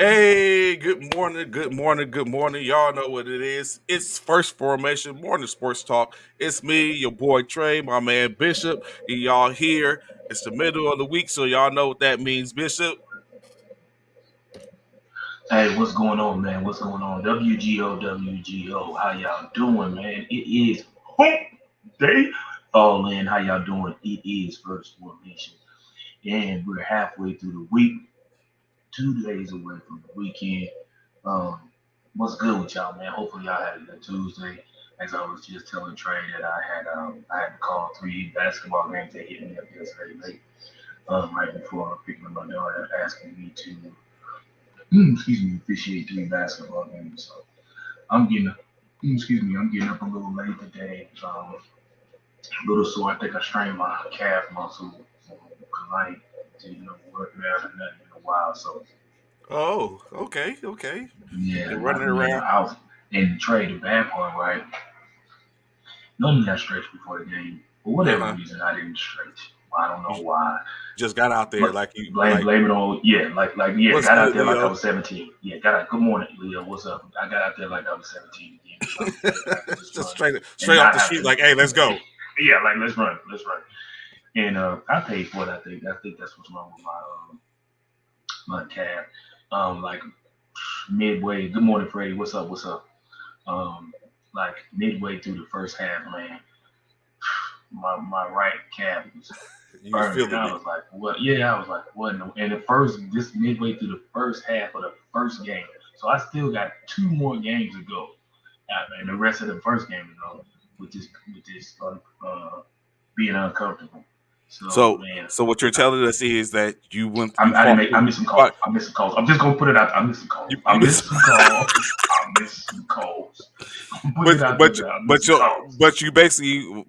Hey, good morning, good morning, good morning. Y'all know what it is. It's First Formation Morning Sports Talk. It's me, your boy Trey, my man Bishop, and y'all here. It's the middle of the week, so y'all know what that means, Bishop. Hey, what's going on, man? What's going on? WGO, WGO. How y'all doing, man? It is hump day. All in. How y'all doing? It is First Formation. And we're halfway through the week, 2 days away from the weekend. Um, what's good with y'all, man? Hopefully y'all had a good Tuesday. As I was just telling Trey that I had to call three basketball games that hit me up yesterday late, right before picking up my daughter, asking me to excuse me, officiate three basketball games. So I'm getting, I'm getting up a little late today. A little sore. I think I strained my calf muscle because I ain't did no working out or nothing in a while. So Oh, okay. yeah, You're running yeah, around. I was in the trade. The bad part, right? Normally I stretch before the game. For whatever Uh-huh. reason, I didn't stretch. I don't know You why. just got out there But like you blame like blame it on yeah, yeah, what's got out good, there like I Leo? was 17. Yeah, got out. Good morning, Leo. What's up? I got out there like I was 17 again or something. Like I could just Just run and straight off not the have street, to. like, hey, let's go. Yeah, like let's run. And I paid for it. I think that's what's wrong with my cab. Like midway. Good morning, Freddie. What's up? What's up? Um, like midway through the first half, man, my right calf was You was burning. feeling I it. was like, what? Yeah, I was like, what? And the first, this midway through the first half of the first game. So I still got two more games to go. And the rest of the first game to go with this being uncomfortable. So So man, so what you're I, telling us is that you I didn't fought make. I through, missed some calls. but I missed some calls. I'm just gonna put it out. I missed some calls. you I miss missed some calls. I missed some calls. I'm putting but it out but there. I missed but some you calls. but you basically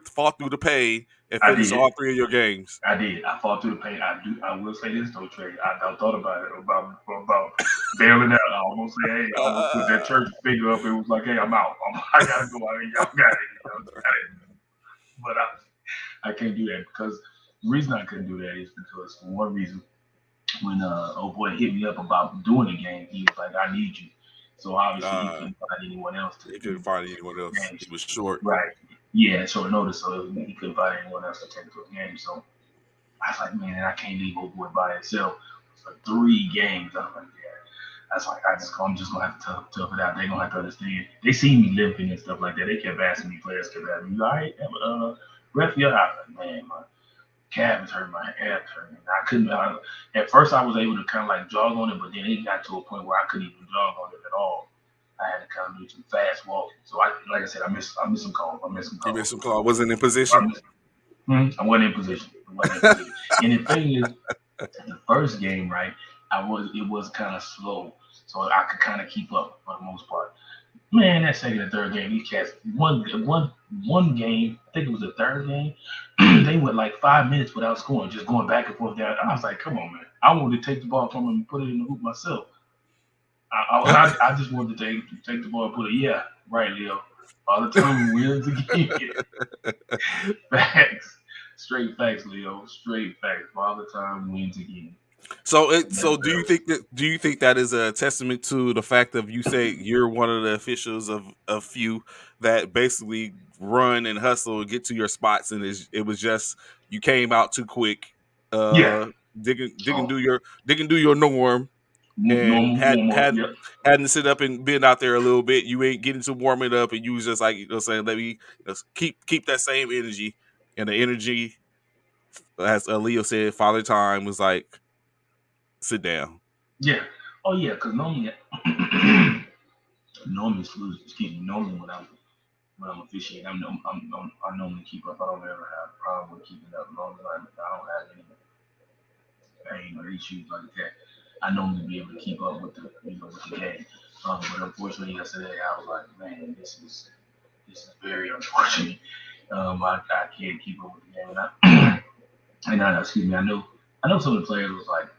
fought through the pain and I finished did. all three of your games. I did. I fought through the pain. I do. I will say this though, Trey. I thought about it about bailing out. I almost say, hey, I almost put that Uh, church finger up. It was like, hey, I'm out. I gotta go out. Y'all got it. Y'all got it. But I can't do that because the reason I couldn't do that is because for one reason, when old boy hit me up about doing the game, he was like, I need you. So obviously he uh, couldn't find anyone else to he couldn't do find anyone those else. He games. was short. Right. Yeah, short notice, so he couldn't find anyone else to take those games. So I was like, man, I can't leave old boy by himself for 3 games. I was like, yeah. That's like I'm just gonna have to tough it out. They gonna have to understand. They see me limping and stuff like that. They kept asking me, players kept asking me, you all right, ref, yeah. I was like, man, my calf is hurting, my abs hurting. I couldn't. At first, I was able to kind of like jog on it, but then it got to a point where I couldn't even jog on it at all. I had to kind of do some fast walking. So like I said, I missed some calls. I missed some He missed calls. some call. Wasn't in I position. missed. I wasn't in position. I wasn't in position. And the thing is, the first game, right? It was kind of slow, so I could kind of keep up for the most part. Man, that second and third game, these cats one game, I think it was the third game, they went like 5 minutes without scoring, just going back and forth down. I was like, come on, man. I wanted to take the ball from him and put it in the hoop myself. I just wanted to take the ball and put it. Yeah, right, Leo. All the time wins again. Facts. Straight facts, Leo. Straight facts. All the time wins again. So Never fails. do you think that is a testament to the fact of you say you're one of the officials of a few that basically run and hustle and get to your spots, and it was just you came out too quick, Yeah. uh didn't Oh, do your norm, and normal warm up. Yep. hadn't sit up and been out there a little bit. You ain't getting to warm it up, and you was just like, saying, let me just keep that same energy, and the energy, as Leo said, Father Time was like, sit down. Yeah. Oh yeah. Cause normally, excuse me. Normally when I'm officiating, I normally keep up. I don't ever have a problem with keeping up. Normally, I don't have any pain or issues like that. I normally be able to keep up with the game. But unfortunately, yesterday I was like, man, this is very unfortunate. I can't keep up with the game, excuse me, I know some of the players was like,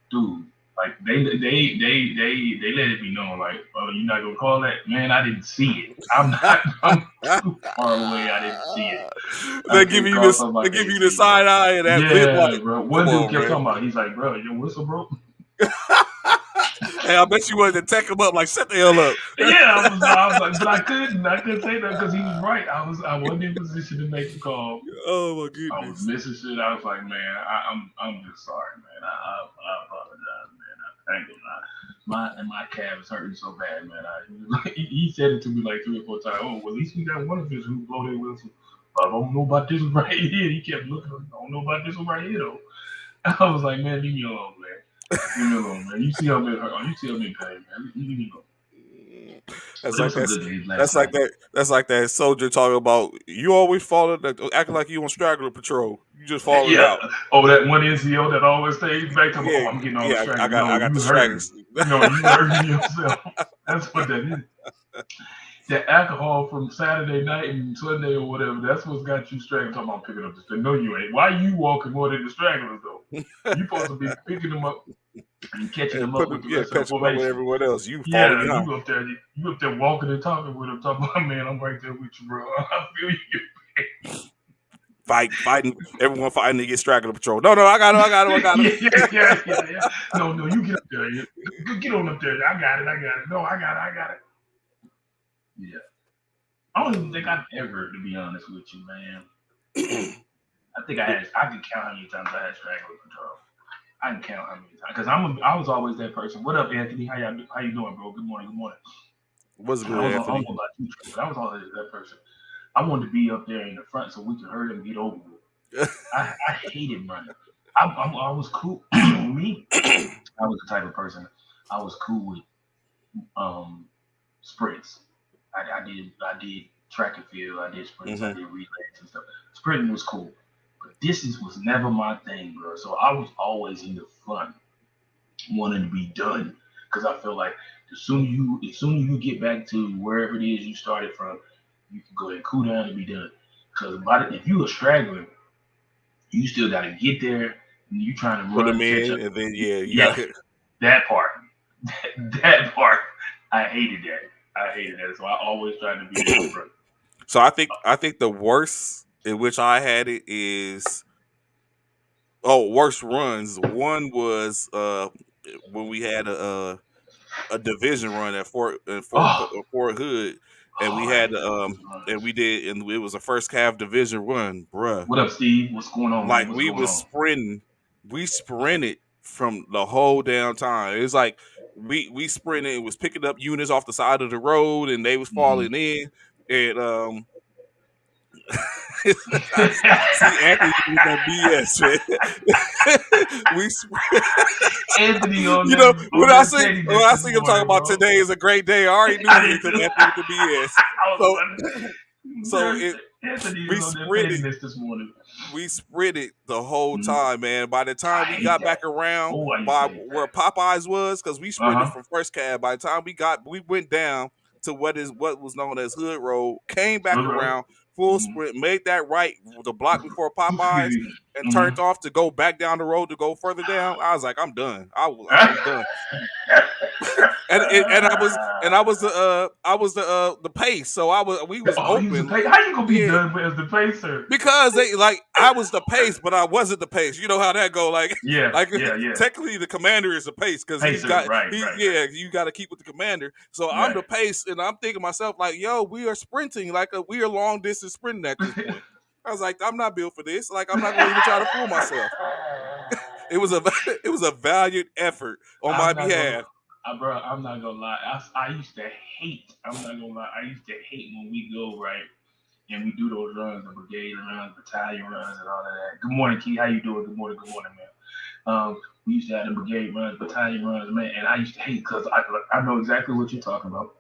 dude, like they let it be known, like, oh, you're not gonna call that, man. I didn't see it. I'm not. I'm too far away. I didn't see it. I can't call something They like give they you the see it. side eye and that lip Yeah, like, bro. come One dude on, kept man. talking about. He's like, bro, your whistle broke. Hey, I bet you wanted to take him up like shut the hell up. Yeah, I was like, but I couldn't say that because he was right. I wasn't in position to make the call. Oh my I was goodness. missing shit. I was like, man, I'm just sorry, man. I apologize, man. I ain't gonna lie. My calf is hurting so bad, man. He said it to me like 3 or 4 times. Oh, well, at least we got one of his who blow their whistle. I don't know about this one right here. He kept looking. I don't know about this one right here though. I was like, man, leave me alone, man. Leave me alone, man. You see I'm in hurt. You see I'm in pain, man. Leave me alone. That's But it like was some that. good games last That's like night. that. That's like that soldier talking about you always falling, acting like you on straggler patrol. You just falling Yeah. out. Oh, that one NCO that always stays back. Come, oh, Yeah, I'm getting all yeah. I distracted. got, No, I got you hurting. distracted. No, you hurting yourself. That's what that is. That alcohol from Saturday night and Sunday or whatever. That's what's got you straight. Talking about picking up the stragglers. No, you ain't. Why you walking more than the stragglers though? You supposed to be picking them up and catching And them up put with them, the yeah, rest of the catching up with formation. everyone else. You falling Yeah, behind, you up there walking and talking with them, talking about man, I'm right there with you, bro. I feel you. fighting. Everyone fighting to get straggler patrol. No, no, I got him. I got him. I got him. Yeah. No, no, you get up there. Get on up there. I got it. I got it. No, I got it. I got it. Yeah. I don't even think I've ever, to be honest with you, man. I can count how many times I had straggler patrol. I can count how many times because I was always that person. What up, Anthony? How you doing, bro? Good morning. Good morning. What's I good, was I don't Anthony? know about you, Trey, but I was always that person. I wanted to be up there in the front so we could hurry and get over with. I hated running. I was cool. Me, I was the type of person. I was cool with um sprints. I did track and field. I did sprints. I hmm did relays and stuff. Sprinting was cool, but distance was never my thing, bro. So I was always in the front, wanting to be done, because I feel like the sooner you get back to wherever it is you started from, you can go ahead and cool down and be done. Because if you a straggler, you still got to get there. And you trying to Put run, them catch in, up. and then yeah, you got Yeah, to. that part. That part. I hated that. I hated that. So I always tried to be in the front. So I think the worst in which I had it is worst runs. One was when we had a division run at Oh, Fort Hood, and we I had hate those and runs. we did, and it was a first half division run, bruh. What up, Steve? What's going on, man? Like What's we going was on? sprinting, we sprinted from the whole damn time. It was like we sprinted, it was picking up units off the side of the road, and they was Hmm. falling in, and I see Anthony with that BS, man. Anthony on You know, on that when pettiness I this see him talking morning, about bro. today is a great day, I already knew I he was didn't. Anthony with the BS. I was So, so wondering. it Anthony is we on that sprinted, pettiness this morning. we sprinted the whole Mhm. time, man. By the I time we hate got that. back around Oh, I used to by hate where that. Popeyes was, because we Uh sprinted huh. from first cab. By the time we went down to what was known as Hood Road, came back Good road. around, full Mm-hmm. sprint, made that right the block before Popeyes, and Mm-hmm. turned off to go back down the road to go further down. I was like, I'm done. I'm done. And I was the pace, so we was Oh, he was the open. pace. How you gonna be Yeah, done as the pacer? because they like I was the pace, but I wasn't the pace. You know how that go? Like, Yeah, like yeah. technically the commander is the pace because Pacer. Right, right, right, you got to keep with the commander. So I'm right. the pace, and I'm thinking to myself like, yo, we are sprinting we are long distance sprinting at this point. I was like, I'm not built for this. Like, I'm not going to even try to fool myself. It was a it was a valiant effort on my I'm not gonna, behalf. bro. I'm not gonna lie. I used to hate. I'm not gonna lie. I used to hate when we go right and we do those runs, the brigade runs, battalion runs, and all of that. Good morning, Key. How you doing? Good morning, man. We used to have the brigade runs, battalion runs, man, and I used to hate because I know exactly what you're talking about.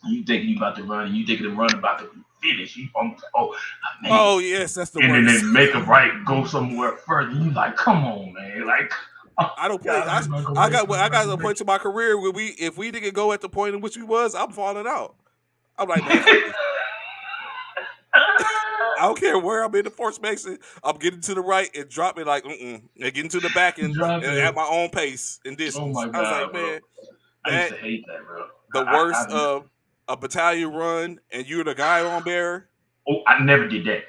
You thinking you about to run, and you thinking the run about to be finished. Oh, I made it. Oh yes, that's the And then they worst. make a right, go somewhere further. You like, come on, man. Like, oh, I don't play. God, I'm not gonna make I I'm not got to gonna a make point to my career where if we didn't go at the point in which we was, I'm falling out. I'm like, man, fuck this. I don't care where I'm in the force mason. I'm getting to the right and dropping like, and getting to the back Drop and at it. my own pace and Oh distance. my I was like, God, bro. man, I used that to hate that, bro. the worst of a battalion run and you're the guy on bearer. I never did that.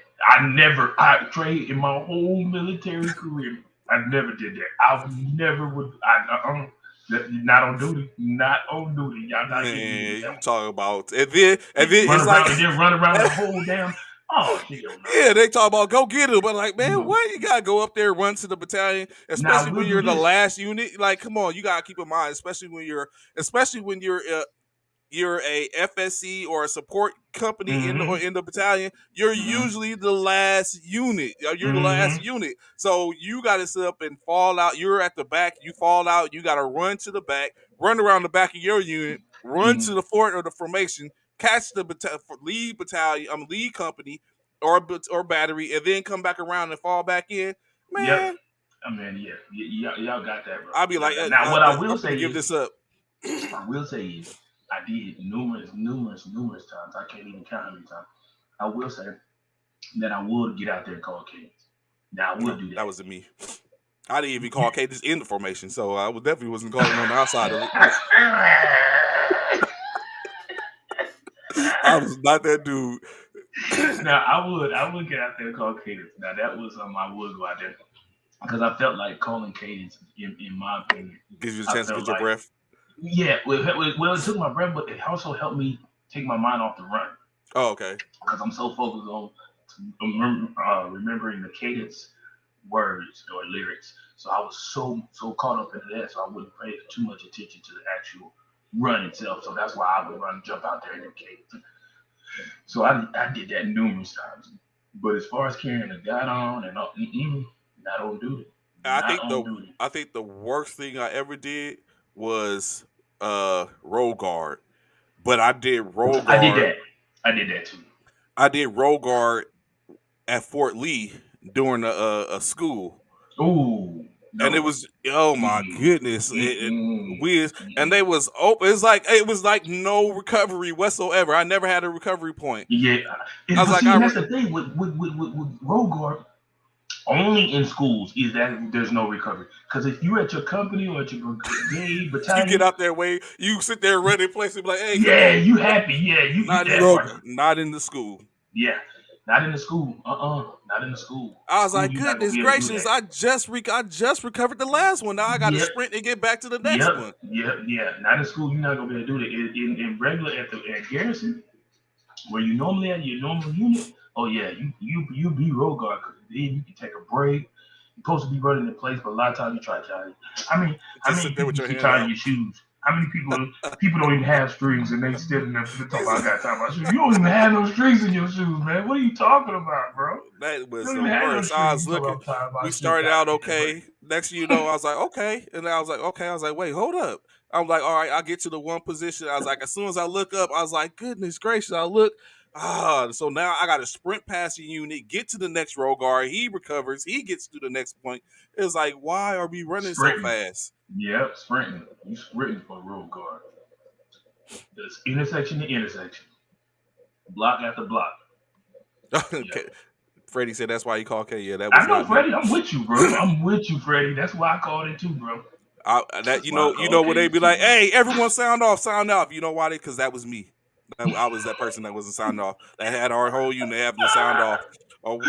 I trained in my whole military career. I never did that. I never would. Not on duty. Not on duty. Y'all not getting me with Man, that you one. talk about and then Run it's like around and then run around the whole damn. Oh hell yeah, no. they talk about go get him, but like, You man, know. why you gotta go up there, run to the battalion, Now I especially when will do you're the this. last unit? Like, come on, you gotta keep in mind, especially when you're a FSC or a support company Mm-hmm. in the battalion, you're Mm-hmm. usually the last unit. You're the last Mm-hmm. unit. So you got to sit up and fall out. You're at the back. You fall out. You got to run to the back, run around the back of your unit, run Mm-hmm. to the fort or the formation, catch the lead battalion, lead company or battery, and then come back around and fall back in. Yep. Man, I mean, yeah, y'all got that, bro. I'll be Y'all like, got. Now, what I will I'm say gonna give is, this up. I did it numerous times. I can't even count how many times. I will say that I would get out there and call Kings. Now, I would No, do that that. was me. I didn't even call cadence in the formation, so I definitely wasn't calling on the outside of it. I was not that dude. Now, I would get out there and call Cadence. Now, that was I would go out there because I felt like calling Cadence, in my opinion, Gives you the I chance to felt get your like, breath. yeah, well, it took my breath, but it also helped me take my mind off the run Oh, okay. because I'm so focused on remembering the cadence words or lyrics. So I was so caught up into that, so I wouldn't pay too much attention to the actual run itself. So that's why I would run, jump out there and do cadence. So I did that numerous times. But as far as carrying a gun on and all, not on duty, I not think on the duty. I think the worst thing I ever did was roll guard. But I did roll I did guard. that. I did that too. I did roll guard at Fort Lee during a school. Ooh, And it no. was oh my Mm-mm. goodness, Mm-mm. we and Mm-mm. they was open. It was like no recovery whatsoever. I never had a recovery point. Yeah, I was but like, see, and that's the thing with road guard. Only in schools is that there's no recovery. Because if you're at your company or at your brigade, you get battalion, out there way, you sit there running place and be like, hey, come yeah, on, you happy. Yeah, you not in that part. not in the school. Yeah, not in the school. Not in the school. I was School, like, you're not gonna goodness be able to do gracious, that. I just recovered the last one. Now I got to Yep, sprint and get back to the next yep, one. yep, yeah. Not in school, you're not gonna be able to do that. In regular at garrison, where you normally at your normal unit, oh yeah, you be road guard because then you can take a break. You're supposed to be running in place, but a lot of times you try to tie it. How Just many sit there people with you your see hand tying out. your shoes? How many people don't even have strings and they still in there talking about I got time about shoes. You don't even have no strings in your shoes, man. What are you talking about, bro? That You was don't the even have no worst. I strings. was You talking looking. about time We about shoes. started out Goddamn, bro. okay. Next, you know, I was like, okay, and I was like, okay. I was like, wait, hold up. I'm like, all right, I'll get to the one position. I was like, as soon as I look up, I was like, goodness gracious, I look. So now I got to sprint past the unit, get to the next row guard. He recovers. He gets to the next point. It's like, why are we running so Sprinting. fast? Yep, sprinting. You sprinting for road guard. It's intersection to intersection, block after block. Yep. Okay. Freddie said that's why he called K. Yeah, that was I know, not me. Freddie. I'm with you, bro. I'm with you, Freddie. That's why I called it too, bro. That That's why I you called know when they Cadence be too, like, bro. "Hey, everyone, sound off, sound off." You know why? Because that was me. I was that person that wasn't sound off. That had our whole unit having to sound off, or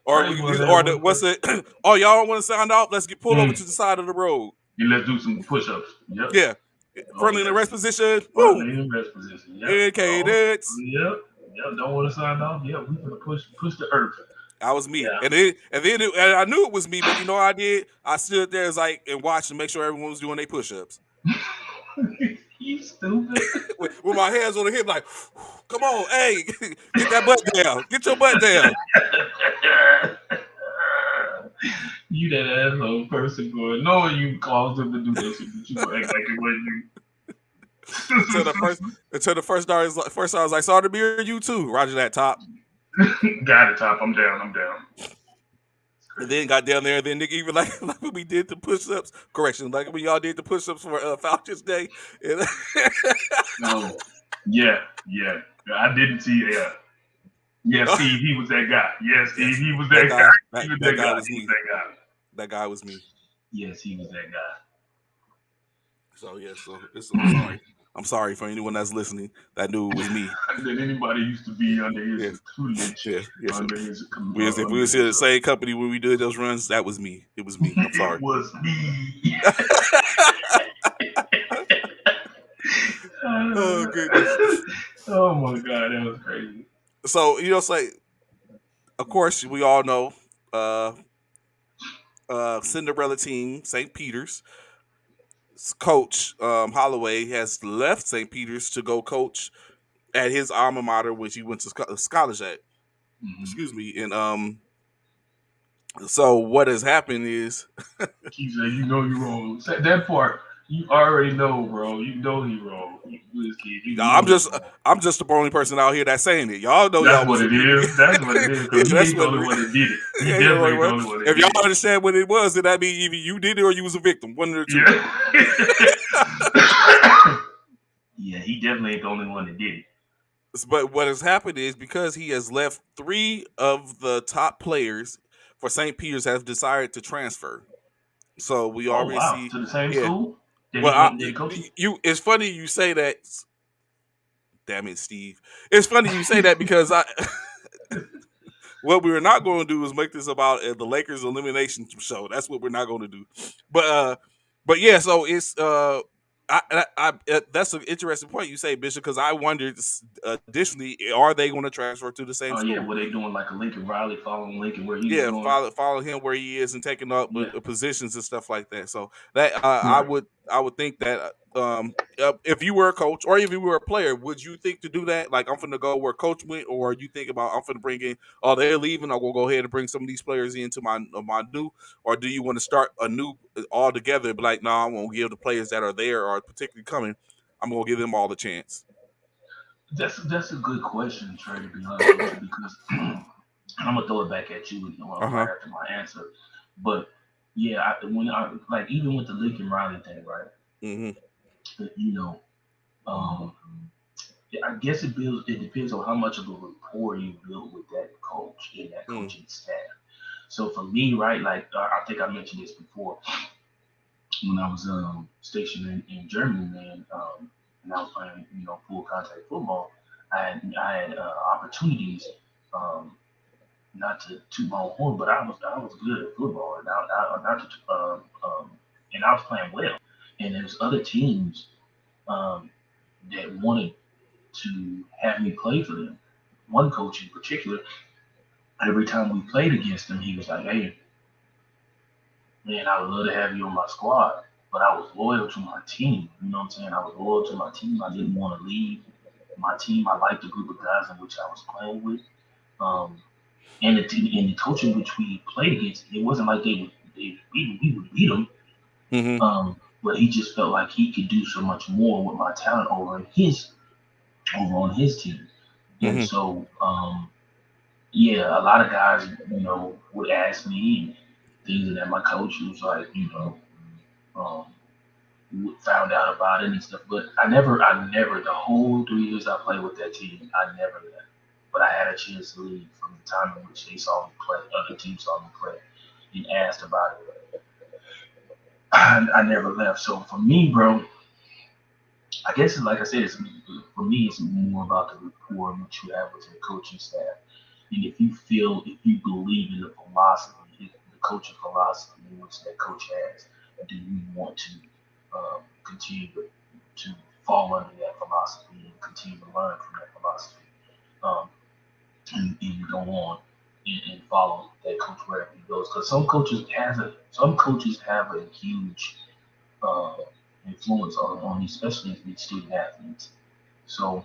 Freddie was that or one what's person. it? Oh, y'all don't want to sound off? Let's get pulled over Mm. to the side of the road. And let's do some push-ups. Yep. Yeah, Oh friendly in the yes. rest position. Front Woo, lane in rest position. Yep. Oh. cadence. Yep. Yep. Don't want to sign off. Yep. We gonna push the earth. I was me, Yeah. and I knew it was me, but you know what I did? I stood there as like and watched to make sure everyone was doing their push-ups You stupid. with my hands on the hip, like, come on, hey, get that butt down, get your butt down. You that asshole person, boy. Knowing you caused them to do that shit, but you gonna act like it wasn't until the first first star was like, sorry to be here, you too. Roger that, top. you. Got it, top. I'm down. I'm down. And then got down there, and then nigga even like when we did the push-ups, correction, like when y'all did the push-ups for Falcons Day. And No. Yeah. Yeah. I didn't see. Yeah. Yeah, Steve, he was that guy. Yeah, Steve, yes, he was that that guy, guy. He was that that guy guy. was He was me. that guy. That guy was me. Yes, he was that guy. So yeah, I'm sorry. I'm sorry for anyone that's listening that knew it was me. That anybody used to be under his Yes, tutelage, yes. under his, If we under was here his. the same company when we did those runs, that was me. It was me. I'm It sorry. was me. that was crazy. So say, of course, we all know, uh, Cinderella team, St. Peter's coach Holloway has left St. Peter's to go coach at his alma mater, which he went to college at. Hmm. Excuse me, and so what has happened is, He said, "You know you wrong." That part, you already know, bro. You know he wrong. You this kid, you I'm know he just wrong. I'm just the only person out here that's saying it. Y'all know That's y'all what was it agree. is. That's what it is. Yeah, Because he that's ain't the what only it one that did it. He is. You know definitely ain't the what? only one that If did y'all it. understand what it was, then that mean either you did it or you was a victim. One of the two. Yeah. Yeah, he definitely ain't the only one that did it. But what has happened is, because he has left, three of the top players for St. Peter's have decided to transfer. So we Oh already wow, see, to the same yeah. school that Well, he went that he coaching. you it's funny you say that. Damn it, Steve. It's funny you say that because what we're not going to do is make this about the Lakers elimination show. That's what we're not going to do. But but yeah, so it's that's an interesting point you say, Bishop, because I wondered, additionally, are they going to transfer to the same Oh yeah, school? were they doing like a Lincoln Riley following Lincoln where he was Yeah, going? follow him where he is and taking up Yeah, positions and stuff like that. So that right. I would think that if you were a coach or if you were a player, would you think to do that? Like, I'm finna go where coach went, or you think about, I'm finna bring in, oh, they're leaving, I will go ahead and bring some of these players into my new, or do you want to start a new all together? Be like, no, I'm gonna give the players that are there or particularly coming, I'm gonna give them all the chance. That's a good question, Trey. To be honest with you, because I'm gonna throw it back at you Uh huh. right after my answer. But yeah, when I like even with the Lincoln Riley thing, right? Mm-hmm. You know, um, I guess it builds. It depends on how much of a rapport you build with that coach and that Mm-hmm. coaching staff. So for me, right, like I think I mentioned this before when I was stationed in Germany, man, and I was playing, full contact football. I had opportunities, um, not to toot my own horn, but I was good at football, and not to, and I was playing well. And there's other teams um, that wanted to have me play for them. One coach in particular, every time we played against him, he was like, "Hey, man, I would love to have you on my squad." But I was loyal to my team. You know what I'm saying? I was loyal to my team. I didn't want to leave my team. I liked the group of guys in which I was playing with. Um, and the team and the coach in which we played against, it wasn't like we would beat them. Mm-hmm. But he just felt like he could do so much more with my talent over on his team. And Mm-hmm. so yeah, a lot of guys, would ask me things, and then my coach was like, um, found out about it and stuff. But I never, the whole 3 years I played with that team, I never left. But I had a chance to leave from the time in which they saw me play, other teams saw me play, and asked about it. I never left. So for me, bro, I guess like I said, for me, it's more about the rapport that you have with your coaching staff. And if you believe in the philosophy, the coaching philosophy in which that coach has, do you want to continue to fall under that philosophy and continue to learn from that philosophy, um, and go on and follow that coach wherever he goes? Because some coaches have a huge uh, influence on especially these student athletes. So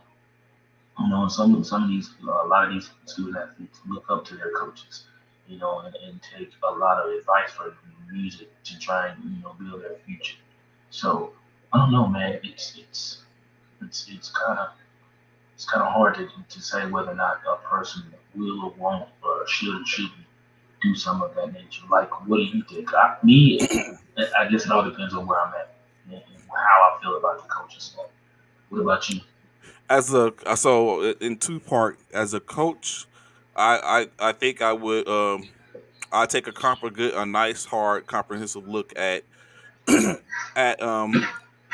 some of these, a lot of these student athletes look up to their coaches, and take a lot of advice from them and use it to try and build their future. So I don't know, man. It's kind of hard to say whether or not a person will or won't or should or shouldn't do some of that nature. Like, what do you think? I guess it all depends on where I'm at and how I feel about the coaching staff. What about you? As a so in two part, as a coach, I think I would I take a nice hard comprehensive look at at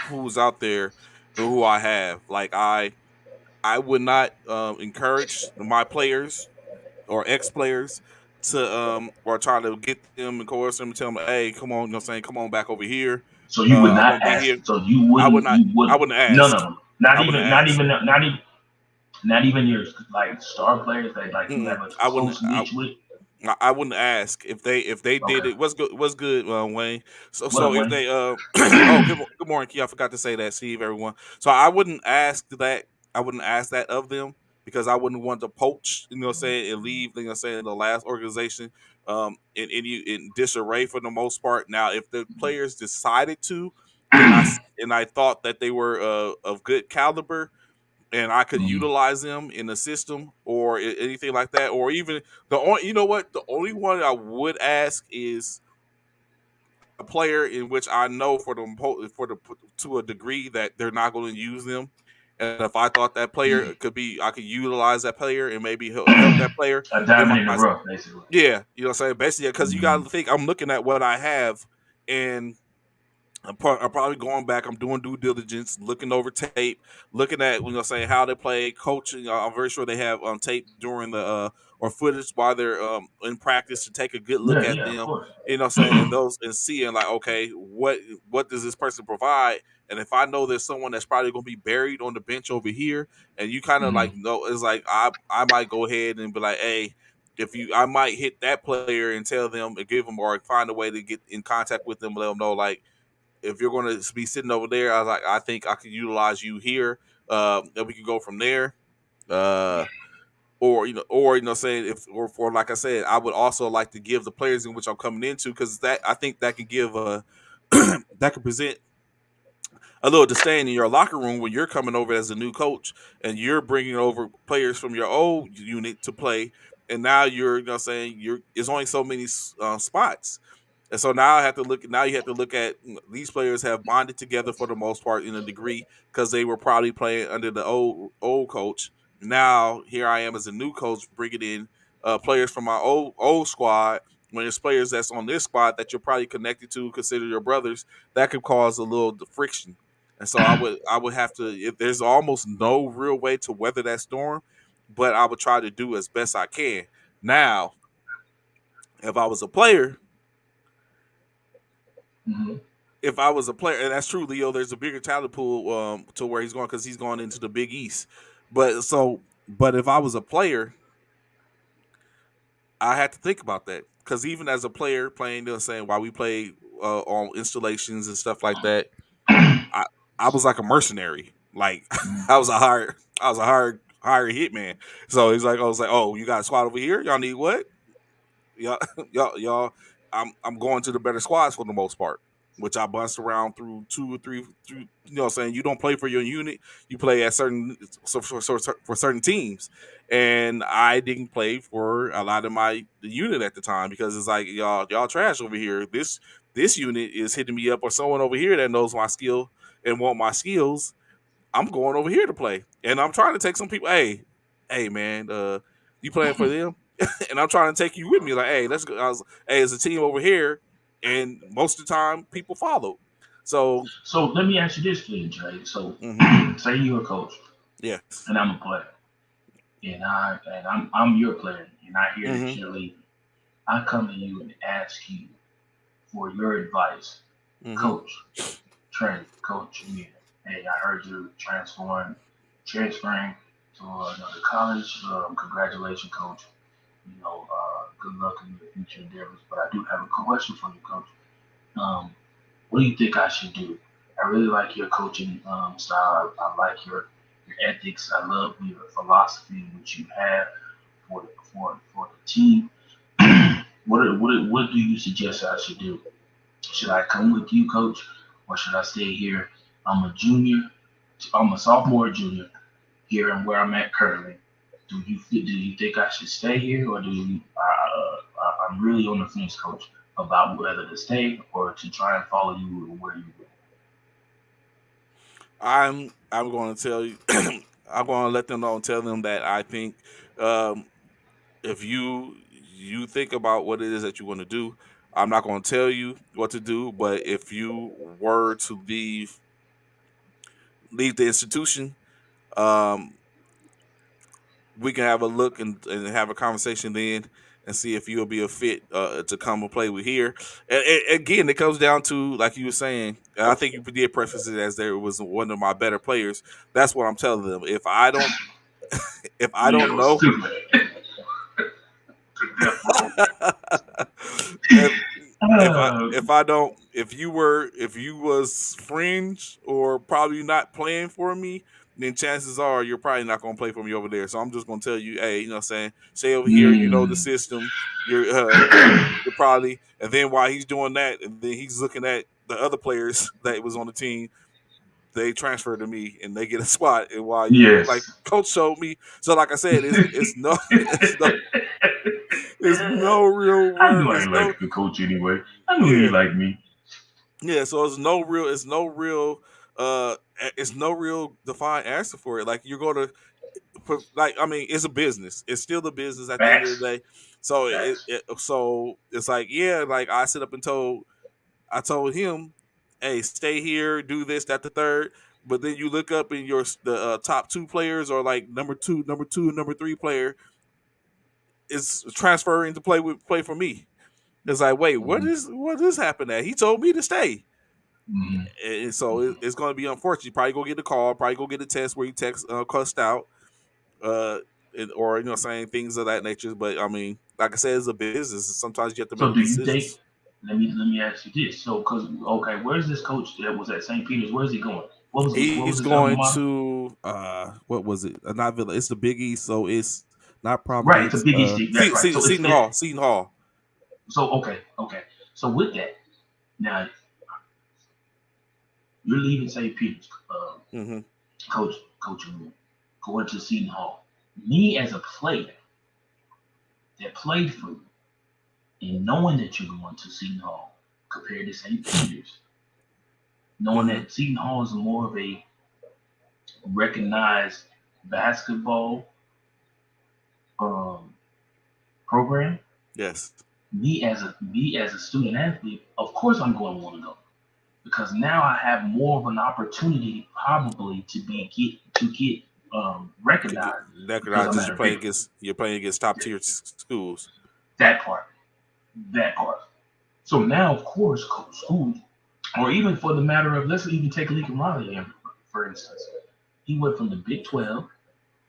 who's out there and who I have. Like, I would not encourage my players or ex players to or try to get them and coerce them and tell them, hey, come on, saying, come on back over here. So you would I'm not gonna be ask. here. So you I would wouldn't. not You I wouldn't. wouldn't None ask. of them. Not I wouldn't even. Not ask. even. Not even. Not even your like star players that like you have a I wouldn't. close niche with. I wouldn't ask if they did Okay. it. What's good, Wayne? What So up, if Wayne? they good morning, Key. I forgot to say that, Steve. Everyone. So I wouldn't ask that. I wouldn't ask that of them because I wouldn't want to poach. You know, what I'm saying and leave. You know, what I'm saying the last organization in disarray for the most part. Now, if the players decided to, and I thought that they were of good caliber and I could Mm, utilize them in the system or anything like that, or even the only, you know what, the only one I would ask is a player in which I know for the to a degree that they're not going to use them, and if I thought that player could be, I could utilize that player and maybe help that player. a If diamond in the rough, basically. yeah, you know what I'm saying, basically, because you got Mm, to think I'm looking at what I have and I'm probably going back. I'm doing due diligence, looking over tape, looking at saying how they play, coaching. I'm very sure they have tape during the or footage while they're in practice to take a good look yeah, at yeah, of them. course. You know, what I'm saying and those and seeing like, okay, what does this person provide? And if I know there's someone that's probably going to be buried on the bench over here, and you kind of Mm, like know, it's like I might go ahead and be like, hey. If you, I might hit that player and tell them and give them or find a way to get in contact with them, let them know like if you're going to be sitting over there, I was like, I think I could utilize you here. And we can go from there. Uh, or saying if or for like I said, I would also like to give the players in which I'm coming into because that I think that can give a that could present a little disdain in your locker room when you're coming over as a new coach and you're bringing over players from your old unit to play, and now you're saying you're there's only so many spots. And so now I have to look. Now you have to look at these players have bonded together for the most part in a degree because they were probably playing under the old coach. Now here I am as a new coach bringing in players from my old squad. When it's players that's on this squad that you're probably connected to, consider your brothers, that could cause a little friction. And so I would have to. If there's almost no real way to weather that storm, but I would try to do as best I can. Now, if I was a player, mm, if I was a player, and that's true, Leo, there's a bigger talent pool to where he's going because he's going into the Big East. But if I was a player, I had to think about that because even as a player playing, saying while we played on installations and stuff like that, I I was like a mercenary. Like mm. I was a hired hitman. So he's like, I was like, oh, you got a squad over here? Y'all need what? y'all, y'all. I'm going to the better squads for the most part, which I bounced around through two or three. Through saying you don't play for your unit, you play at certain for certain teams, and I didn't play for a lot of my the unit at the time because it's like y'all trash over here. This unit is hitting me up or someone over here that knows my skill and want my skills. I'm going over here to play, and I'm trying to take some people. Hey, man, you playing for them? And I'm trying to take you with me. Like, hey, let's go. Hey, it's a team over here, and most of the time, people follow. So, So let me ask you this, thing, Jay. So hmm say you're a coach yes, and I'm a player, and I'm your player, and I hear the hmm cheerleading. I come to you and ask you for your advice, hmm coach, train, coach, yeah. Hey, I heard you transferring to another college. Congratulations, coach. Good luck in your future endeavors. But I do have a question for you, coach. Um, what do you think I should do? I really like your coaching style. I like your ethics. I love your philosophy, which you have for the team. What do you suggest I should do? Should I come with you, coach, or should I stay here? I'm a junior. I'm a sophomore, junior here, and where I'm at currently. Do you think I should stay here, or do you? I'm really on the fence, coach, about whether to stay or to try and follow you where you go. I'm going to tell you. I'm going to let them know and tell them that I think um, if you think about what it is that you want to do, I'm not going to tell you what to do. But if you were to leave the institution, um, we can have a look and have a conversation then and see if you'll be a fit to come and play with here. And again, it comes down to like you were saying. And I think you did preface it as there was one of my better players. That's what I'm telling them. If I don't. If I don't Leo know, stupid to death, bro. if Uh, if you was fringe or probably not playing for me, then chances are you're probably not gonna play for me over there. So I'm just gonna tell you, hey, you know what I'm saying? Stay over here, you know the mm. system. You're probably, and then while he's doing that, and then he's looking at the other players that was on the team, they transfer to me and they get a spot. And while you like Yes. coach showed me, so like I said, it's no it's no real I word. knew I It's ain't no like the coach anyway. I knew he yeah. liked me. Yeah, so it's no real defined answer for it. Like you're gonna like I mean, it's a business. It's still the business at the end of Facts. the day. So Facts. so it's like, yeah, like I told him, hey, stay here, do this, that, the third. But then you look up and the top two players or like number two, and number three player is transferring to play for me. It's like, wait, Mm-hmm. what is happening? He told me to stay. Mm-hmm. And so it's going to be unfortunate. You probably go get a call, probably go get a test where you text cussed out, uh, or you know, saying things of that nature. But I mean, like I said, it's a business. Sometimes you have to make So do you think? decisions. Let me ask you this. So, cause okay, where's this coach that was at St. Peter's? Where's he going? What was He's his alma going mater? to what was it? Not Villa. It's the Big East, so it's not Right, it's a Providence. Big East team. That's right. So it's Seton it. Hall. Seton Hall. So okay. So with that, now you're leaving St. Peter's, Hmm. coaching room, going to Seton Hall. Me as a player that played for you, and knowing that you're going to Seton Hall compared to St. Peter's, knowing Hmm. that Seton Hall is more of a recognized basketball um, program. Yes. Me as a student athlete, of course I'm going to want to go because now I have more of an opportunity probably to get To get recognized because recognized I'm because at a big you're playing against top tier schools. that part that part. So now of course schools or even for the matter of let's even take Lincoln Riley in, for instance. He went from the Big 12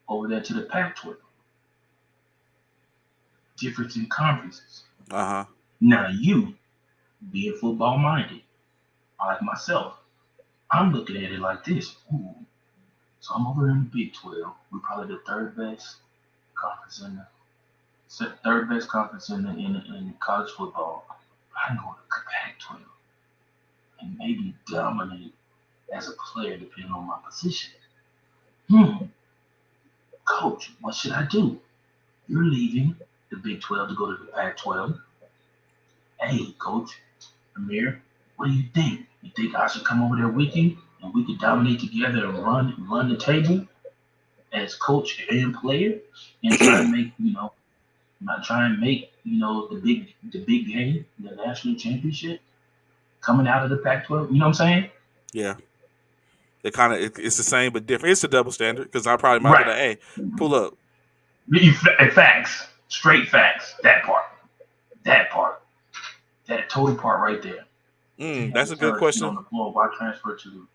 over there to the Pac 12. Difference in conferences. Uh huh. Now you being football minded, like myself, I'm looking at it like this. Ooh, so I'm over in the Big 12. We're probably the conference in the third best conference in college football. I'm going to Pac-12 and maybe dominate as a player depending on my position. Hmm, coach, what should I do? You're leaving the Big 12 to go to the Pac-12. Hey, coach, Amir, what do you think? You think I should come over there with you and we could dominate together and run the table as coach and player and try and make not try and make the big game, the national championship coming out of the Pac-12. You know what I'm saying? Yeah. They kind of it's the same but different. It's a double standard because I probably might be Right. like, hey, pull up. Facts, straight facts. That part, that total part right there. If you had That's to a good tell us to get question. on the floor, why transfer to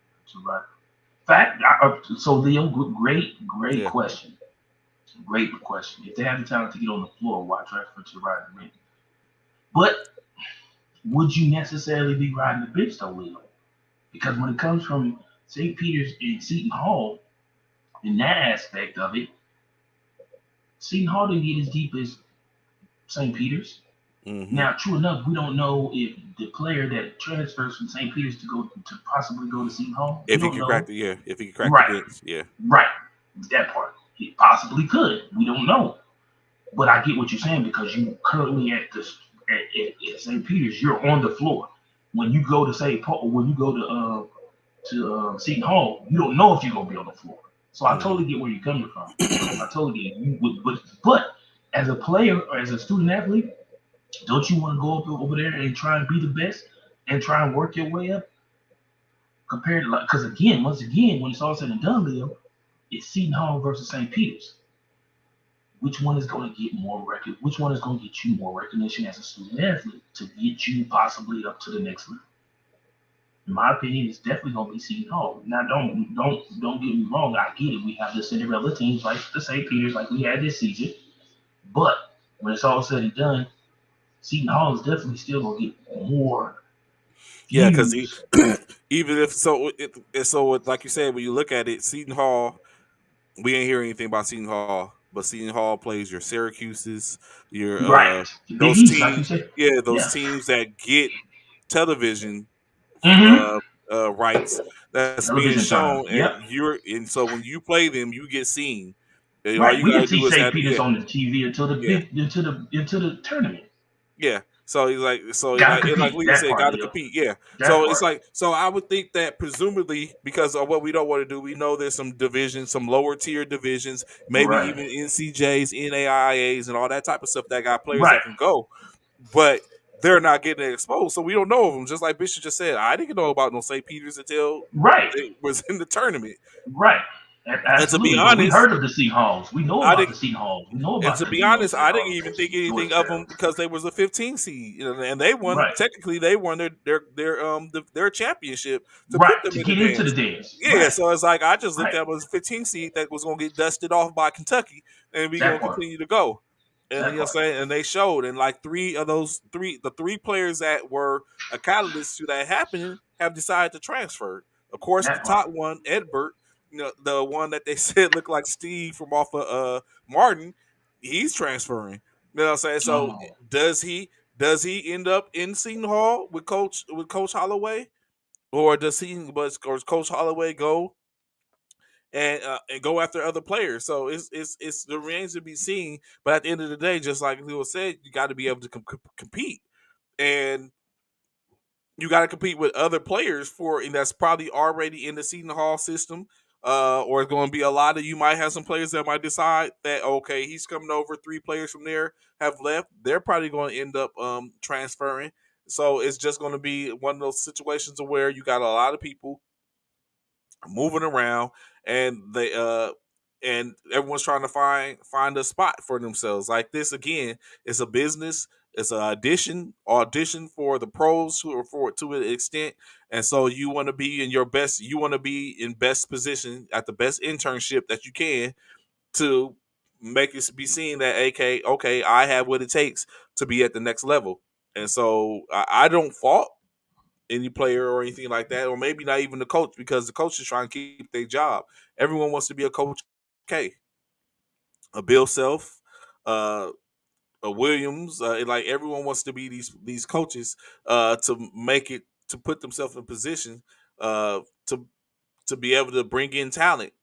right? Fact. So Leo, great Yeah. question. Great question. If they have the talent to get on the floor, why transfer to right mid? But would you necessarily be riding the bench though, Leo? Because when it comes from St. Peter's and Seton Hall, in that aspect of it, Seton Hall didn't get as deep as St. Peter's. Hmm. Now, true enough, we don't know if the player that transfers from St. Peter's to possibly go to Seton Hall, we If he don't could crack know. the yeah, if he could crack the Right, bench, yeah. right. That part. He possibly could. We don't know. But I get what you're saying because you currently at St. Peter's, you're on the floor. When you go to St. Paul, when you go to Seton Hall, you don't know if you're gonna be on the floor. So I Hmm. totally get where you're coming from. I totally get it. But as a player or as a student athlete, don't you want to go up over there and try and be the best and try and work your way up compared to like because again, once again, when it's all said and done, Leo, it's Seton Hall versus St. Peter's. Which one is going to get more record? Which one is going to get you more recognition as a student athlete to get you possibly up to the next level? In my opinion, it's definitely gonna be Seton Hall. Now, don't get me wrong. I get it. We have the Cinderella teams like the St. Peter's, like we had this season. But when it's all said and done, Seton Hall is definitely still gonna get more Yeah, because views. even if so, like you said, when you look at it, Seton Hall, we ain't hear anything about Seton Hall, but Seton Hall plays your Syracuse's, your Right. The Big those East, like you teams, said. yeah, those Yeah. teams that get television Mm-hmm. uh, rights that's being Television time. shown, and Yep. so when you play them, you get seen. And all Right. you We got didn't to see do is St. have, Peter's yeah, on the TV until the yeah. big into the tournament. Yeah. So he's like, Gotta and like compete. Leo That said, got part, to Leo. compete. Yeah. That So it's part. like, so I would think that presumably because of what we don't want to do, we know there's some divisions, some lower tier divisions, maybe Right. even NCJs, NAIAs, and all that type of stuff that got players Right. that can go, but they're not getting exposed. So we don't know of them. Just like Bishop just said, I didn't know about no St. Peter's until Right. they was in the tournament. Right. And to be Absolutely. But we honest, heard of the Seton Halls. We know I about the didn't. Seton Halls. We know And about to the be honest, I didn't even think Georgia anything of them Towns. because they was a 15 seed, and they won. Right. Technically, they won their championship to put Right. them To in the get into the dance. dance. Yeah, Right. so it's like I just looked Right. at them as a 15 seed that was going to get dusted off by Kentucky, and we That going to part. continue to go. And you That know what I'm part. saying, and they showed, and like the three players that were a catalyst to that happening have decided to transfer. Of course, the That part. top one, Edbert, the one that they said looked like Steve from off of Martin, he's transferring. You know what I'm saying? So Oh. does he end up in Seton Hall with Coach Holloway, or does Coach Holloway go and go after other players? So it's the remains to be seen. But at the end of the day, just like Leo said, you got to be able to compete, and you got to compete with other players and that's probably already in the Seton Hall system. Or it's going to be a lot of, you might have some players that might decide that okay, he's coming over. Three players from there have left. They're probably going to end up transferring. So it's just going to be one of those situations where you got a lot of people moving around, and everyone's trying to find a spot for themselves. Like this again, it's a business. It's an audition for the pros who are for to an extent, and so you want to be in your best. You want to be in best position at the best internship that you can to make it be seen that okay, I have what it takes to be at the next level. And so I don't fault any player or anything like that, or maybe not even the coach, because the coach is trying to keep their job. Everyone wants to be a Coach K, a Bill Self, uh, a Williams. Like everyone wants to be these coaches to make it to put themselves in position uh, to to be able to bring in talent,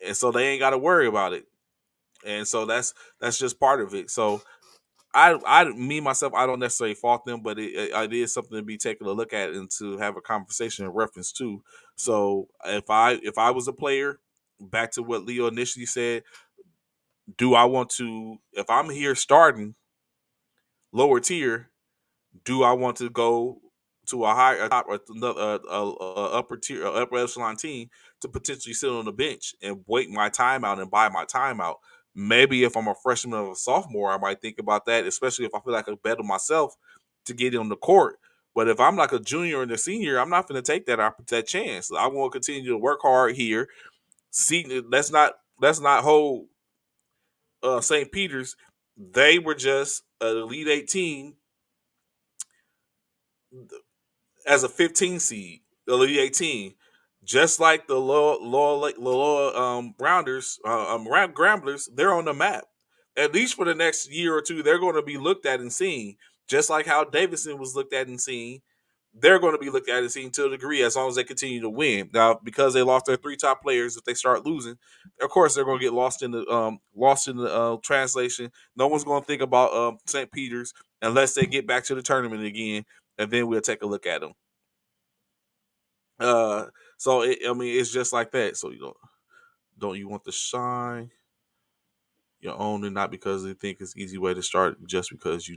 and so they ain't got to worry about it. And so that's just part of it. So me myself, I don't necessarily fault them, but it is something to be taken a look at and to have a conversation in reference to. So if I was a player, back to what Leo initially said, do I want to, if I'm here starting lower tier, do I want to go to a higher, a top, or another upper tier, upper echelon team to potentially sit on the bench and wait my time out and buy my time out? Maybe if I'm a freshman or a sophomore, I might think about that, especially if I feel like I bet on myself to get on the court. But if I'm like a junior and a senior, I'm not going to take that chance. I want to continue to work hard here. See, let's not hold St. Peter's. They were just an Elite 18 as a 15 seed, the Elite 18, just like the lower Rounders, Gramblers, they're on the map. At least for the next year or two, they're going to be looked at and seen, just like how Davidson was looked at and seen. They're going to be looked at and seen to a degree as long as they continue to win. Now, because they lost their three top players, if they start losing, of course they're going to get lost in the translation. No one's going to think about St. Peter's unless they get back to the tournament again, and then we'll take a look at them. Uh, so I mean, it's just like that. So don't you want to shine your own, and not because they think it's an easy way to start, just because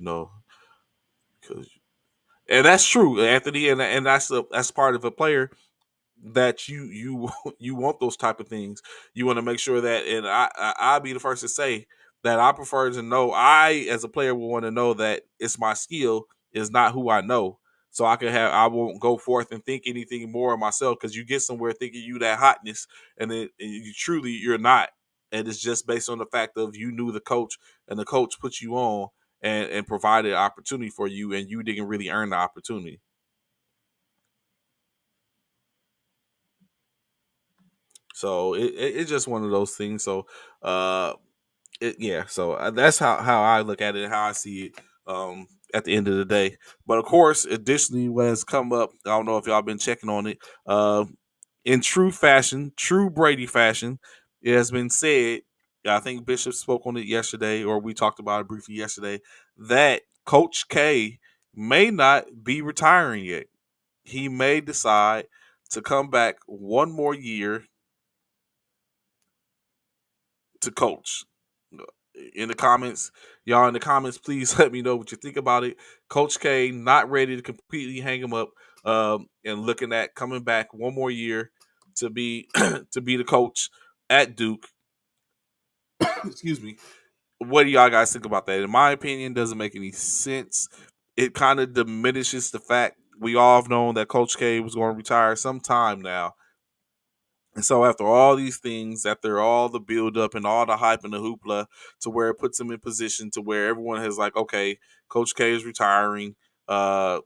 because and that's true, Anthony, and that's part of a player that you want those type of things. You want to make sure that, and I'll be the first to say that I prefer to know. I as a player will want to know that it's my skill is not who I know. so I won't go forth and think anything more of myself, because you get somewhere thinking you that hotness, and then you're not, and it's just based on the fact of you knew the coach, and the coach put you on and provided opportunity for you, and you didn't really earn the opportunity. So it's just one of those things. So yeah, so that's how I look at it and how I see it at the end of the day. But of course, additionally, what has come up, I don't know if y'all been checking on it, in true fashion, true Brady fashion, it has been said, I think Bishop spoke on it yesterday, or we talked about it briefly yesterday, that Coach K may not be retiring yet. He may decide to come back one more year to coach. In the comments, y'all in the comments, please let me know what you think about it. Coach K not ready to completely hang him up, and looking at coming back one more year to be to be the coach at Duke. Excuse me. What do y'all guys think about that? In my opinion, doesn't make any sense. It kind of diminishes the fact we all have known that Coach K was going to retire sometime now. And so after all these things, after all the build up and all the hype and the hoopla, to where it puts him in position to where everyone has like, okay, Coach K is retiring. Uh,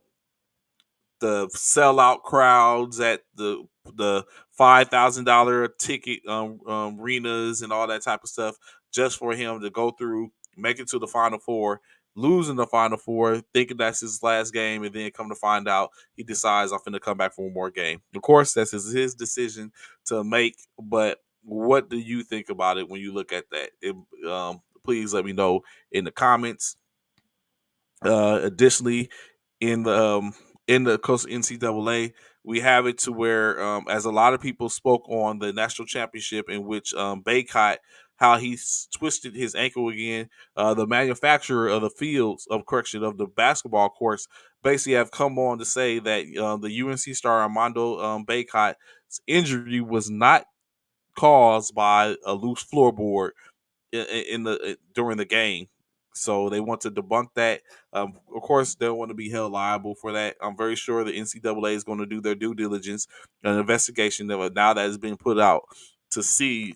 the sellout crowds at the $5,000 ticket arenas and all that type of stuff, just for him to go through, make it to the Final Four, losing the Final Four, thinking that's his last game, and then come to find out he decides I'm going to come back for one more game. Of course, that's his decision to make, but what do you think about it when you look at that? Please let me know in the comments. Additionally, in the coast of NCAA, we have it to where, as a lot of people spoke on the national championship, in which Baycott, how he twisted his ankle again. The manufacturer of the fields of correction of the basketball courts basically have come on to say that the UNC star Armando Baycott's injury was not caused by a loose floorboard in the during the game. So they want to debunk that. Of course, they don't want to be held liable for that. I'm very sure the NCAA is going to do their due diligence, an investigation that now that has been put out to see,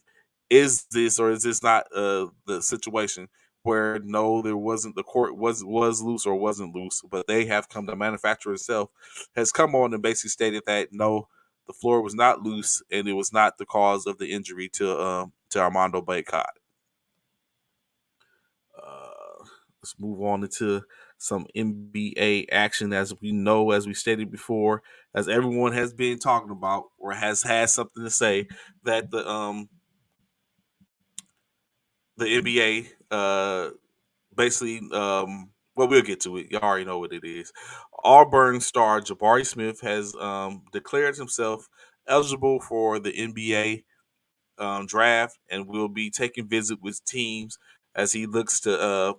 is this or is this not the situation where no, there wasn't, the court was loose or wasn't loose, but they have come, the manufacturer itself has come on and basically stated that no, the floor was not loose and it was not the cause of the injury to Armando Baycott. Let's move on into some NBA action. As we know, as we stated before, as everyone has been talking about or has had something to say, that the NBA basically, well, we'll get to it. You already know what it is. Auburn star Jabari Smith has declared himself eligible for the NBA draft, and will be taking visit with teams as he looks to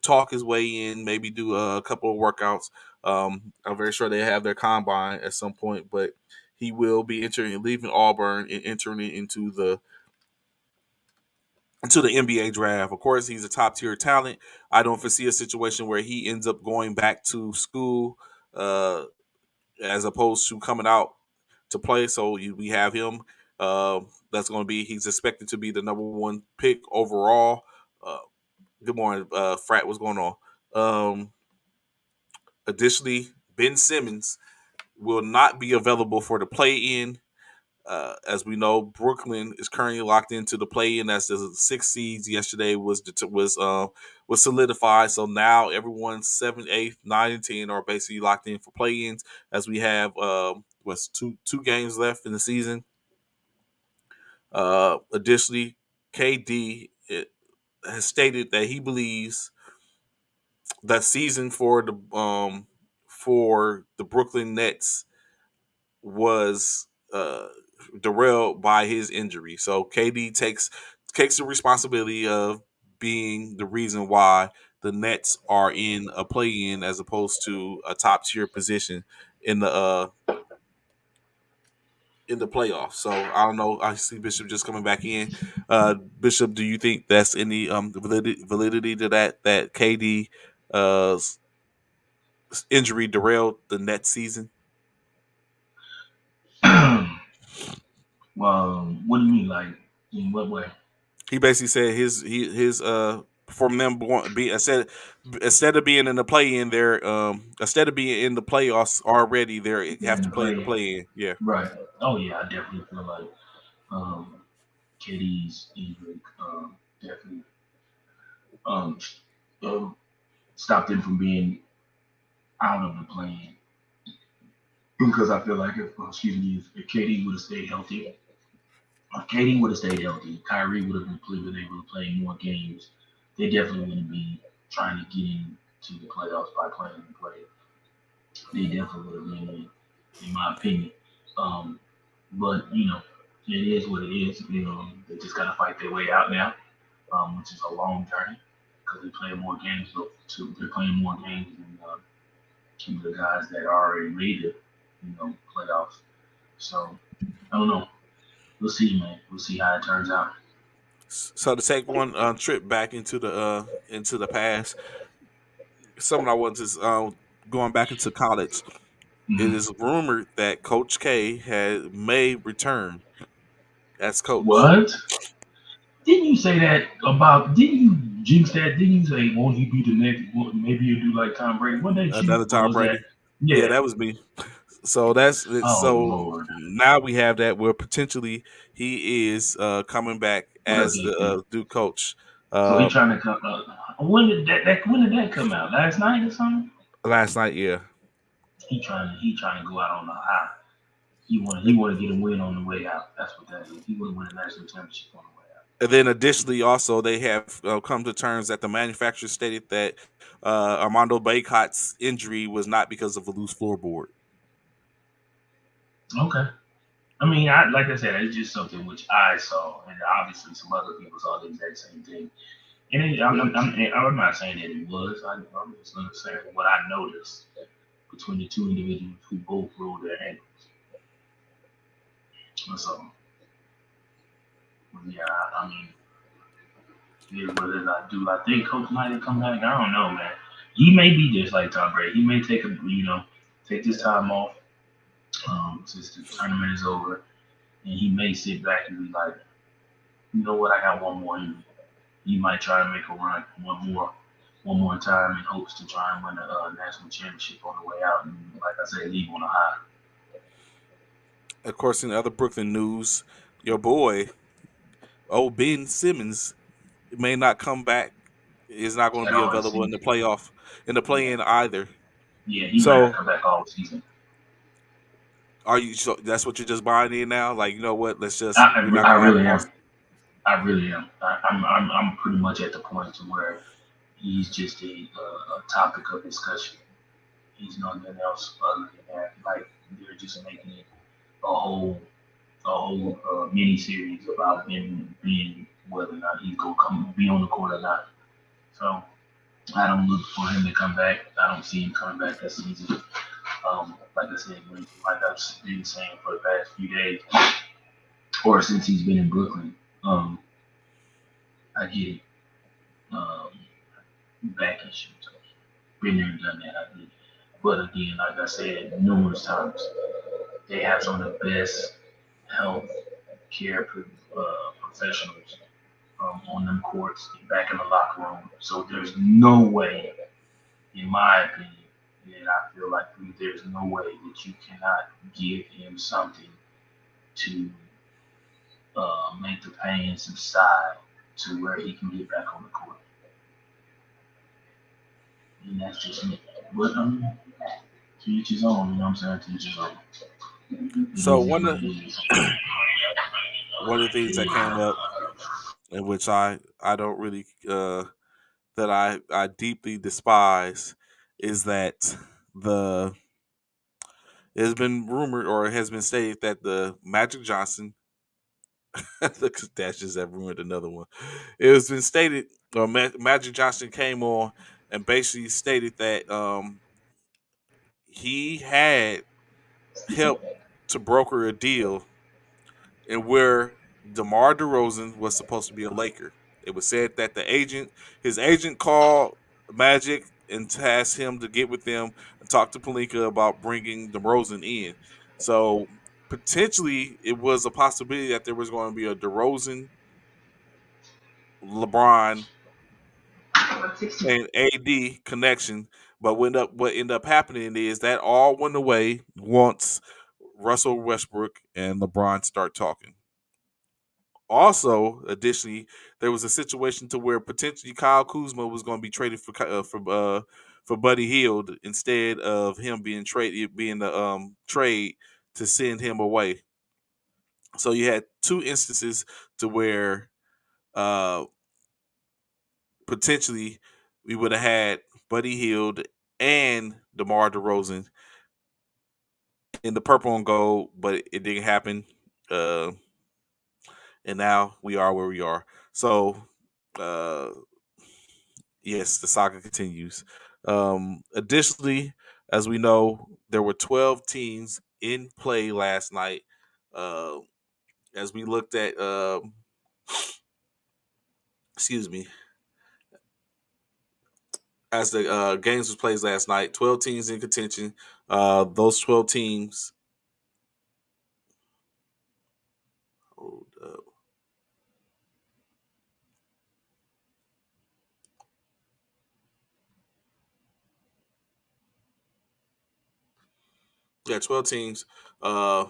talk his way in, maybe do a couple of workouts. I'm very sure they have their combine at some point, but he will be leaving Auburn and entering into the NBA draft. Of course, he's a top tier talent. I don't foresee a situation where he ends up going back to school, uh, as opposed to coming out to play. So we have him. That's going to be. He's expected to be the number one pick overall. Uh, Good morning, Frat. What's going on? Additionally, Ben Simmons will not be available for the play-in. As we know, Brooklyn is currently locked into the play-in as the six seeds. Yesterday was solidified. So now everyone 7, 8, 9, and 10 are basically locked in for play-ins. As we have what's two games left in the season. Additionally, KD has stated that he believes that season for the Brooklyn Nets was derailed by his injury. So KD takes the responsibility of being the reason why the Nets are in a play-in as opposed to a top tier position in the playoffs. So I don't know. I see Bishop just coming back in. Bishop, do you think that's any validity to that KD injury derailed the Nets season. Well, what do you mean, like in what way? He basically said his from them be instead of being in the play in there instead of being in the playoffs already they They're have in to the play in the play, play in. Yeah. right? Oh yeah, I definitely feel like um, KD's injury definitely um, um, stopped him from being out of the plane because I feel like if excuse me, if KD would have stayed healthy, if KD would have stayed healthy, Kyrie would have been able to play more games. They definitely wouldn't be trying to get into the playoffs by playing the play. They definitely would have been in my opinion. Um, but it is what it is. They just gotta fight their way out now, which is a long journey because they play more games. They're playing more games than the guys that are already made it, playoffs. So I don't know. We'll see, man. We'll see how it turns out. So to take one trip back into the past, something I want to going back into college. It Hmm. is rumored that Coach K may return as coach. What? Didn't you say that about? Didn't you jinx that? Didn't you say won't he be the next? Maybe he'll do like Tom Brady. What that you? Another Or Tom was that? Brady. Yeah, Yeah. that was me. So that's it. Oh So Lord. now we have that where potentially he is coming back What up, as the JK? new coach So he uh, trying to come. When did that? When did that come out? Last night or something? last night. Yeah, He trying to go out on a high. He want to get a win on the way out. That's what that is. He want to win a national championship on the way out. and then additionally, also they have come to terms that the manufacturer stated that Armando Baycott's injury was not because of a loose floorboard. Okay. I mean, like I said, it's just something which I saw, and obviously some other people saw the exact same thing. And I'm not saying that it was. I'm just gonna say what I noticed between the two individuals who both rolled their ankles. So, yeah, I mean, it is what it is. I think Coach might have come back. I don't know, man. He may be just like Tom Brady. He may take this time off since the tournament is over, and he may sit back and be like, you know what, I got one more in me. He might try to make a run one more time in hopes to try and win a national championship on the way out, and like I said, leave on a high. Of course, in the other Brooklyn news, your boy, Ben Simmons, may not come back. Is not going to At be all this available in the season. playoff in the Yeah, play-in either. yeah, he might not So come back all season. are you? So that's what you're just buying in now? Like, you know what? We're I, not I going to have really him on. am. I really am. I'm pretty much at the point to where he's just a topic of discussion. He's nothing else other than that. Like they're just making it a whole mini series about him being whether or not he's gonna come be on the court or not. So I don't look for him to come back. I don't see him coming back this season. Like I said, like I've been saying for the past few days, or since he's been in Brooklyn, I get it. Um, Back issues. Been there and done that. I get it. But again, like I said numerous times, they have some of the best health care professionals on them courts and back in the locker room. So there's no way, in my opinion, that I feel like there's no way that you cannot give him something to make the pain subside to where he can get back on the court. And that's just me. But to each his own, you know what I'm saying? To each his own. It So is what it is. one of the things that came up, in which I don't really that I deeply despise, is that the it has been rumored or it has been stated that the Magic Johnson look that's just have ruined another one. It has been stated or Magic Johnson came on and basically stated that he had helped to broker a deal and where DeMar DeRozan was supposed to be a Laker. It was said that his agent called Magic and tasked him to get with them and talk to Palinka about bringing DeRozan in. So potentially, it was a possibility that there was going to be a DeRozan, LeBron, and AD connection. But what ended up happening is that all went away once Russell Westbrook and LeBron start talking. Also, additionally, there was a situation to where potentially Kyle Kuzma was going to be traded for Buddy Hield instead of him being the trade to send him away. So you had two instances to where uh, potentially we would have had Buddy Hield and DeMar DeRozan in the purple and gold, but it didn't happen. Uh, and now we are where we are. So, uh, yes, the saga continues. Additionally, as we know, there were 12 teams in play last night. Uh, as we looked at, excuse me, as the games was played last night, 12 teams in contention. Those 12 teams. Hold up. Yeah, 12 teams. Uh,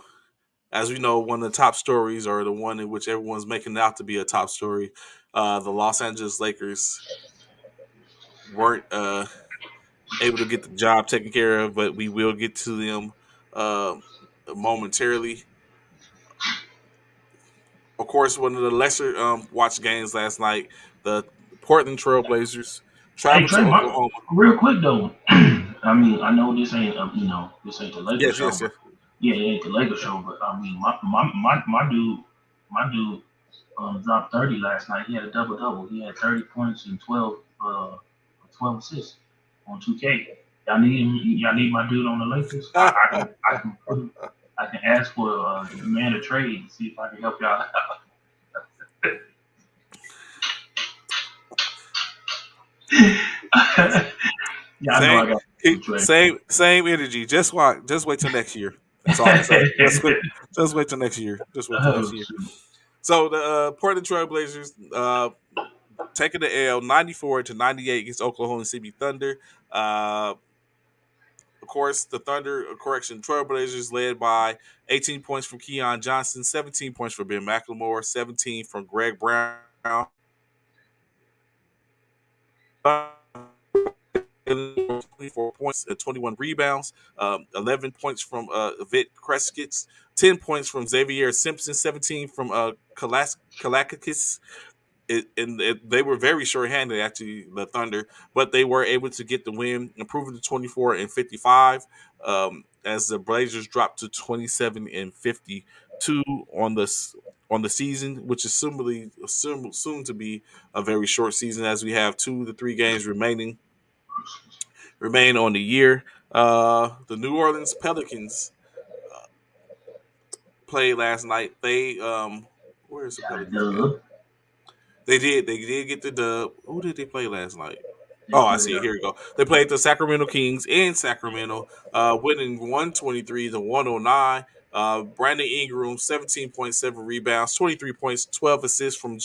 as we know, one of the top stories, or the one in which everyone's making out to be a top story, the Los Angeles Lakers weren't able to get the job taken care of, but we will get to them uh, momentarily. Of course, one of the lesser watched games last night, the Portland Trailblazers Hey traveled to Trey, Oklahoma. real quick though. I mean, I know this ain't this ain't the Lakers Yes, show, yes, but yes. yeah, it ain't the Lakers show. But I mean, my dude dropped 30 last night. He had a double double. He had 30 points and 12 assists on 2K. Y'all need my dude on the Lakers. I can put him. I can ask for the man to trade and see if I can help y'all out. Y'all know Same, I got some trade. same energy. Just watch. Just wait till next year. That's all I can say. Just wait till next year. Just wait till next Oh year. shoot. So the Portland Trailblazers taking the L 94-98 against Oklahoma City Thunder. Of course, the Thunder, correction, Trailblazers led by 18 points from Keon Johnson, 17 points from Ben McLemore, 17 from Greg Brown. 24 points and 21 rebounds, 11 points from Vit Kreskits, 10 points from Xavier Simpson, 17 from Kalakakis, they were very short-handed, actually, the Thunder, but they were able to get the win, improving to 24-55, as the Blazers dropped to 27-52 on the season, which is soon to be a very short season, as we have 2 to 3 games remain on the year. The New Orleans Pelicans played last night. Where's the Got a Pelicans at? dub. They did get the dub. Who did they play last night? They Oh, I played see it. Here we go. They played the Sacramento Kings in Sacramento, winning 123-109. Brandon Ingram, 17.7 rebounds, 23 points, 12 assists from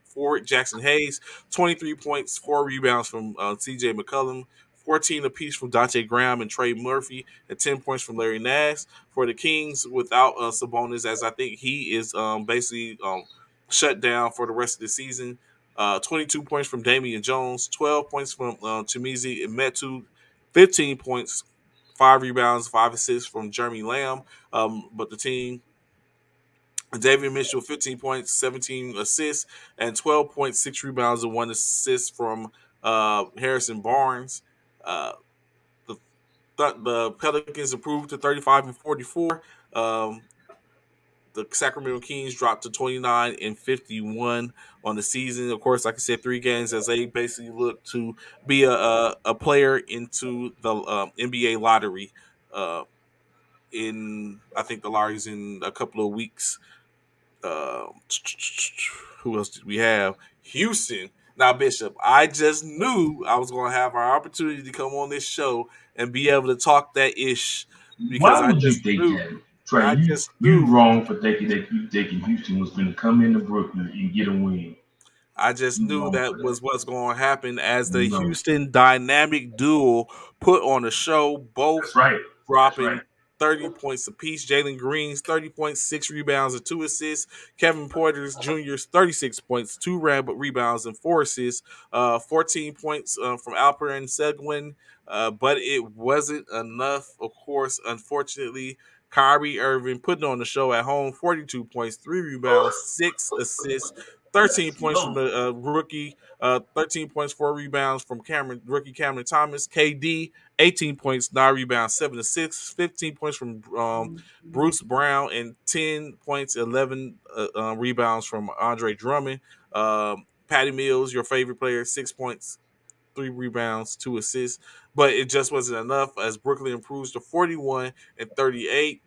forward Jackson Hayes, 23 points, 4 rebounds from CJ McCollum, 14 apiece from Dante Graham and Trey Murphy, and 10 points from Larry Nash. For the Kings, without Sabonis, as I think he is basically shut down for the rest of the season. 22 points from Damian Jones, 12 points from Chimizi and Metu, 15 points, 5 rebounds, 5 assists from Jeremy Lamb. But the team, David Mitchell, 15 points, 17 assists, and 12.6 rebounds and 1 assist from Harrison Barnes. Uh, the, the Pelicans improved to 35-44. Um, the Sacramento Kings dropped to 29-51 on the season. Of course, like I said, 3 games as they basically look to be a player into the NBA lottery. Uh, in I think the lottery's in a couple of weeks. Uh, who else did we have? Houston. Now, Bishop, I just knew I was going to have our opportunity to come on this show and be able to talk that ish because Why would you think that, Trey? I You just you knew, wrong for thinking that you thinking Houston was going to come into Brooklyn and get a win. I just You knew wrong for that that. was what's going to happen as the You wrong. Houston dynamic duo put on a show, both That's right. That's right. dropping 30 points apiece. Jalen Green's 30 points, 6 rebounds, and 2 assists. Kevin Porter's Jr.'s 36 points, 2 rebounds, and 4 assists. 14 points from Alperen Seguin, but it wasn't enough, of course, unfortunately. Kyrie Irving putting on the show at home, 42 points, 3 rebounds, 6 assists, 13 Let's points from go. the rookie, 13 points, 4 rebounds from rookie Cameron Thomas. KD, 18 points, 9 rebounds, 7 assists, 15 points from Bruce Brown, and 10 points, 11 rebounds from Andre Drummond. Patty Mills, your favorite player, 6 points, 3 rebounds, 2 assists, but it just wasn't enough as Brooklyn improves to 41 and 38.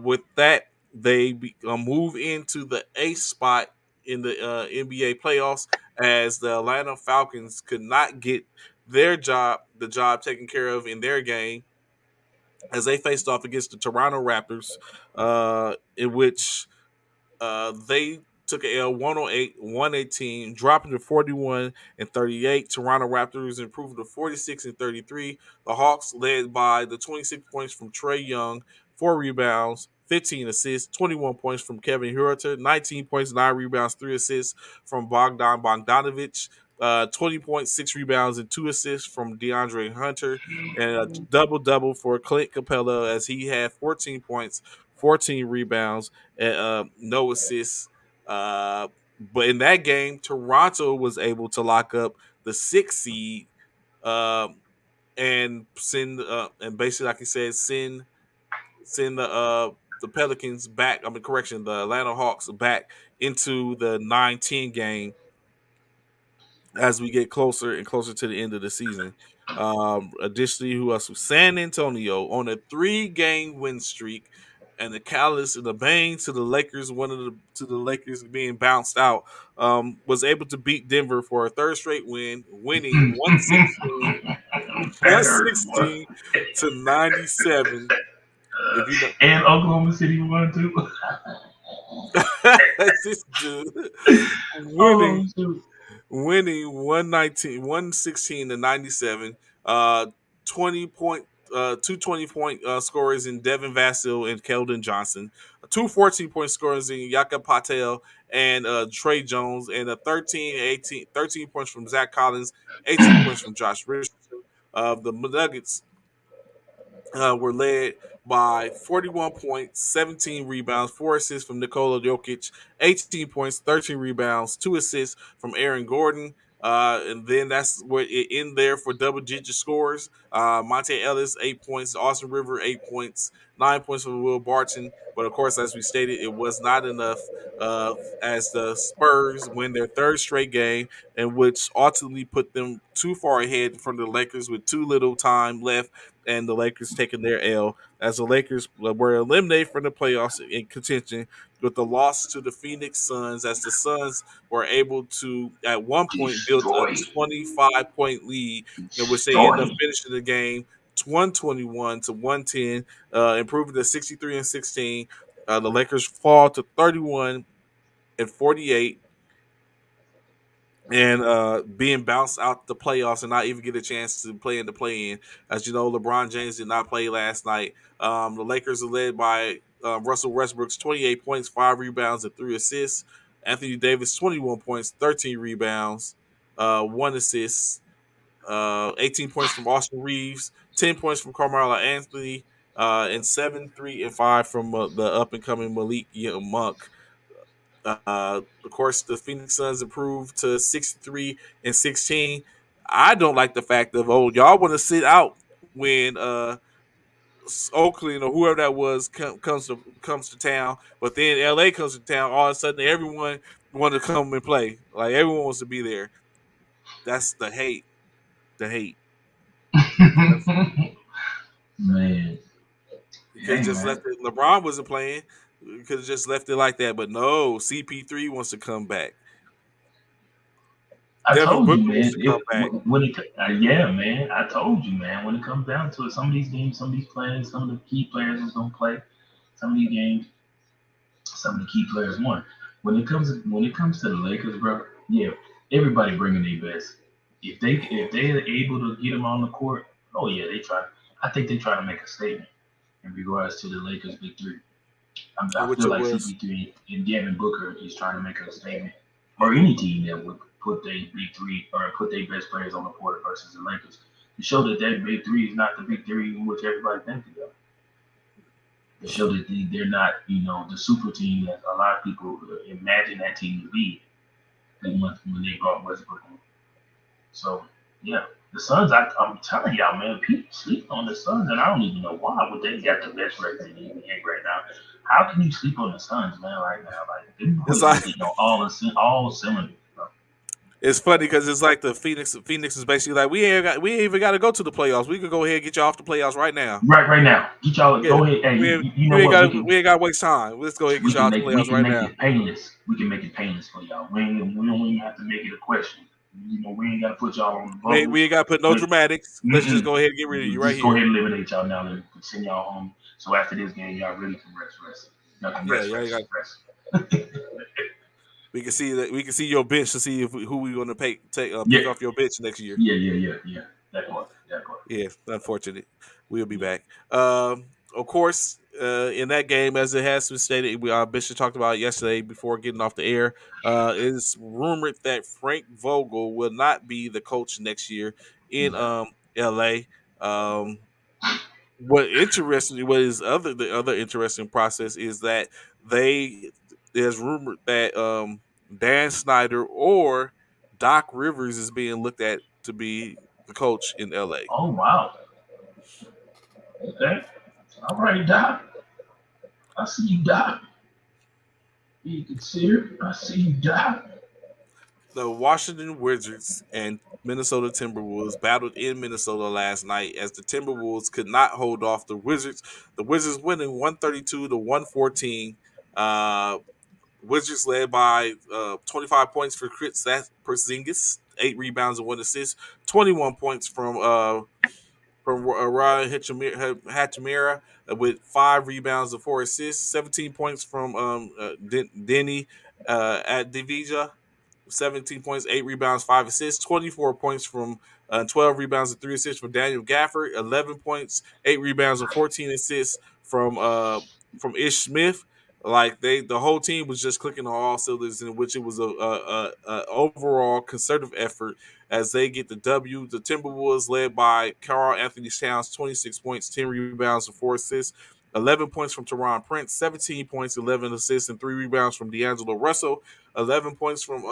With that, they move into the eighth spot in the NBA playoffs as the Atlanta Falcons could not get the job taken care of in their game as they faced off against the Toronto Raptors, in which they took a L 108, 118, dropping to 41 and 38. Toronto Raptors improved to 46 and 33. The Hawks led by the 26 points from Trey Young, 4 rebounds, 15 assists, 21 points from Kevin Huerter, 19 points, 9 rebounds, 3 assists from Bogdan Bogdanovic, 20 points, 6 rebounds, and 2 assists from DeAndre Hunter, and a double double for Clint Capella as he had 14 points, 14 rebounds, and no assists. But in that game, Toronto was able to lock up the sixth seed um, and send and basically, like I said, send the Pelicans back. I mean, correction, the Atlanta Hawks back into the 9-10 game as we get closer and closer to the end of the season. Additionally, who else? San Antonio on a 3-game win streak, and the callous and the bang to the Lakers, one of the to the Lakers being bounced out, was able to beat Denver for a third straight win, winning 116, That hurt, boy. 116 to 97. If you know, And Oklahoma City won too. this dude Oh winning shoot. winning 119, 116 to 97. 20 point, two 20 point scorers in Devin Vassell and Keldon Johnson, two 14 point scorers in Jakob Patel and Trey Jones, and a 13 points from Zach Collins, 18 points from Josh Richardson. The Nuggets were led by 41 points, 17 rebounds, 4 assists from Nikola Jokic, 18 points, 13 rebounds, 2 assists from Aaron Gordon. And then that's where it in there for double digit scores. Monte Ellis, 8 points. Austin River, 8 points. 9 points from Will Barton. But of course, as we stated, it was not enough as the Spurs win their third straight game, and which ultimately put them too far ahead from the Lakers with too little time left, and the Lakers taking their L as the Lakers were eliminated from the playoffs in contention with the loss to the Phoenix Suns as the Suns were able to at one point build a Destroy. 25-point lead in which they end up Destroy. finishing the game 121 to 110, improving to 63 and 16. The Lakers fall to 31 and 48 and being bounced out the playoffs and not even get a chance to play in the play-in. As you know, LeBron James did not play last night. The Lakers are led by Russell Westbrook's 28 points, 5 rebounds, and 3 assists. Anthony Davis, 21 points, 13 rebounds, 1 assist, 18 points from Austin Reeves, 10 points from Carmelo Anthony, and 7, 3, and 5 from the up-and-coming Malik Monk. Of course, the Phoenix Suns improved to 63 and 16. I don't like the fact of y'all want to sit out when Oakland or whoever that was comes to town, but then LA comes to town. All of a sudden, everyone want to come and play. Like everyone wants to be there. That's the hate. The hate. That's, Man. you could have Hey just man. left it. LeBron wasn't playing. You could have just left it like that. But no, CP3 wants to come back. I Devin told you, Booker needs man. to come back. When it, yeah, man. I told you, man. When it comes down to it, some of these games, some of these players, some of the key players is gonna play. Some of these games, some of the key players won. When it comes to the Lakers, bro, yeah, everybody bringing their best. If they're able to get them on the court, oh yeah, they try. I think they try to make a statement in regards to the Lakers' big three. I Which feel it like was. CP3 and Devin Booker is trying to make a statement, or any team that would put their big three or put their best players on the court versus the Lakers to show that that big three is not the big three in which everybody thinks they are. To show that they're not, the super team that a lot of people imagine that team to be when they brought Westbrook in. So yeah, the Suns. I'm telling y'all, man, people sleep on the Suns, and I don't even know why. But they got the best record in the NBA right now. How can you sleep on the Suns, man? Right now, like them It's boys are like hitting on all cylinders, bro. it's funny because it's like the Phoenix. Phoenix is basically like we ain't even got to go to the playoffs. We could go ahead and get you off the playoffs right now. Right now, get y'all Yeah, go ahead. Hey, you know we ain't what? got we ain't got to waste time. Let's go ahead and get you out the We playoffs can right make now. it painless. We can make it painless for y'all. We don't even have to make it a question. We ain't got to put y'all on the bubble. We ain't got to put no But dramatics. Let's just mm-mm. go ahead and get rid of you right Just go here. ahead and eliminate y'all now and send y'all home. So after this game, y'all really can rest. Y'all can Yeah, yeah, rest. we can see that we can see your bench to see if who we going to Yeah, pick off your bench next year. yeah. That part. That part. Yeah, unfortunate. We'll be back. Of course, in that game, as it has been stated, Bishop talked about it yesterday before getting off the air. It is rumored that Frank Vogel will not be the coach next year in Yeah. LA. Um, the other interesting process is that they there's rumored that Dan Snyder or Doc Rivers is being looked at to be the coach in LA. Oh wow. Okay. All right, Doc. I see you, Doc. You consider. I see you, Doc. The Washington Wizards and Minnesota Timberwolves battled in Minnesota last night as the Timberwolves could not hold off the Wizards. The Wizards winning 132 to 114. Uh, Wizards led by 25 points for Chris Porzingis, 8 rebounds and 1 assist, 21 points from Ryan Hachimura with 5 rebounds and 4 assists, 17 points from Denny at Divija, 17 points, 8 rebounds, 5 assists, 24 points from 12 rebounds and 3 assists from Daniel Gafford, 11 points, 8 rebounds and 14 assists from Ish Smith. Like the whole team was just clicking on all cylinders, in which it was a overall concerted effort as they get the W. The Timberwolves, led by Carl Anthony Towns, 26 points, 10 rebounds, and 4 assists. 11 points from Teron Prince, 17 points, 11 assists, and 3 rebounds from D'Angelo Russell. 11 points from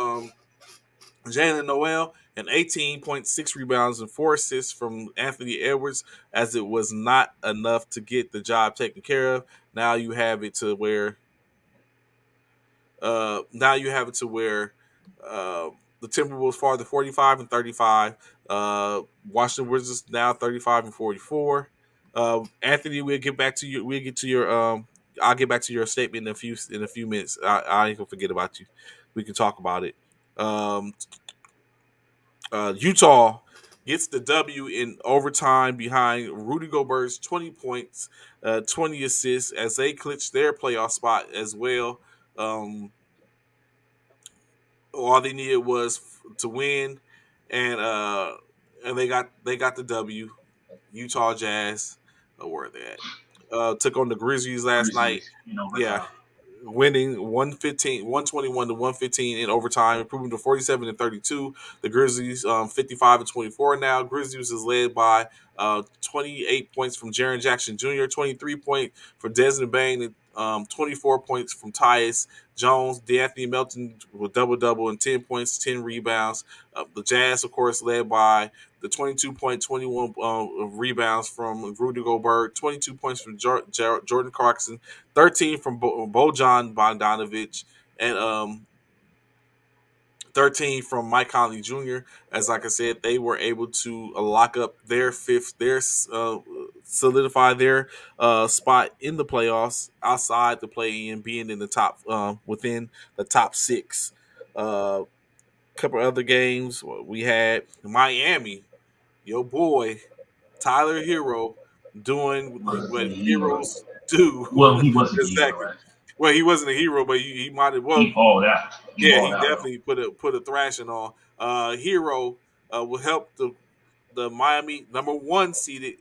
Jalen Noel, and 18.6 rebounds and 4 assists from Anthony Edwards, as it was not enough to get the job taken care of. Now you have it to where now you have it to where uh, the Timberwolves fall to 45 and 35. Washington Wizards now 35 and 44. Anthony, we'll get back to you. We'll get to your. I'll get back to your statement in a few minutes. I ain't gonna forget about you. We can talk about it. Um, Utah gets the W in overtime behind Rudy Gobert's 20 points, 20 assists as they clinch their playoff spot as well. Um, all they needed was to win, and they got the W. Utah Jazz, where are they at? Took on the Grizzlies last night. Grizzlies in Yeah, overtime. winning 121 to 115 in overtime, improving to 47 and 32. The Grizzlies 55 and 24 now. Grizzlies is led by 28 points from Jaren Jackson Jr., 23 points for Desmond Bain, and 24 points from Tyus Jones. D'Anthony Melton with double and 10 points, 10 rebounds. The Jazz, of course, led by the 22.21 rebounds from Rudy Gobert, 22 points from Jordan Clarkson, 13 from Bojan Bogdanovic, and 13 from Mike Conley Jr. As like I said, they were able to lock up solidify their spot in the playoffs outside the play in, being in the top within the top six. Uh, couple other games. We had Miami, your boy Tyler Hero, doing Was a what hero. heroes do. Well, he wasn't a hero, Exactly. right? Well, he wasn't a hero, but he might have. He Well, balled out. He yeah, balled he out though. definitely put a thrashing on. Hero will help the Miami number one seeded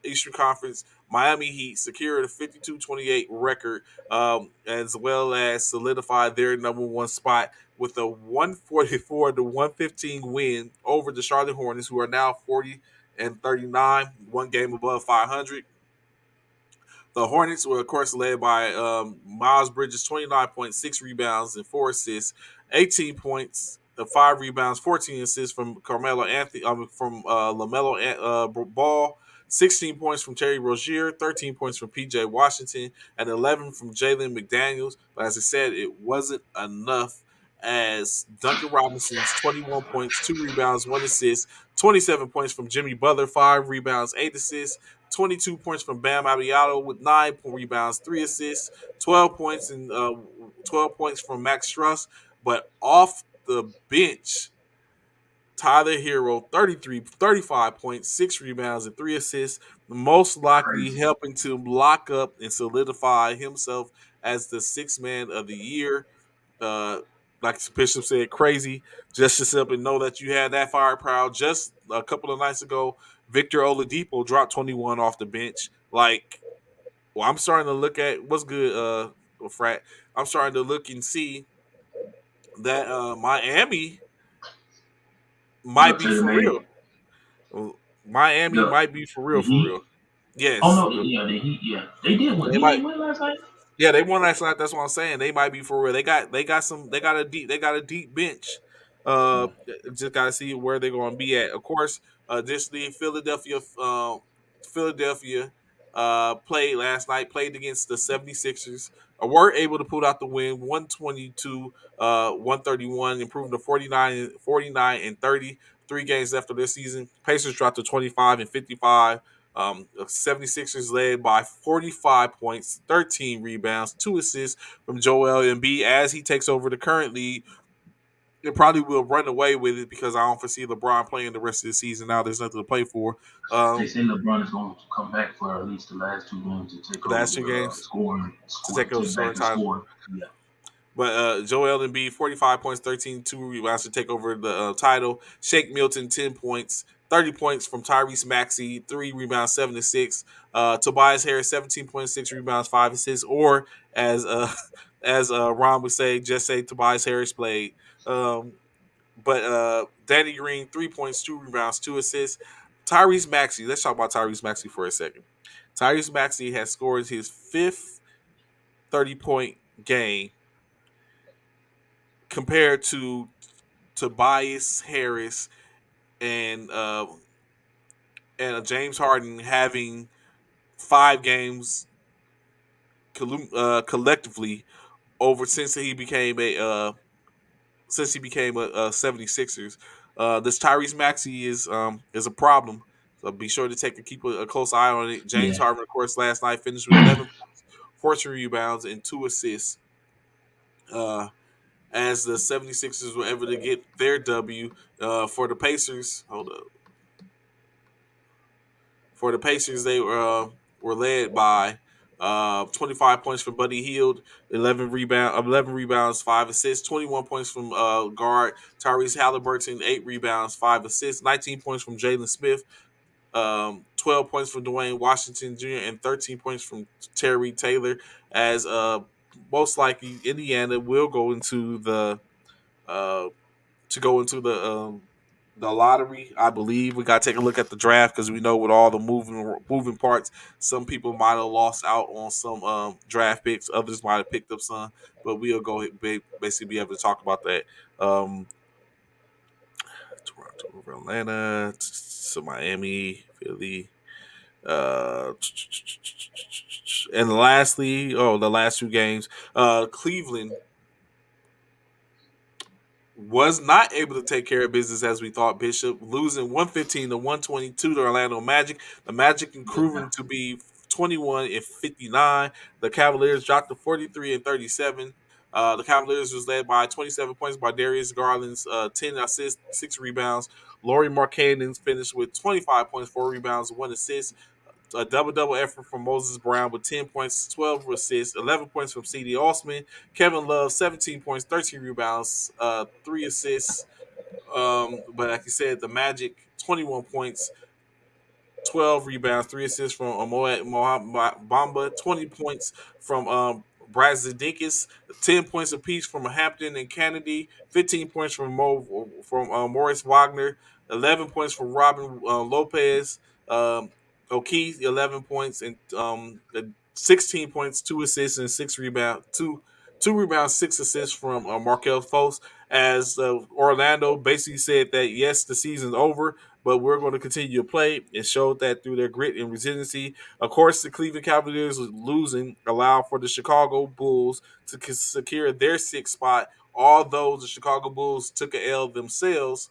Eastern Conference Miami Heat secure the 52-28 record, as well as solidify their number one spot with a 144 to 115 win over the Charlotte Hornets, who are now 40-39, one game above 500. The Hornets were, of course, led by Miles Bridges, 29.6 rebounds and 4 assists, 18 points, 5 rebounds, 14 assists from Carmelo Anthony, from Lamelo Ball, 16 points from Terry Rozier, 13 points from PJ Washington, and 11 from Jalen McDaniels. But as I said, it wasn't enough, as Duncan Robinson's 21 points, 2 rebounds, 1 assist, 27 points from Jimmy Butler, 5 rebounds, 8 assists, 22 points from Bam Adebayo with 9 rebounds, 3 assists, 12 points and 12 points from Max Struss. But off the bench, Tyler Hero, 35 points, 6 rebounds, and 3 assists, most likely Crazy. helping to lock up and solidify himself as the sixth man of the year. Uh, like Bishop said, crazy. Just to simply know that you had that firepower. Just a couple of nights ago, Victor Oladipo dropped 21 off the bench. Like, well, I'm starting to look at what's good, Frat. I'm starting to look and see that Miami might Look be to the for main. real. Miami The might be for the real, for real. Heat. Oh Yes, no, yeah, the Heat. Yeah, they did. What? they Did might. they win last night? Yeah, they won last night. That's what I'm saying. They might be for real. They got a deep bench. Uh, just gotta see where they're going to be at. Of course, additionally, Philadelphia played last night. Played against the 76ers. Were able to pull out the win, 122, 131, improving to 49 and 30. 3 games after this season, Pacers dropped to 25-55. The 76ers led by 45 points, 13 rebounds, 2 assists from Joel Embiid as he takes over the current lead. It probably will run away with it because I don't foresee LeBron playing the rest of the season. Now there's nothing to play for. They Um, say LeBron is going to come back for at least the last two games to take the over last the two games to take over take back scoring the title. score. Yeah, But Joel Embiid, 45 points, 13, 2 rebounds to take over the title. Shake Milton, 10 points, 30 points from Tyrese Maxey, 3 rebounds, 7 to 6. Tobias Harris, 17.6 rebounds, 5 assists. Or as as Ron would say, just say Tobias Harris played. Um, but Danny Green, 3 points, 2 rebounds, 2 assists. Tyrese Maxey, let's talk about Tyrese Maxey for a second. Tyrese Maxey has scored his fifth 30-point game compared to Tobias Harris and James Harden having 5 games collectively over since he became a 76ers. This Tyrese Maxey is a problem. So be sure to keep a close eye on it. James yeah, Harden, of course, last night finished with 11 points, 14 rebounds, and 2 assists. Uh, as the 76ers were able to get their W. For the Pacers, hold up. For the Pacers, they were led by 25 points from Buddy Hield, 11 rebounds, 5 assists, 21 points from guard Tyrese Halliburton, 8 rebounds, 5 assists, 19 points from Jalen Smith, 12 points from Dwayne Washington Jr., and 13 points from Terry Taylor. As most likely Indiana will go into uh, the lottery. I believe we got to take a look at the draft because we know with all the moving parts, some people might have lost out on some draft picks. Others might have picked up some, but we'll basically be able to talk about that. Um, Toronto over Atlanta to Miami, Philly. Uh, and lastly, the last 2 games, Cleveland was not able to take care of business as we thought. Bishop losing 115 to 122 to Orlando Magic. The Magic yeah. improving to be 21-59. The Cavaliers dropped to 43-37. The Cavaliers was led by 27 points by Darius Garland's 10 assists, 6 rebounds. Laurie Markkanen finished with 25 points, 4 rebounds, 1 assist. A double double effort from Moses Brown with 10 points, 12 assists, 11 points from C.D. Osman. Kevin Love, 17 points, 13 rebounds, 3 assists. But like you said, the Magic, 21 points, 12 rebounds, 3 assists from Mohamed Bamba, 20 points from Brad Zadikis, 10 points apiece from Hampton and Kennedy, 15 points from Morris Wagner, 11 points from Robin Lopez, um, O'Keefe, 11 points and 16 points, 2 assists and 6 rebounds, two rebounds, 6 assists from Markel Fultz. As Orlando basically said that yes, the season's over, but we're going to continue to play and showed that through their grit and resiliency. Of course, the Cleveland Cavaliers losing allowed for the Chicago Bulls to secure their sixth spot, although the Chicago Bulls took a L themselves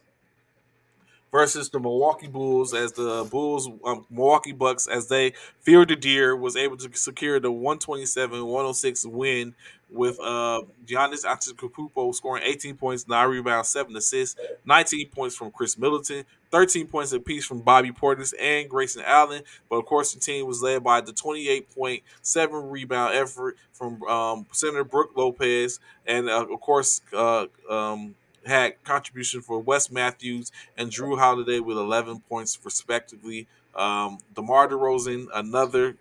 versus the Milwaukee Bulls as the Milwaukee Bucks as they feared the deer was able to secure the 127-106 win with Giannis Antetokounmpo scoring 18 points, 9 rebounds, 7 assists, 19 points from Chris Middleton, 13 points apiece from Bobby Portis and Grayson Allen. But of course, the team was led by the 28.7 rebound effort from center Brooke Lopez, and of course, had contribution for Wes Matthews and Drew Holiday with 11 points respectively. DeMar DeRozan, another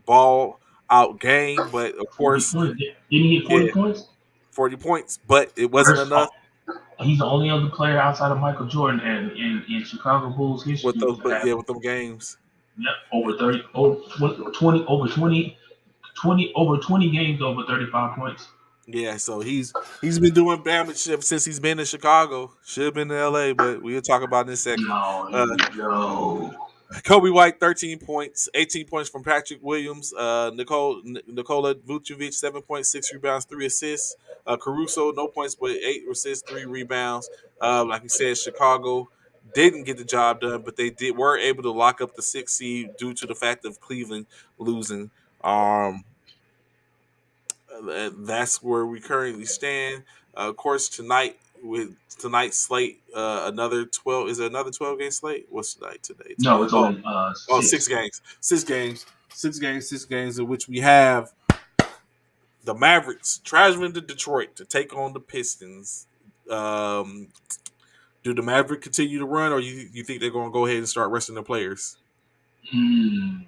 ball out game, but of 40 course, points. Didn't he get yeah, 40 points? 40 points, but it wasn't First, enough he's the only other player outside of Michael Jordan and in Chicago Bulls with history those, to but have yeah, with them games. over 30, over 20, over 20, 20, over 20 games over 35 points. Yeah, so he's been doing damage since he's been in Chicago. Should have been in LA, but we'll talk about it in a second. Oh, here Uh, we go. Kobe White, 13 points, 18 points from Patrick Williams. Nikola Vucevic, 7 points, 6 rebounds, 3 assists. Caruso, no points, but 8 assists, 3 rebounds. Like you said, Chicago didn't get the job done, but they were able to lock up the 6th seed due to the fact of Cleveland losing. Um, that's where we currently stand. Of course, tonight with tonight's slate, another 12. Is it another 12 game slate? What's tonight today? No, it's only Oh, six six. games. 6 games. 6 games. 6 games in which we have the Mavericks traveling to Detroit to take on the Pistons. Um, do the Mavericks continue to run, or you think they're going to go ahead and start resting the players? Mm,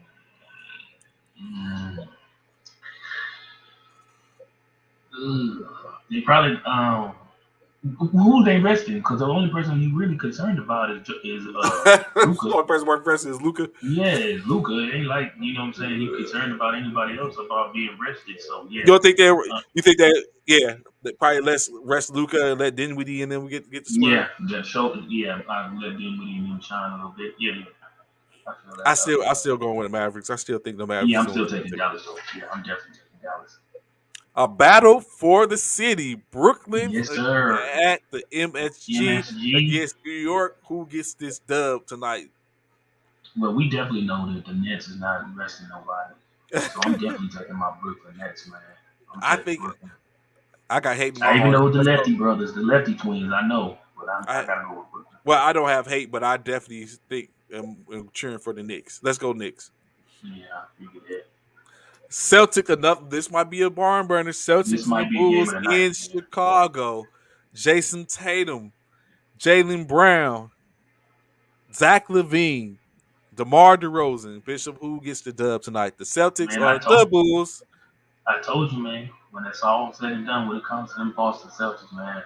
mm, they probably who they resting? Because the only person he really concerned about is The Luca. only person working resting is Luca. Yeah, Luca. It ain't like what I'm saying. He concerned about anybody else about being rested. So You yeah, don't think they? uh, You think that? Yeah, that probably let's rest Luca and let Dinwiddie and then we get the swerve. yeah, that show. Yeah, I let Dinwiddie and him shine a little bit. Yeah, yeah, I feel that. I still going with the Mavericks. I still think the Mavericks Yeah, is I'm going still to taking take Dallas though. Yeah, I'm definitely taking Dallas. a battle for the city. Brooklyn Yes, sir. at the MSG MSG. against New York. Who gets this dub tonight? Well, we definitely know that the Nets is not resting nobody. So I'm definitely taking my Brooklyn Nets, man. I'm I taking think Brooklyn. I got hate in my I even heart. know with the Let's go. Lefty brothers, the Lefty twins. I know, but I I gotta go with Brooklyn. well, I don't have hate, but I definitely think I'm cheering for the Knicks. Let's go Knicks. Yeah, you get that. Celtic enough. This might be a barn burner. This Celtics and the might be a game Bulls of the night. in Chicago. Jason Tatum, Jalen Brown, Zach Levine, DeMar DeRozan, Bishop. Who gets the dub tonight? The Celtics Man, or the Bulls? I told you, man. When it's all said and done, when it comes to them Boston Celtics, man,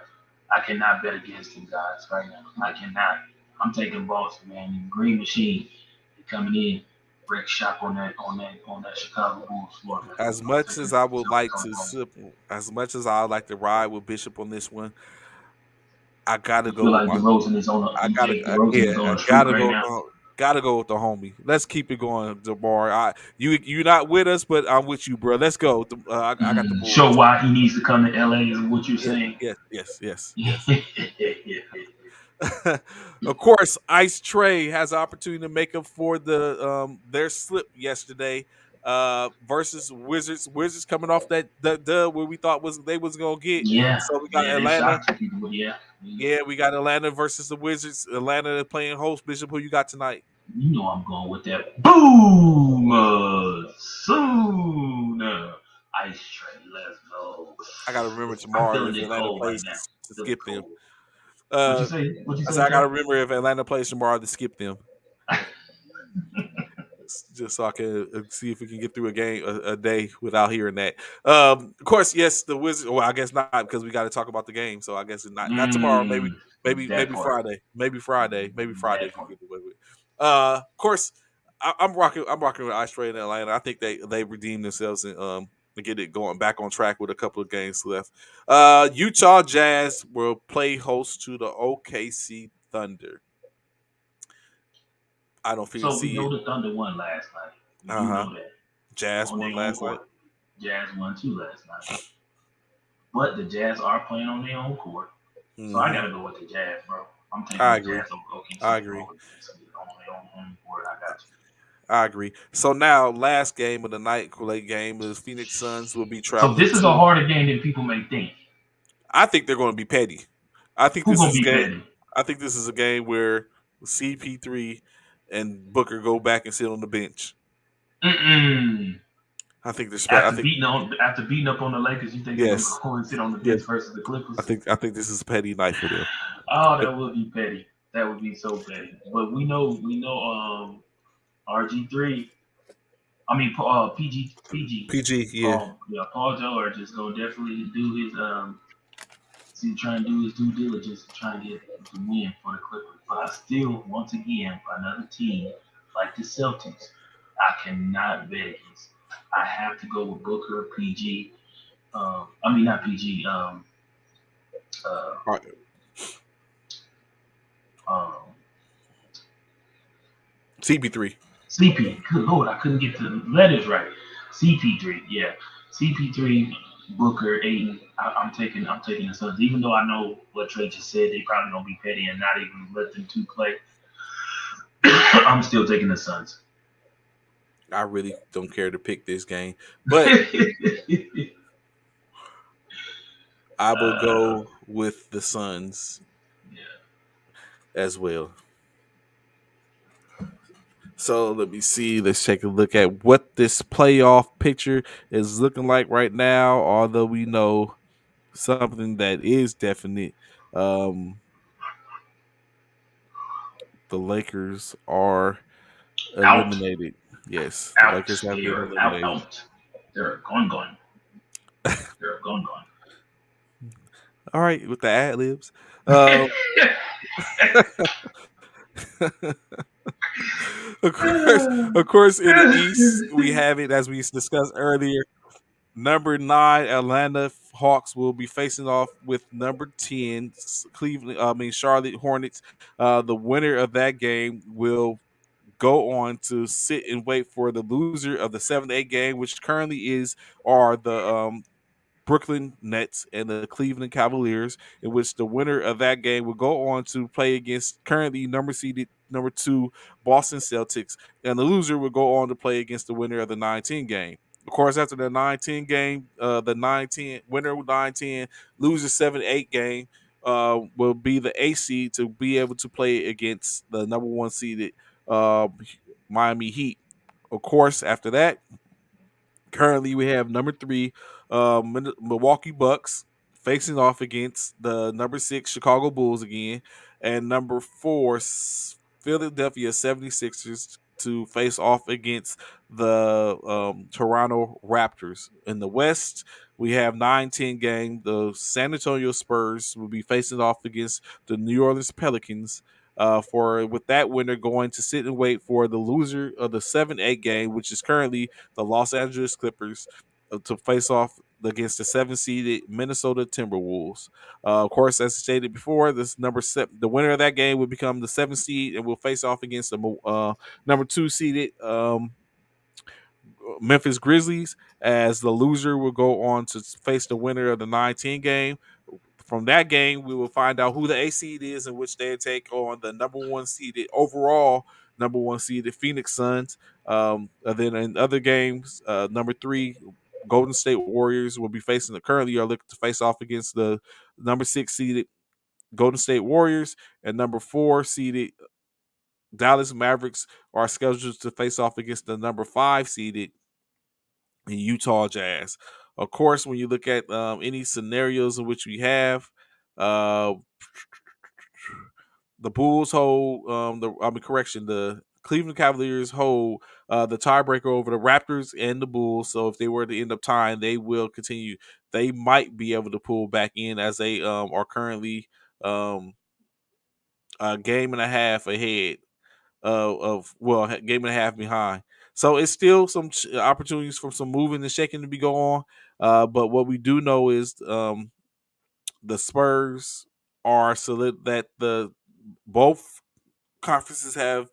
I cannot bet against them guys right now. I cannot. I'm taking Boston, man. Green Machine coming in, wreck shop on that Chicago Bulls floor, man. As I'm much taking as I would Celtics like on to, home. as much as I would like to ride with Bishop on this one, I gotta You go feel with like my. DeRozan is on a I you gotta, think DeRozan yeah, is on I a streak gotta right go. With now? gotta go with the homie. Let's keep it going, Demar. You're not with us, but I'm with you, bro. Let's go. I got the Show Bulls. why he needs to come to LA is what you're Yeah, saying. yes. Of course, Ice Trey has an opportunity to make up for their slip yesterday. versus Wizards. Wizards coming off that dub where we thought was they was gonna get. Yeah, So we got yeah, they Atlanta. shocked some people, but yeah, Yeah, we got Atlanta versus the Wizards. Atlanta playing host. Bishop, who you got tonight? you know I'm going with that. Boom! Soon! Ice Tray, let's go. I gotta remember I'm tomorrow feeling if it Atlanta cold right plays now. to Feeling skip them. cold. What you Uh, say? What you I say, said I gotta Trey? remember if Atlanta plays tomorrow to skip them, just so I can see if we can get through a game a day without hearing that. Of course, yes, the Wizards. Well, I guess not because we got to talk about the game. So I guess not tomorrow. Maybe Mmm, maybe that maybe part. Friday. Maybe Friday That if we part. get away with it. Of course, I'm rocking with Ice in Atlanta. I think they redeemed themselves and get it going back on track with a couple of games left. Utah Jazz will play host to the OKC Thunder. I don't So we see know it. the Thunder won last night. We Uh do huh. know that Jazz on won their own last night. court. Jazz won too last night, but the Jazz are playing on their own court. So I Hmm. gotta go with the Jazz, bro. I'm taking I the agree. Jazz over I OKC agree. tomorrow. On their own home court. I got you. I agree. So now, last game of the night, late game, is Phoenix Suns will be So traveling this is a to. harder game than people may think. I think they're going to be petty. I think Who this gonna is be game. petty? I think this is a game where CP3 and Booker go back and sit on the bench. Mm-mm. I think they're. I After think beating up on the Lakers, you think they're gonna yes, go and sit on the yes. bench versus the I Clippers? think I think this is a petty night for them. Oh, But that would be petty. That would be so petty. But we know RG3. I mean PG PG, yeah, Paul George is gonna definitely do his try and do his due diligence to try and get the win for the Clippers. But I still, once again, another team like the Celtics, I cannot bet against. I have to go with Booker, PG. I mean not PG. Uh, all right. um, CP3. CP. Good lord, I couldn't get the letters right. CP3. Yeah, CP3. Booker, Aiden. I'm taking the Suns. Even though I know what Trey just said, they probably gonna be petty and not even let them two play. I'm still taking the Suns. I really don't care to pick this game, but I will uh, go with the Suns yeah. as well. So let me see. Let's take a look at what this playoff picture is looking like right now. Although we know something that is definite, um, the Lakers are Out, eliminated. Yes, the out. Lakers have They been are out, eliminated. out. They're gone. They're gone. All right, with the ad libs. Um, of course, in the East, we have it as we discussed earlier. Number 9, Atlanta Hawks will be facing off with number 10, Cleveland. I mean Charlotte Hornets. The winner of that game will go on to sit and wait for the loser of the 7-8 game, which currently are the Brooklyn Nets and the Cleveland Cavaliers, in which the winner of that game will go on to play against currently number seeded number 2 Boston Celtics, and the loser will go on to play against the winner of the 19 game. Of course, after the 19 game, the 19 winner of 9-10, loser 7-8 game will be the A seed to be able to play against the number 1 seeded uh, Miami Heat. Of course, after that, currently, we have number 3, Milwaukee Bucks facing off against the number 6 Chicago Bulls again, and number 4 Philadelphia 76ers to face off against the Toronto Raptors. In the West, we have 9-10 game. The San Antonio Spurs will be facing off against the New Orleans Pelicans. For with that winner going to sit and wait for the loser of the 7-8 game, which is currently the Los Angeles Clippers, to face off against the 7 seeded Minnesota Timberwolves. Of course, as stated before, this the winner of that game will become the 7 seed and will face off against the number 2 seeded Memphis Grizzlies. As the loser will go on to face the winner of the 19 game. From that game, we will find out who the A seed is, in which they take on the number 1 seeded overall number one seeded Phoenix Suns. And then in other games, number three Golden State Warriors will be facing the currently are looking to face off against the number six seeded Golden State Warriors, and number four seeded Dallas Mavericks are scheduled to face off against the number five seeded Utah Jazz. Of course, when you look at any scenarios in which we have, uh, the Bulls hold the Cleveland Cavaliers hold the tiebreaker over the Raptors and the Bulls. So if they were to end up tying, they will continue. They might be able to pull back in as they are currently um, a game and a half ahead game and a half behind. So it's still some opportunities for some moving and shaking to be going on. But what we do know is the Spurs are solid that the both conferences have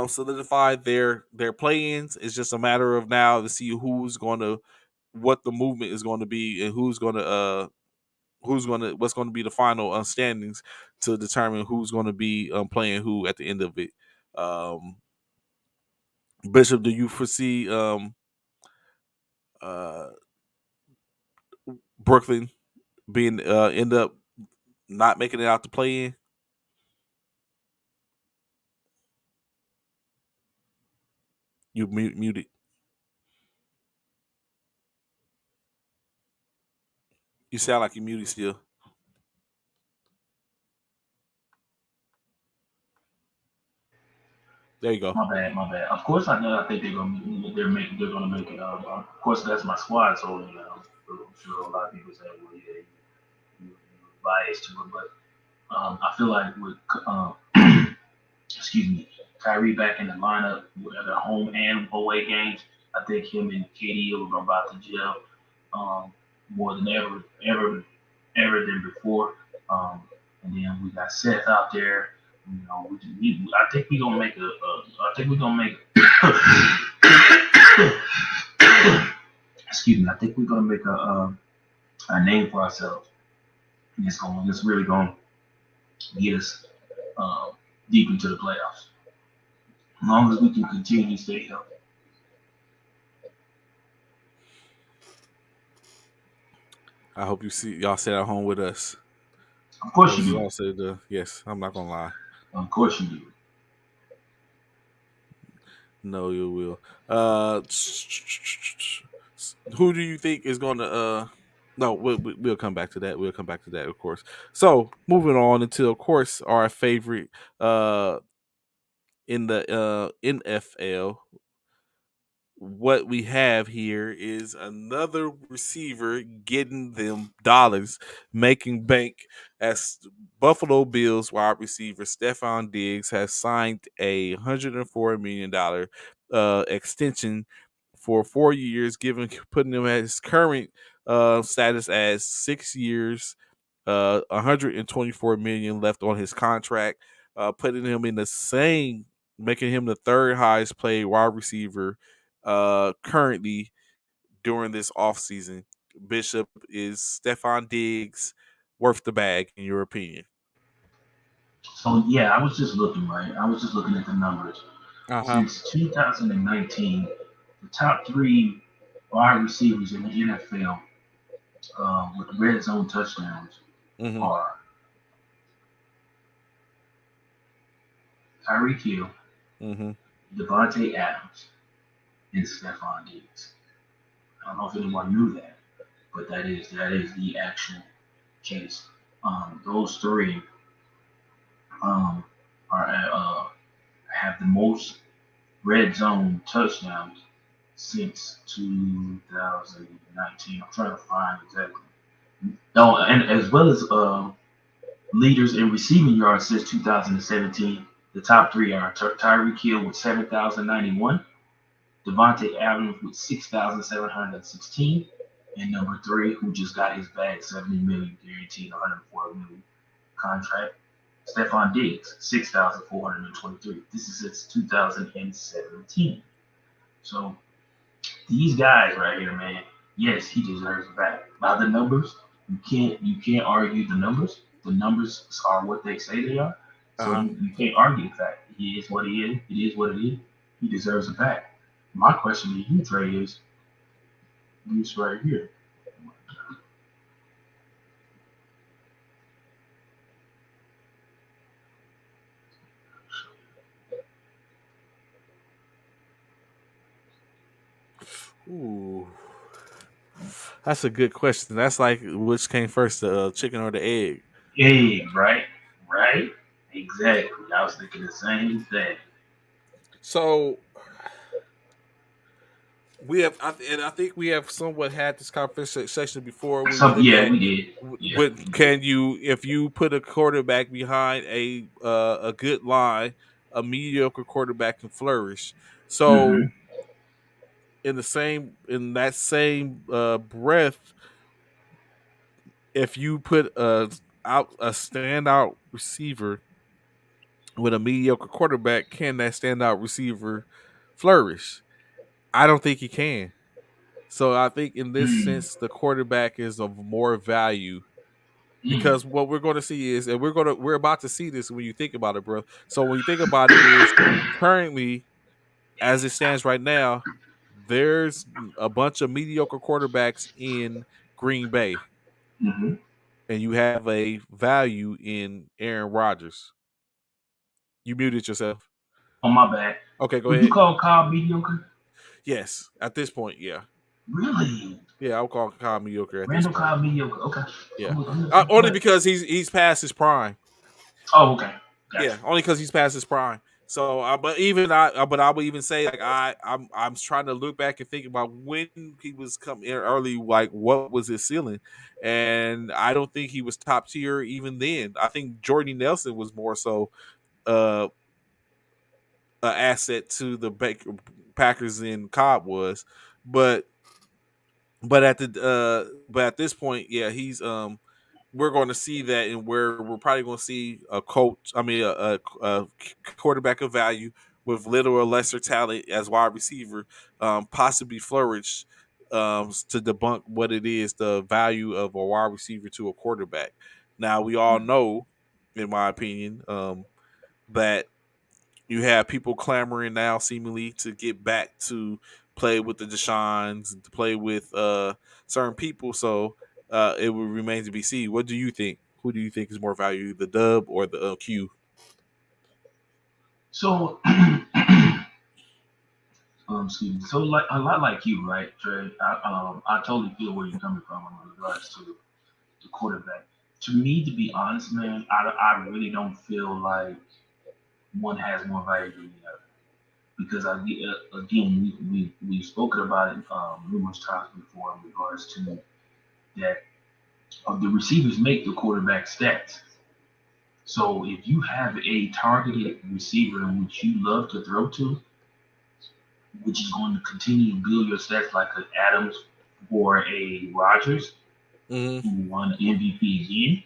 solidified their play-ins. It's just a matter of now to see what the movement is going to be and what's going to be the final standings to determine who's going to be playing who at the end of it. Um, Bishop, do you foresee uh, Brooklyn being end up not making it out to play in? You muted. You sound like you muted still. There you go. My bad, my bad. Of course, I know. I think they're gonna make it. Of course, that's my squad. So I'm sure a lot of people say, well, yeah, you're biased to it, but I feel like with excuse me, Kyrie back in the lineup with the home and away games, I think him and KD are about to gel more than ever than before. Um, and then we got Seth out there. You know, I think we're gonna make I think we're gonna make. Excuse me. I think we're gonna make a name for ourselves. And it's really gonna get us uh, deep into the playoffs. As long as we can continue to stay healthy. I hope you see y'all sit at home with us. Of course As you do. y'all said, yes, I'm not gonna lie. Of course you do. No, you will. Who do you think is going to? No, we'll come back to that. We'll come back to that, of course. So moving on into, of course, our favorite in the NFL. What we have here is another receiver getting them dollars, making bank as Buffalo Bills wide receiver Stephon Diggs has signed a $104 million extension for 4 years, putting him at his current status as 6 years, 124 million left on his contract, putting him in the same, making him the third highest paid wide receiver currently during this offseason. Bishop, is Stephon Diggs worth the bag in your opinion? So yeah, I was just looking right. I was just looking at the numbers. Uh huh. Since 2019, the top three wide receivers in the NFL with red zone touchdowns Mm-hmm. are Tyreek Hill, Mm-hmm. Devontae Adams, and Stephon Diggs. I don't know if anyone knew that, but that is the actual case. Those three um, are have the most red zone touchdowns since 2019. I'm trying to find exactly. No, and as well as leaders in receiving yards since 2017. The top three are Tyreek Hill with 7,091, Devontae Adams with 6,716, and number three, who just got his bag, 70 million guaranteed, 140 million contract, Stephon Diggs, 6,423. This is since 2017. So these guys right here, man, yes, he deserves it back. By the numbers, you can't argue the numbers. The numbers are what they say they are. Uh So huh. you can't argue the fact He is what he is. It is what it is. He deserves it back. My question to you, Trey, is this right here. Ooh, that's a good question. That's like which came first, the chicken or the egg? Hey, right? Right? Exactly. I was thinking the same thing. So we have, and I think we have somewhat had this conversation before. When you So look yeah, at we did. Yeah, what we did. can you, if you put a quarterback behind a good line, a mediocre quarterback can flourish. So Mm-hmm. in that same breath, if you put a standout receiver with a mediocre quarterback, can that standout receiver flourish? I don't think he can. So I think in this Mm, sense, the quarterback is of more value mm, because what we're going to see is, and we're about to see this when you think about it, bro. So when you think about it, is currently as it stands right now, there's a bunch of mediocre quarterbacks in Green Bay, mm-hmm. and you have a value in Aaron Rodgers. You muted yourself. On my bad. Okay, go Would you ahead. call Cobb mediocre? Yes, at this point, yeah, Really? yeah, I'll call Kyle mediocre at this Randall point. Cobb mediocre. Okay. Yeah, I'm listening. Go only ahead. because he's past his prime. Oh, okay. Gotcha. Yeah, only because he's past his prime. So, but even but I would even say like I'm trying to look back and think about when he was coming in early, like what was his ceiling, and I don't think he was top tier even then. I think Jordy Nelson was more so uh an asset to the Packers than Cobb was, but but at this point, yeah, he's we're going to see that, and where we're probably going to see a coach, I mean a quarterback of value with little or lesser talent as wide receiver, possibly flourish to debunk what it is the value of a wide receiver to a quarterback. Now we all know, in my opinion, that you have people clamoring now, seemingly, to get back to play with the Deshaun's, to play with certain people. So it will remain to be seen. What do you think? Who do you think is more value, the Dub or the Q? So, excuse me. So, like a lot like you, right, Trey? I totally feel where you're coming from in regards to the quarterback. To me, to be honest, man, I really don't feel like one has more value than the other because again, we've spoken about it numerous times before in regards to that the receivers make the quarterback stats. So if you have a targeted receiver in which you love to throw to, which is going to continue to build your stats like an Adams or a Rodgers, Mm-hmm. who won MVP again,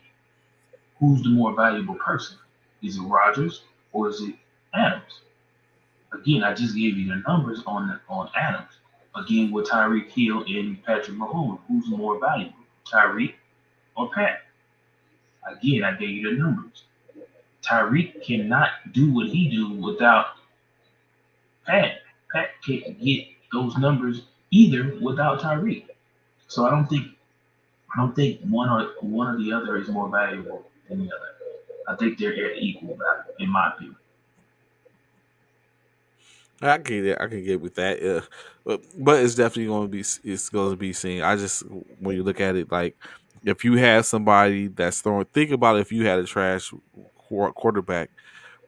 who's the more valuable person? Is it Rodgers or is it Adams? Again, I just gave you the numbers on Adams. Again, with Tyreek Hill and Patrick Mahomes, who's more valuable, Tyreek or Pat? Again, I gave you the numbers. Tyreek cannot do what he do without Pat. Pat can't get those numbers either without Tyreek. So I don't think one or the other is more valuable than the other. I think they're at equal value, in my opinion. I get it. I can get with that. But it's definitely going to be, it's going to be seen. I just, when you look at it, like if you have somebody that's throwing, think about if you had a trash quarterback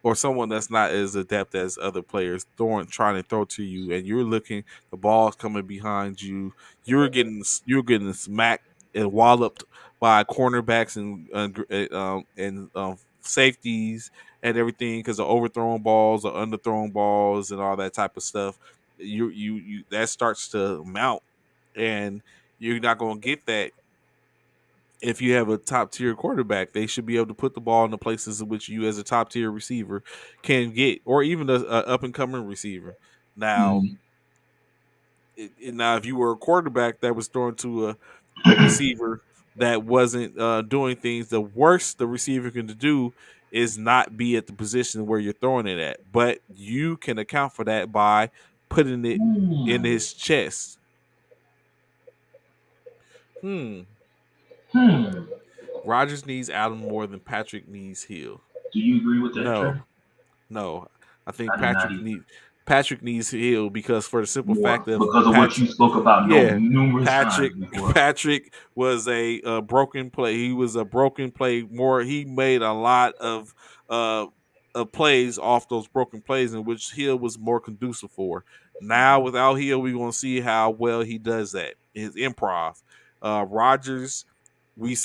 or someone that's not as adept as other players trying to throw to you, and you're looking, the ball's coming behind you, you're getting smacked and walloped by cornerbacks and safeties and everything because of overthrown balls or underthrown balls and all that type of stuff. You that starts to mount, and you're not going to get that if you have a top tier quarterback. They should be able to put the ball in the places in which you, as a top tier receiver, can get, or even a up and coming receiver. Now, Mm-hmm. now, if you were a quarterback that was throwing to a receiver that wasn't doing things, the worst the receiver can do is not be at the position where you're throwing it at. But you can account for that by putting it in Hmm. his chest. Hmm. Hmm. Rogers needs Allen more than Patrick needs Hill. Do you agree with that, Trey? No. No, I think I do not either. Patrick needs Hill because for the simple More fact of because of what Patrick, you spoke about no yeah, numerous times Patrick before. Patrick was a broken play. He was a broken play. More, he made a lot uh of plays off those broken plays in which Hill was more conducive for. Now without Hill, we're gonna see how well he does that. His improv. Rogers, we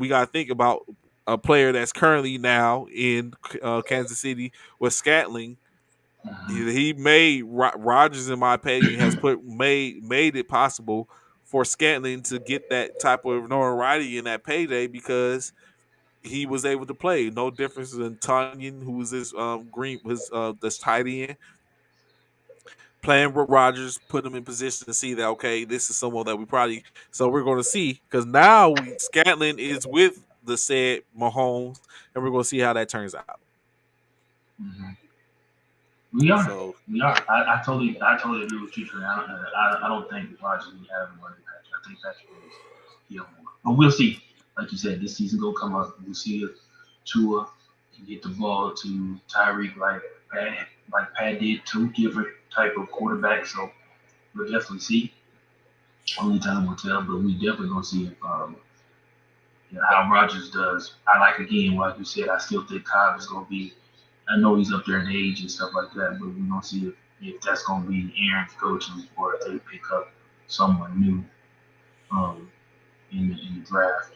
got to think about a player that's currently now in Kansas City with Scatling. Mhm. He made Rogers, in my opinion, has made it possible for Scantling to get that type of notoriety in that payday because he was able to play. No difference than Tanyan, who was his this tight end. Playing with Rogers put him in position to see that okay, this is someone that we probably so we're going to see because now Scantling is with the said Mahomes, and we're going to see how that turns out. Mhm. We are. So We are. I totally agree with you, Trey. I don't think Rodgers will have money Patrick. I think Patrick is he'll more. But we'll see. Like you said, this season gonna come up. We'll see if Tua can get the ball to Tyreek like Pat did, two different type of quarterbacks. So we'll definitely see. Only time will tell, but we definitely gonna see if how Rodgers does. I like again, like you said, I still think Cobb is gonna be. I know he's up there in age and stuff like that, but we're gonna see if that's gonna be Aaron's coaching or if they pick up someone new um, in the draft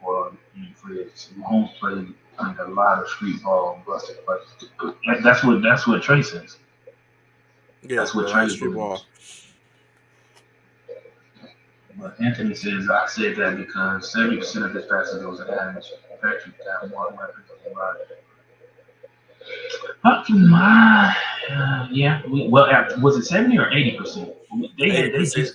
or in free agency. Mahomes played like a lot of street ball and busted, but that's what Trey says. yeah, That's what a lot of Trey street ball. believes. But Anthony says I said that because 70% of his passes goes to Adams. Patrick got more weapons than Rodgers. My, yeah. Was it 70 or 80%? Eighty They percent. just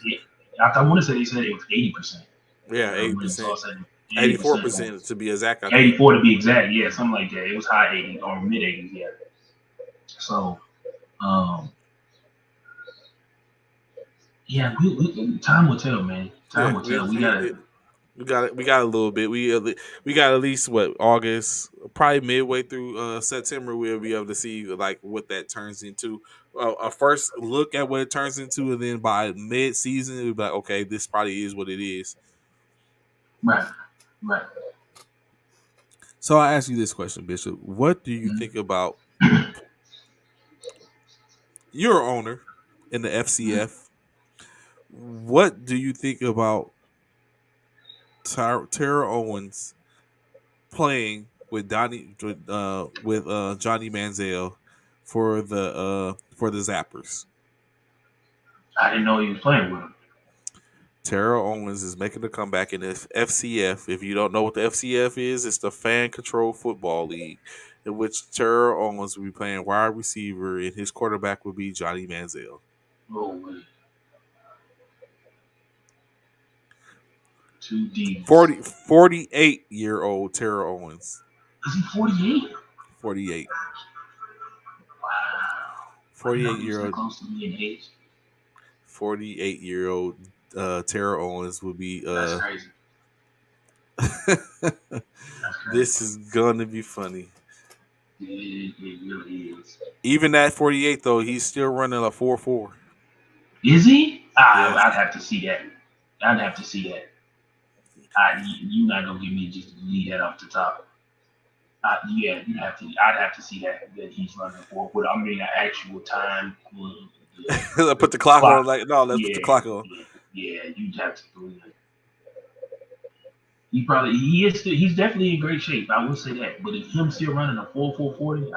I want to say they said it was 80%. Yeah, When it's all 80%. said, 80%. 84% to be exact, I think. 84 to be exact. Yeah, something like that. It was high 80s or mid 80s. Yeah. So, um, yeah, time will tell, man. Time Yeah, will tell. We gotta. we got a little bit. We got at least what August, probably midway through September. We'll be able to see like what that turns into. A first look at what it turns into, and then by mid season, it'll be like, okay, this probably is what it is. Right. Right. So I ask you this question, Bishop: what do you Mm-hmm. think about your owner in the Mm-hmm. FCF? What do you think about Tara Owens playing with Johnny Manziel for the Zappers? I didn't know he was playing with him. Tara Owens is making a comeback in the FCF. If you don't know what the FCF is, it's the Fan Control Football League, in which Tara Owens will be playing wide receiver, and his quarterback will be Johnny Manziel. Oh wait, two D's. 48 year old Tara Owens. Is he 48? 48. Wow. I didn't know 48 he was year that old close to me in age. 48-year-old Tara Owens will be That's crazy. That's crazy. this is gonna be funny. It really is. Even at 48 though, he's still running a 4.4. Is he? Yes. I'd have to see that. I'd have to see that. You're not gonna give me just to lead that off the top. Yeah, you have to. I'd have to see that he's running for. But I mean, the actual time. Put the The clock clock. on, like, no, let's put the Yeah, clock on. yeah. You'd have to believe it. He's definitely in great shape. I will say that. But if him still running a 4.40,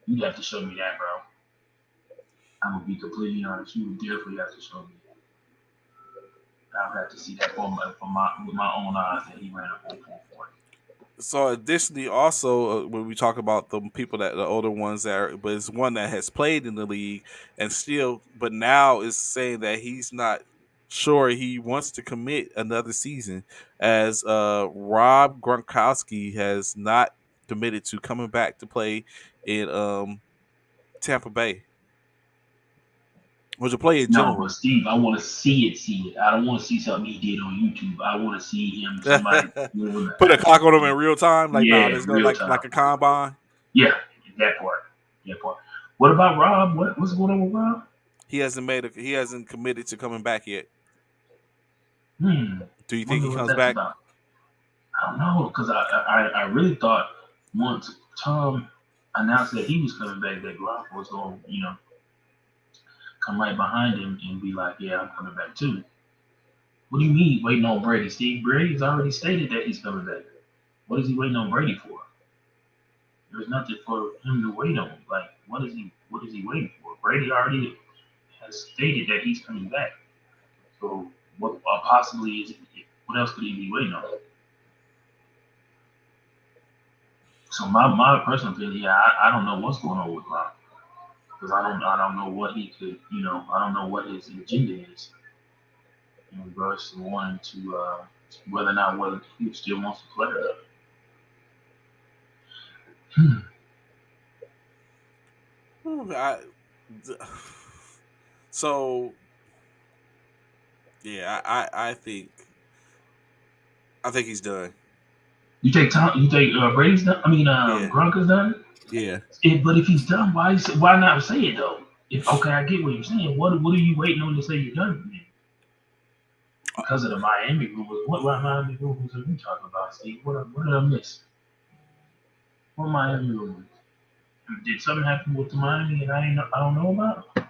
you'd have to show me that, bro. I'm gonna be completely honest. You would definitely have to show me that. I'll have to see that with my own eyes that he ran a 4.40. So additionally, also when we talk about the people that the older ones that are, but it's one that has played in the league and still, but now is saying that he's not. sure he wants to commit another season, as Rob Gronkowski has not committed to coming back to play in Tampa Bay, or to play in No, but general. Steve, I want to see it. See it. I don't want to see something he did on YouTube. I want to see him. Somebody doing the Put a clock actual on him in thing. real time. Like, nah, Yeah, there's no real like time. a combine. Yeah, that part. That part. What about Rob? What's going on with Rob? He hasn't committed to coming back yet. Hmm. Do you think he Wonder what comes that's back? about. I don't know, because I really thought once Tom announced that he was coming back, that Gronk was going to, come right behind him and be like, yeah, I'm coming back too. What do you mean waiting on Brady? Steve Brady's already stated that he's coming back. What is he waiting on Brady for? There's nothing for him to wait on. Like, what is he waiting for? Brady already has stated that he's coming back. So what possibly is what else could he be waiting on? So my personal opinion, yeah, I don't know what's going on with Gronk. Because I don't know what he could, I don't know what his agenda is in regards to wanting to whether or not whether he still wants to play or not. Hmm. I, so yeah, I think he's done. You think Brady's done? I mean, Yeah, Gronk is done. yeah. But if he's done, why not say it though? If okay, I get what you're saying. What are you waiting on to say you're done? Man? Because of the Miami rules. What Miami rules are you talking about, Steve? What did I miss? What Miami rules? Did something happen with the Miami and I don't know about?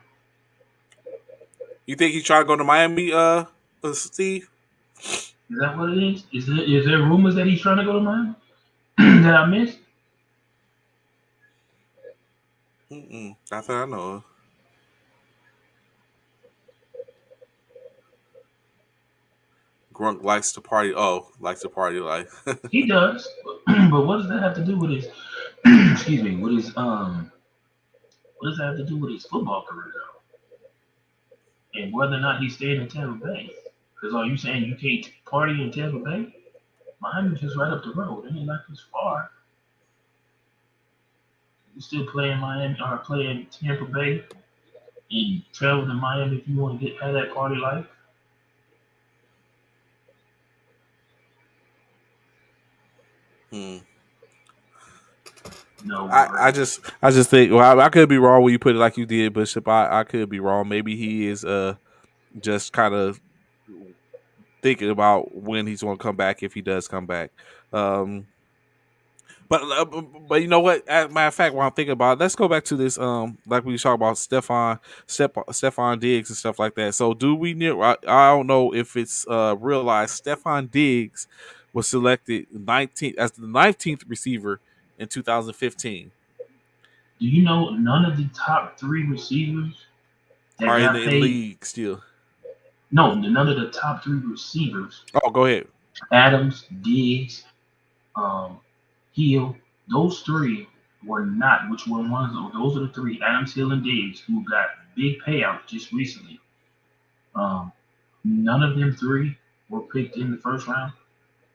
You think he's trying to go to Miami, Steve? Is that what it is? Is there rumors that he's trying to go to Miami that I missed? Mm-mm, not that I know of. Grunk likes to party. Oh, likes to party like. He does, but what does that have to do with his? Excuse me. What does that have to do with his football career though? And whether or not he's staying in Tampa Bay? Because are you saying you can't party in Tampa Bay? Miami's just right up the road. It ain't like it's far. You still playing Miami or playing Tampa Bay and travel to Miami if you want to get have that party life. Hmm. No way. I just think. Well, I could be wrong when you put it like you did, Bishop. I could be wrong. Maybe he is just kind of thinking about when he's going to come back if he does come back. Um, but you know what? As a matter of fact, while I'm thinking about it, let's go back to this. Like we talked about Stefan Diggs and stuff like that. So do we need? I don't know if it's realized Stefan Diggs was selected 19th as the 19th receiver in 2015. Do you know none of the top three receivers that Are in got the paid? league still. No, none of the top three receivers, Oh, go ahead. Adams, Diggs, um, Hill, those three were not, which were ones, those are the three, Adams, Hill, and Diggs, who got big payouts just recently. Um, None of them three were picked in the first round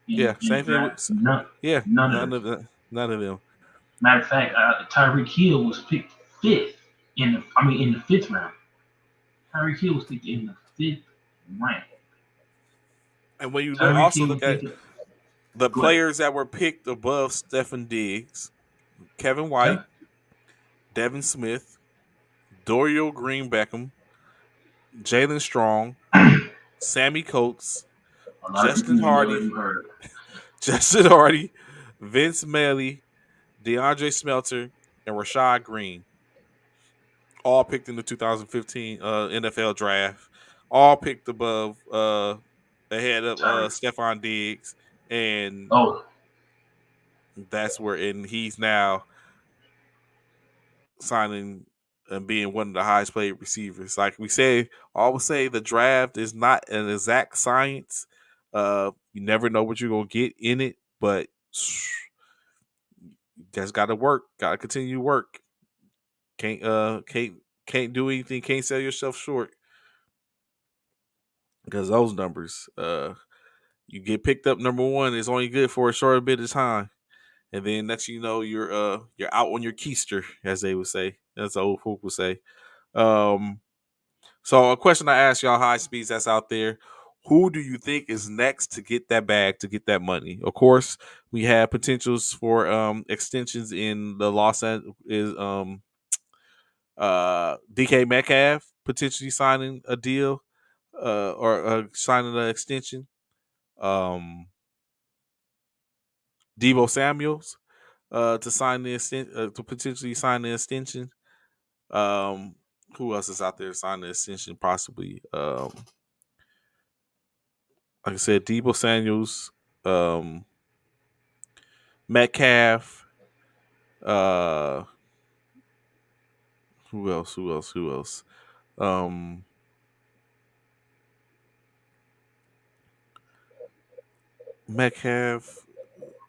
in, Yeah, in the same thing draft. with. Yeah, None of them. none of them. Matter of fact, Tyreek Hill was picked fifth in the fifth round. Tyreek Hill was picked in the fifth round. And when you Tyreek also Hill was look at picked. the Go ahead. players that were picked above Stephen Diggs, Kevin White, Yep. Devin Smith, Dorial Green Beckham, Jalen Strong, Sammy Coates, A lot of people Justin you never Hardy, even heard of. Justin Hardy, Vince Melly, DeAndre Smelter, and Rashad Green, all picked in the 2015 NFL draft, all picked above ahead of Tyreek. Stephon Diggs, and Oh, that's where and he's now signing and being one of the highest paid receivers. Like we say, always say the draft is not an exact science. You never know what you're gonna get in it, but you just gotta work, gotta continue to work. Can't can't do anything, can't sell yourself short. because those numbers, you get picked up number one, it's only good for a short bit of time, and then next you know you're out on your keister, as they would say, as the old folk would say. Um, so a question I ask y'all high speeds that's out there. Who do you think is next to get that bag, to get that money? Of course, we have potentials for extensions in the Los Angeles DK Metcalf potentially signing a deal or signing an extension. Um, Debo Samuels to sign the to potentially sign the extension. Um, who else is out there signing the extension? Possibly, like I said, Debo Samuels, um, Metcalf. Uh, who else? Who else? Who else? Um, Metcalf.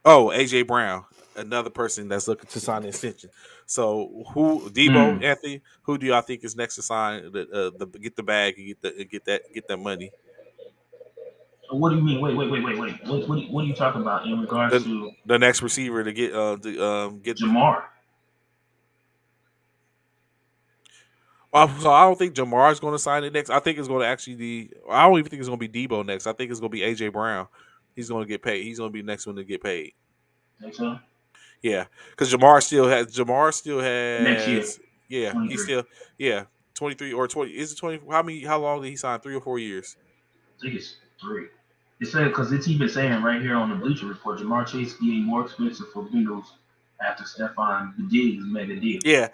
Oh, AJ Brown, another person that's looking to sign an extension. So, who Debo Mm. Anthony? Who do y'all think is next to sign the get the bag and get that money? What do you mean? Wait. What are you talking about in regards The to the next receiver to get. Jamar? So I don't think Jamar is going to sign it next. I think it's going to actually be. I don't even think it's going to be Debo next. I think it's going to be AJ Brown. He's going to get paid. He's going to be the next one to get paid. Think so? Yeah, because Jamar still Next year, has. Yeah, he 23. still. Yeah, 23 or 20. Is it 20? How many? How long did he sign? 3 or 4 years. I think it's 3. It said because it's even saying right here on the Bleacher Report, Jamar Chase getting more expensive for Bengals after Stephon Diggs made a deal. Yeah,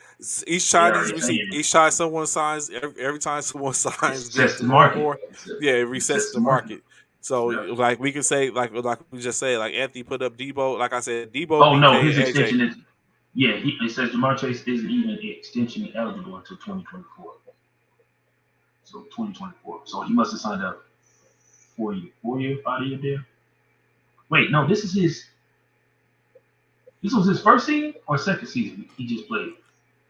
each They time these already receive, saying each time someone signs, every time someone it signs, gets sets the more and market. more. Yeah, it It resets sets the the market. market. So, Yep. like we can say, like we just say, like Anthony put up Debo. Like I said, Debo, Oh no, DK, his and AJ. extension is yeah. It says Jamar Chase isn't even extension eligible until 2024. So 2024. So he must have signed up 4 year, 5 year deal. Wait, no, this is his. This was his first season or second season he just played.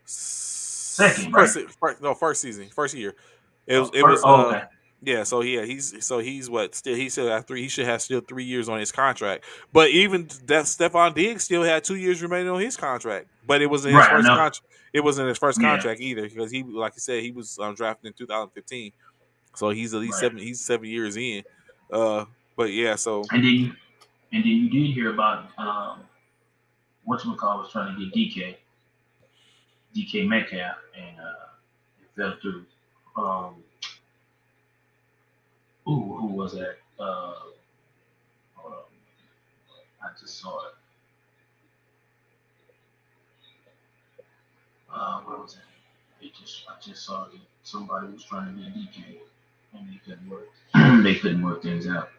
Second, right? First season, first year. It was Oh, it first, was oh okay. yeah. So yeah, he's what still he still have three. He should have still 3 years on his contract. But even that Stephon Diggs still had 2 years remaining on his contract. But it wasn't his Right, I first know. contract. It wasn't his first Yeah, contract either because he, like I said, he was drafted in 2015. So he's at least right. 7. He's 7 years in. Uh, but yeah. So And then you did hear about whatchamacallit was trying to get DK Metcalf, and it fell through. Um, who was that? Hold on, I just saw it. Where was it? I just saw it. Somebody was trying to get DK, and they couldn't work. They couldn't work things out.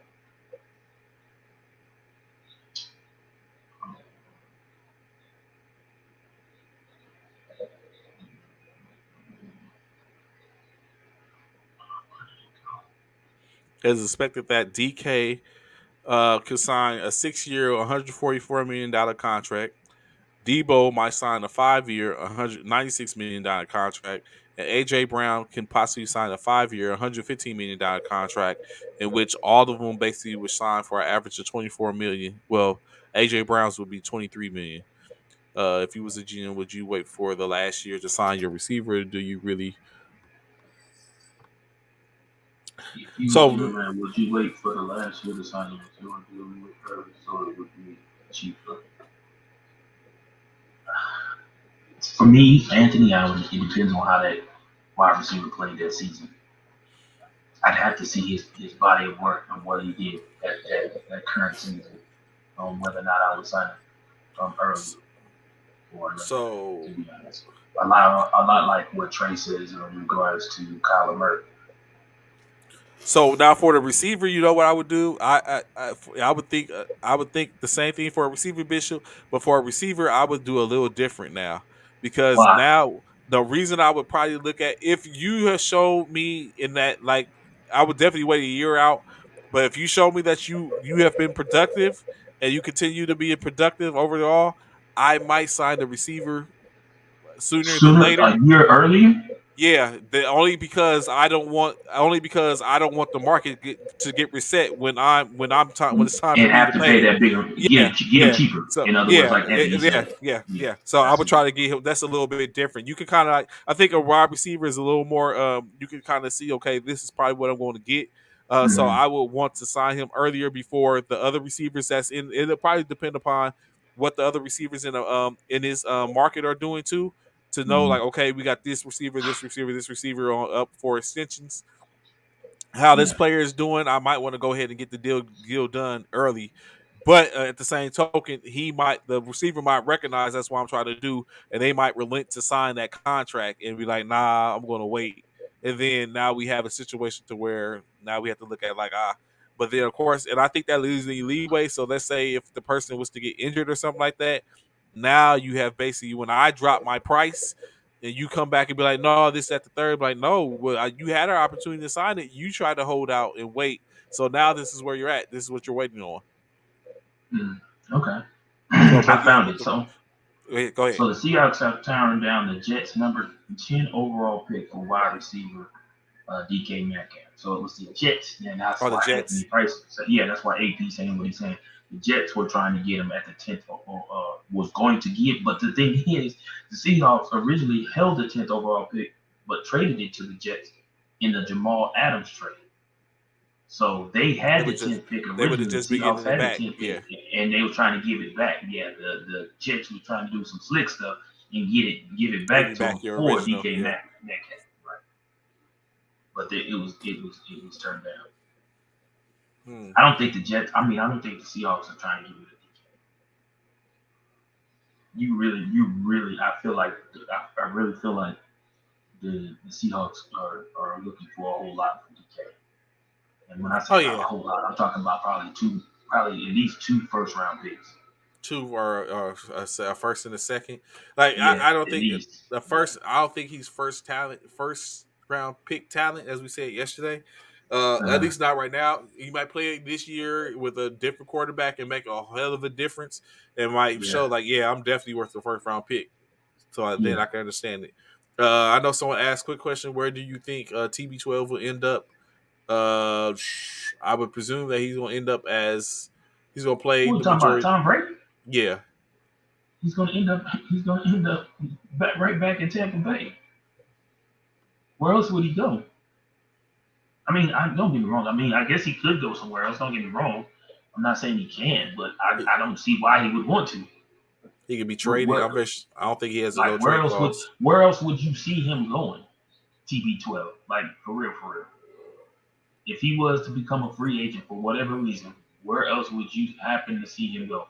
it's expected that DK could sign a 6 year, $144 million contract. Debo might sign a 5 year, $196 million contract, and AJ Brown can possibly sign a 5 year, $115 million contract, in which all of them basically would sign for an average of 24 million. Well, AJ Brown's would be 23 million. If you was a GM, would you wait for the last year to sign your receiver? Or do you really? If you was So, your man, would you wait for the last year to sign him if you want to do it early so it would be cheaper? For me, Anthony Allen, it depends on how that wide receiver played that season. I'd have to see his body of work and what he did that current season on whether or not I would sign him early or later, to so be honest. A lot like what Trey says in regards to Kyler Murray. So now for the receiver, you know what I would do? I would think the same thing for a receiver, Bishop. But for a receiver, I would do a little different now because Why? now the reason I would probably look at if you have showed me in that like I would definitely wait a year out. But if you show me that you have been productive and you continue to be productive overall, I might sign the receiver sooner than Sooner, later. a year earlier? Yeah, only because I don't want the market to get reset when it's time for And me have to to pay pay. that bigger, Yeah, get him yeah. cheaper. So In other words, yeah, like Anthony yeah, said, yeah, yeah, yeah. So I that's would it. try to get him. That's a little bit different. You can kind of like I think a wide receiver is a little more. You can kind of see okay, this is probably what I'm going to get. So Hmm. I would want to sign him earlier before the other receivers that's in. It'll probably depend upon what the other receivers in his market are doing too to know Hmm. like okay we got this receiver on up for extensions how this Yeah. player is doing, I might want to go ahead and get the deal done early. But at the same token, the receiver might recognize that's what I'm trying to do, and they might relent to sign that contract and be like, "Nah, I'm going to wait." And then now we have a situation to where now we have to look at like but then of course, and I think that leaves the leeway. So let's say if the person was to get injured or something like that, now you have basically when I drop my price, and you come back and be like, no, this at the third, like, no, well, you had our opportunity to sign it. You tried to hold out and wait. So now this is where you're at. This is what you're waiting on. Hmm. Okay. So, but I yeah, found it. go ahead. So the Seahawks have turned down the Jets' number 10 overall pick for wide receiver DK Metcalf. So it was the Jets, and that's Oh, the why Anthony Jets. Price said, yeah, that's why AP saying what he's saying. The Jets were trying to get him at the 10th, was going to get, but the thing is, the Seahawks originally held the 10th overall pick, but traded it to the Jets in the Jamal Adams trade. So they They had would the just 10th pick they would have originally. The just been Seahawks getting it had the back. 10th Yeah, pick, and they were trying to give it back. Yeah, the Jets were trying to do some slick stuff and give it give back you to him back your for original. DK Yeah. Metcalf. Right, but it was turned down. Hmm. I don't think the Jets. I mean, I don't think the Seahawks are trying to give it to DK. I feel like I really feel like the Seahawks are looking for a whole lot from DK. And when I say Oh a yeah, whole lot, I'm talking about probably at least two first round picks. two or a first and a second. Like Yeah, I don't at think least. the Yeah. first. I don't think he's first round pick talent, as we said yesterday. At Uh, least not right now. He might play it this year with a different quarterback and make a hell of a difference. And might yeah. show like, yeah, I'm definitely worth the first round pick. So then Yeah. I can understand it. I know someone asked a quick question. Where do you think TB12 will end up? I would presume that he's going to end up as he's going to play Who are we the talking about? majority. Tom Brady? Yeah, He's gonna end up right back in Tampa Bay. Where else would he go? I mean, don't get me wrong. I mean, I guess he could go somewhere else. Don't get me wrong. I'm not saying he can, but he, I don't see why he would want to. he could be Where, traded. where I don't think he has a no like trade clause. where else would you see him going? TB12, like for real, for real. If he was to become a free agent for whatever reason, where else would you happen to see him go?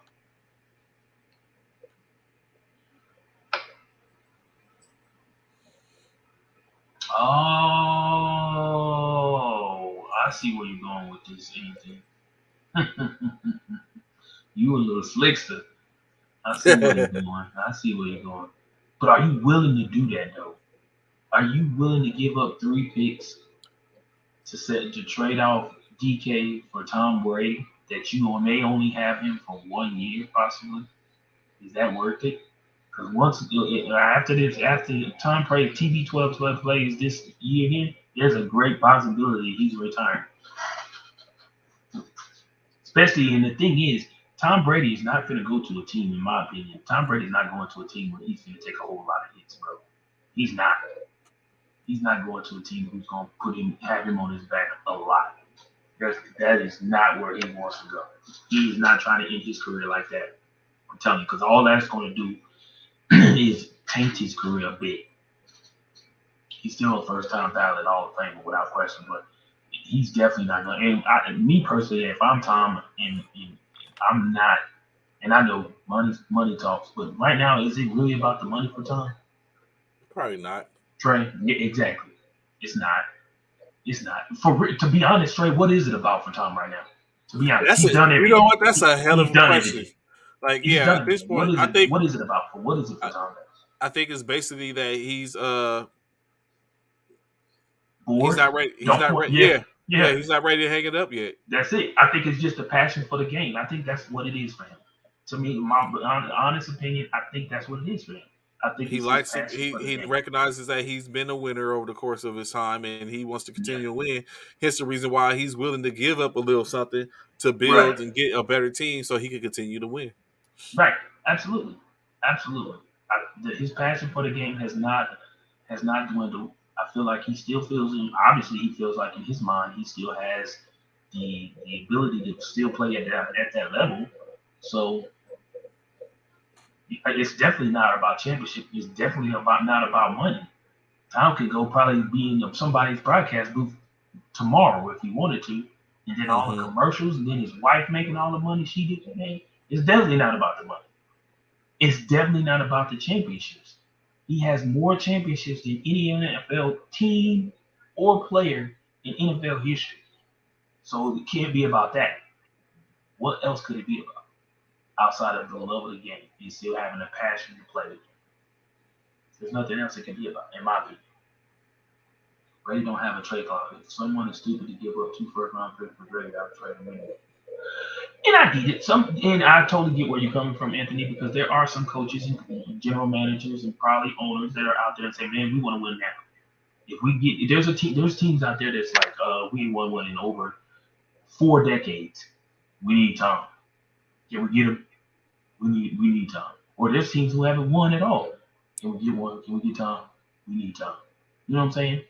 Oh, I see where you're going with this, Anthony. You a little slickster. I see where you're going. I see where you're going. But are you willing to do that though? Are you willing to give up three picks to trade off DK for Tom Brady that you may only have him for 1 year possibly? Is that worth it? Because after Tom Brady TB12 plays this year again, there's a great possibility he's retiring. Especially, and the thing is, Tom Brady is not going to go to a team, in my opinion. Tom Brady's not going to a team where he's going to take a whole lot of hits, bro. He's not. He's not going to a team who's going to have him on his back a lot. That is not where he wants to go. He is not trying to end his career like that. I'm telling you, because all that's going to do is taint his career a bit. He's still a first-time ballot Hall of Famer without question, but he's definitely not going. And me personally, if I'm Tom, and I'm not, and I know money talks, but right now, is it really about the money for Tom? Probably not. Trey, yeah, exactly. It's not. It's not. To be honest, Trey, what is it about for Tom right now? To be honest, That's a he's done you know everything. what? That's a hell of He's a done question. everything. Like, He's yeah, done at this everything. What point, is it? What is it about? What is it for I, Tom? I think it's basically that he's Bored? not ready. He's Don't not want? ready. Yeah, Yeah, yeah, yeah. he's not ready to hang it up yet. That's it. I think it's just a passion for the game. I think that's what it is for him. To me, my honest opinion, I think that's what it is for him. I think He it's his likes it. passion for the He game. recognizes that he's been a winner over the course of his time, and he wants to continue Yeah. to win. Hence the reason why he's willing to give up a little something to Right. build and get a better team, so he can continue to win. Right. Absolutely. Absolutely. His passion for the game has not dwindled. I feel like he still feels, obviously, he feels like in his mind he still has the ability to still play at that level. So it's definitely not about championship. It's definitely about not about money. Tom could go probably be in somebody's broadcast booth tomorrow if he wanted to, and then all the Hmm. commercials, and then his wife making all the money she did. Man, it's definitely not about the money. It's definitely not about the championships. He has more championships than any NFL team or player in NFL history. So it can't be about that. What else could it be about outside of the love of the game and still having a passion to play the game? There's nothing else it can be about, in my opinion. Brady don't have a trade clause. If someone is stupid to give up 2 first-round picks for Brady, I'll trade him anyway. And I get it. And I totally get where you're coming from, Anthony, because there are some coaches and general managers and probably owners that are out there and say, "Man, we want to win now. If there's a team, there's teams out there that's like, we ain't won one in over 4 decades. We need Tom. Can we get him? We need Tom. Or there's teams who haven't won at all. Can we get one? Can we get Tom? We need Tom. You know what I'm saying?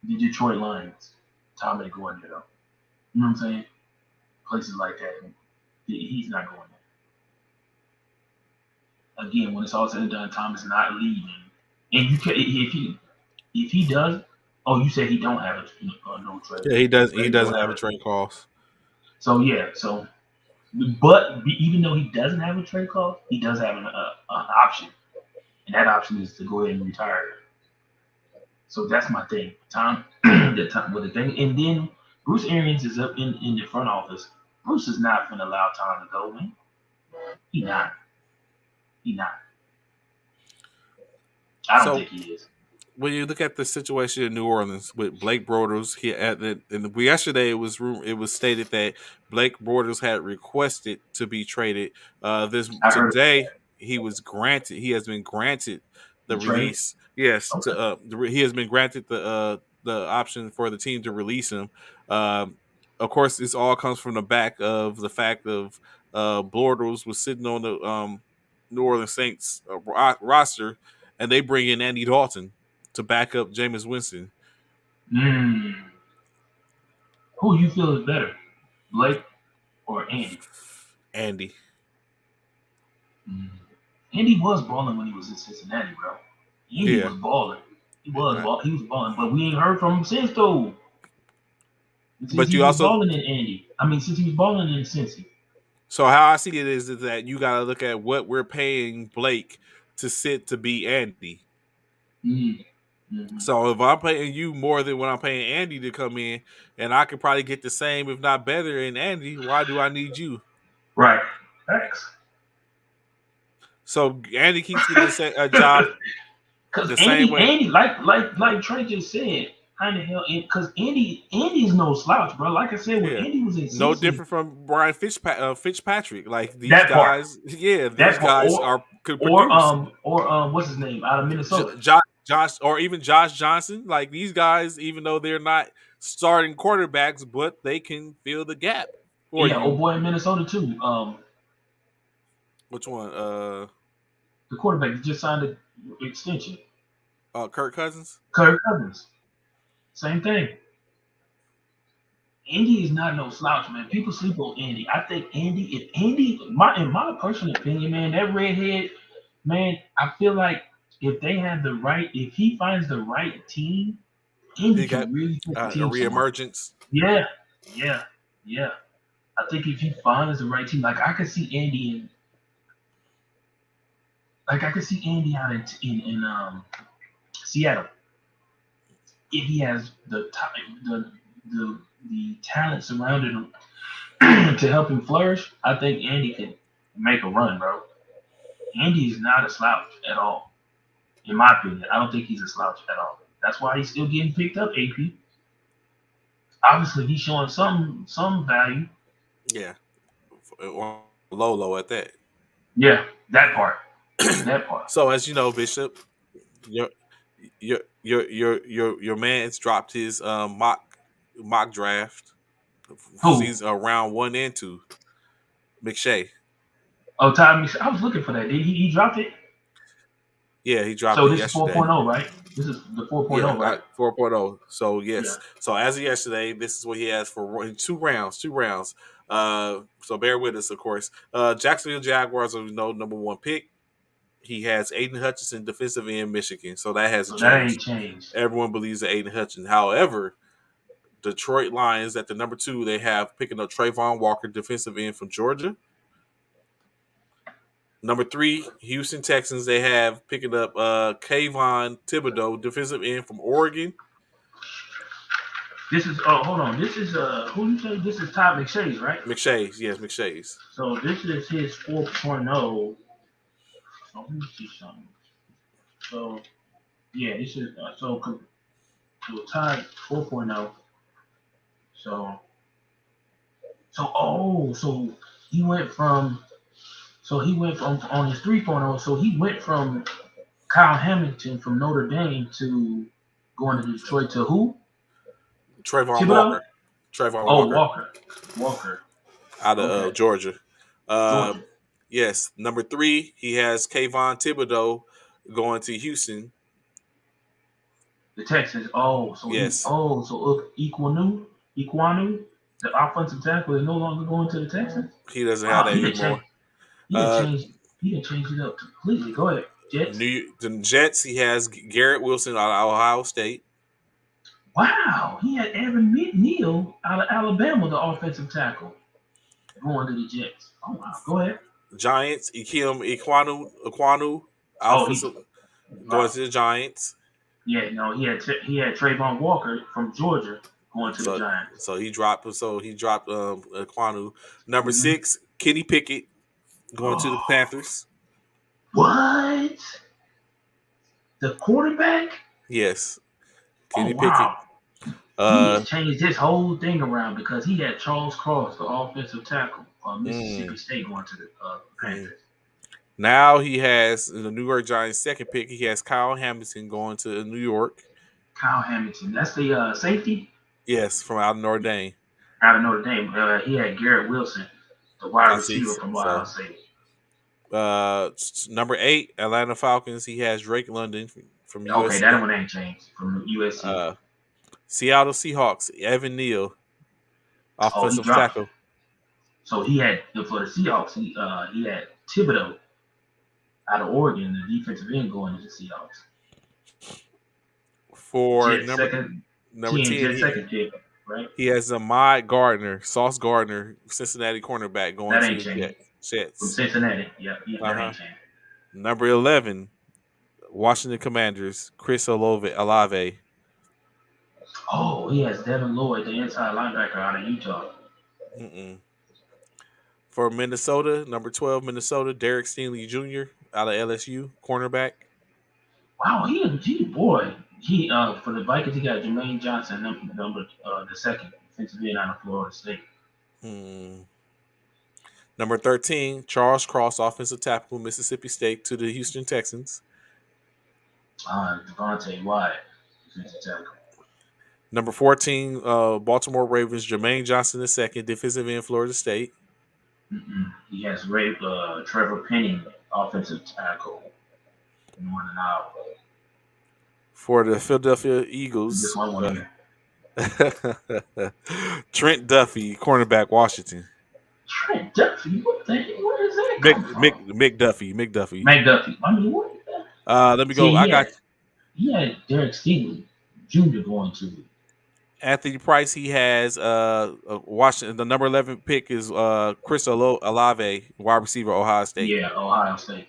The Detroit Lions. Tom ain't going there though. You know what I'm saying? Places like that. He's not going there. Again, when it's all said and done, Tom is not leaving. And you can if he does, oh, you said he don't have a no trade. Yeah, he does. He Brady don't doesn't have have a it. trade clause. So yeah, but even though he doesn't have a trade clause, he does have an option, and that option is to go ahead and retire. So that's my thing. Tom, the time with the thing, and then Bruce Arians is up in the front office. Bruce is not going to allow Tom to go, man. He not. He not. I don't So think he is. when you look at the situation in New Orleans with Blake Bortles, he at the and yesterday it was stated that Blake Bortles had requested to be traded. This I heard today he has been granted the the trade. release. Yes, Okay. he has been granted the option for the team to release him. Um, of course, this all comes from the back of the fact of Bortles was sitting on the New Orleans Saints roster, and they bring in Andy Dalton to back up Jameis Winston. Mm. Who you feel is better, Blake or Andy? Andy. Mm. Andy was balling when he was in Cincinnati, bro. Andy Yeah. was balling. He was Uh, ball. He was balling, but we ain't heard from him since though. Since But he you was also balling in Andy. I mean, since he was balling in Cincy. so how I see it is that you got to look at what we're paying Blake to sit to be Andy. Mm. Mm-hmm. So if I'm paying you more than what I'm paying Andy to come in, and I could probably get the same, if not better, in Andy, why do I need you? Right. Thanks. So Andy keeps getting a job Because the same way. Andy, like Trey just said, how the hell? Because Andy's no slouch, bro. Like I said, when Yeah. Andy was in No Cincy, different from Fitzpatrick. Like these that part, guys, yeah, these that part, guys or are could or produce. um or what's his name out of Minnesota? Josh, or even Josh Johnson. Like these guys, even though they're not starting quarterbacks, but they can fill the gap for Yeah, old you. boy in Minnesota too. Which one? The quarterback that just signed an extension, Kirk Cousins. Kirk Cousins. Same thing. Andy is not no slouch, man. People sleep on Andy. I think in my personal opinion, man, that redhead, man, I feel like if he finds the right team, Andy He got can really take the a team somewhere. reemergence. Yeah, yeah, yeah. I think if he finds the right team, like I could see Andy out in Seattle if he has the talent surrounding him to help him flourish. I think Andy can make a run, bro. Andy is not a slouch at all, in my opinion. I don't think he's a slouch at all. That's why he's still getting picked up, AP. Obviously, he's showing some value. Yeah, Lolo at that. Yeah, that part. That part. So as you know, Bishop, your your man's dropped his mock draft Who? season round 1 and 2. McShay. Oh, Tommy. I was looking for that. Did he dropped it? Yeah, he dropped So it this is yesterday. 4.0, right? This is the Yeah, 4.0, right? 4.0. So Yeah. yes. So as of yesterday, this is what he has for two rounds. Two rounds. So bear with us, of course. Jacksonville Jaguars are number one pick. He has Aiden Hutchinson, defensive end, Michigan. So that hasn't So that ain't changed. changed. Everyone believes that Aiden Hutchinson. However, Detroit Lions at the number 2, they have picking up Trayvon Walker, defensive end from Georgia. Number 3, Houston Texans, they have picking up Kayvon Thibodeau, defensive end from Oregon. This is hold on. This is who you say? This is Todd McShay's, right? McShay's, yes, McShay's. So this is his 4.0. So let me see something. So yeah, this is so Todd 4.0. So so he went from he went from on his 3.0. So he went from Kyle Hamilton from Notre Dame to going to Detroit to who? Trayvon Thibodeau? Walker. Trayvon Oh, Walker Walker. Walker. out of Okay. Georgia. Uh, Georgia. yes, number 3, he has Kayvon Thibodeau going to Houston. The Texans. Oh, Yes, Equanu, the offensive tackle, is no longer going to the Texans. he doesn't have Wow, that anymore. he didn't Uh, change he didn't change it up completely. Go ahead, Jets. the Jets, he has Garrett Wilson out of Ohio State. Wow, he had Evan Neal out of Alabama, the offensive tackle, going to the Jets. Oh wow, go ahead. Giants, Iquanu, Oh, offensive going wow. to the Giants. Yeah, no, he had Trayvon Walker from Georgia going to the So Giants. he dropped Iquanu. Number Mm-hmm. 6, Kenny Pickett going to the Oh, Panthers. what? The quarterback? Yes, Oh Kenny Pickett. wow. He Uh, has changed his whole thing around because he had Charles Cross, the offensive tackle, Mississippi mm, State, going to the mm. Panthers. Now he has the New York Giants' second pick. He has Kyle Hamilton going to New York. Kyle Hamilton, that's the safety Yes, from out of Notre Dame. out of Notre Dame. He had Garrett Wilson, the wide I see. receiver from Ohio So State. number 8, Atlanta Falcons. He has Drake London from Okay, that USC. one ain't changed from USC. Uh, Seattle Seahawks, Evan Neal, Oh, he offensive dropped. tackle. So he had for the Seahawks. He had Thibodeau out of Oregon, the defensive end, going to the Seahawks. For Jets second, number 10, Jets second pick, right? he has Ahmad Gardner, Sauce Gardner, Cincinnati cornerback going That to ain't the changed. From Jets. Cincinnati. Yeah, Uh that huh. ain't changed. Number 11, Washington Commanders, Chris Olave. Oh, he has Devin Lloyd, the inside linebacker out of Utah. Mm-mm. For Minnesota, number 12, Minnesota, Derek Stingley Jr. out of LSU, cornerback. Wow, he boy. He for the Vikings he got Jermaine Johnson, number the second defensive end out of Florida State. Hmm. Number 13, Charles Cross, offensive tackle, Mississippi State to the Houston Texans. Devontae Wyatt, defensive tackle. Number 14, Baltimore Ravens, Jermaine Johnson II, defensive end, Florida State. He has Trevor Penning, offensive tackle, Northern Iowa. For the Philadelphia This Eagles, one here. Trent Duffy, cornerback, Washington. Trent Duffy, where is that come from? McDuffie. McDuffie. I mean, what? Let me go. See, I got he had Derek Stingley Jr. going to. Anthony Price. He has Washington. The number 11 pick is Chris Olave, wide receiver, Ohio State. Yeah, Ohio State.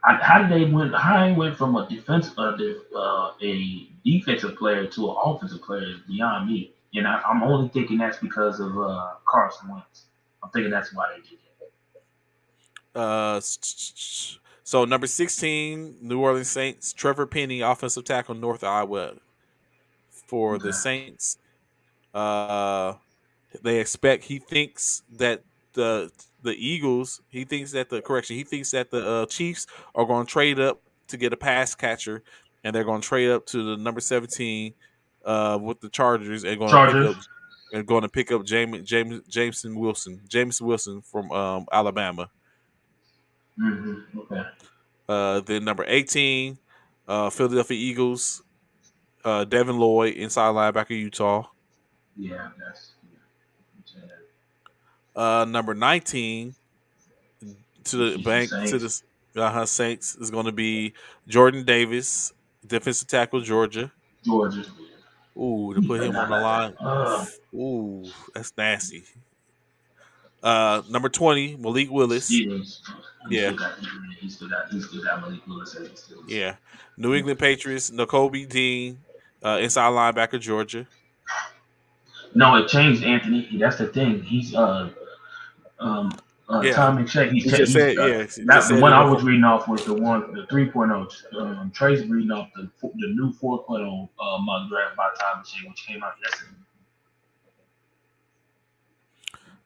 How did they win? How they went from a defensive player to an offensive player is beyond me. And I'm only thinking that's because of Carson Wentz. I'm thinking that's why they did So number 16, New Orleans Saints, Trevor Penny, offensive tackle, North Iowa. For that. the Okay. Saints, they expect. He thinks that the the Eagles. He thinks that the correction. He thinks that the Chiefs are going to trade up to get a pass catcher, and they're going to trade up to the number 17 with the Chargers and Chargers. going to pick up James Wilson from Alabama. Okay. Then number 18, Philadelphia Eagles, Devin Lloyd, inside linebacker, Utah. Yeah, that's yeah. Number 19, to the Houston bank to Saints. the Saints is going to be Jordan Davis, defensive tackle, Georgia. Georgia. Ooh, to He put better him on not the let that. line. Ooh, that's nasty. Number 20, Malik Willis. Steelers. He Yeah, still got. He still got Malik Willis as the Steelers. yeah. New England Patriots, N'Kobe Dean, inside linebacker, Georgia. No, it changed, Anthony. That's the thing. He's Yeah, Tom McShay. he just He's said. Yeah, he just that the said one it. I was reading off was the 3.0. Trey's reading off the new 4.0 mock draft by Tom McShay, which came out yesterday.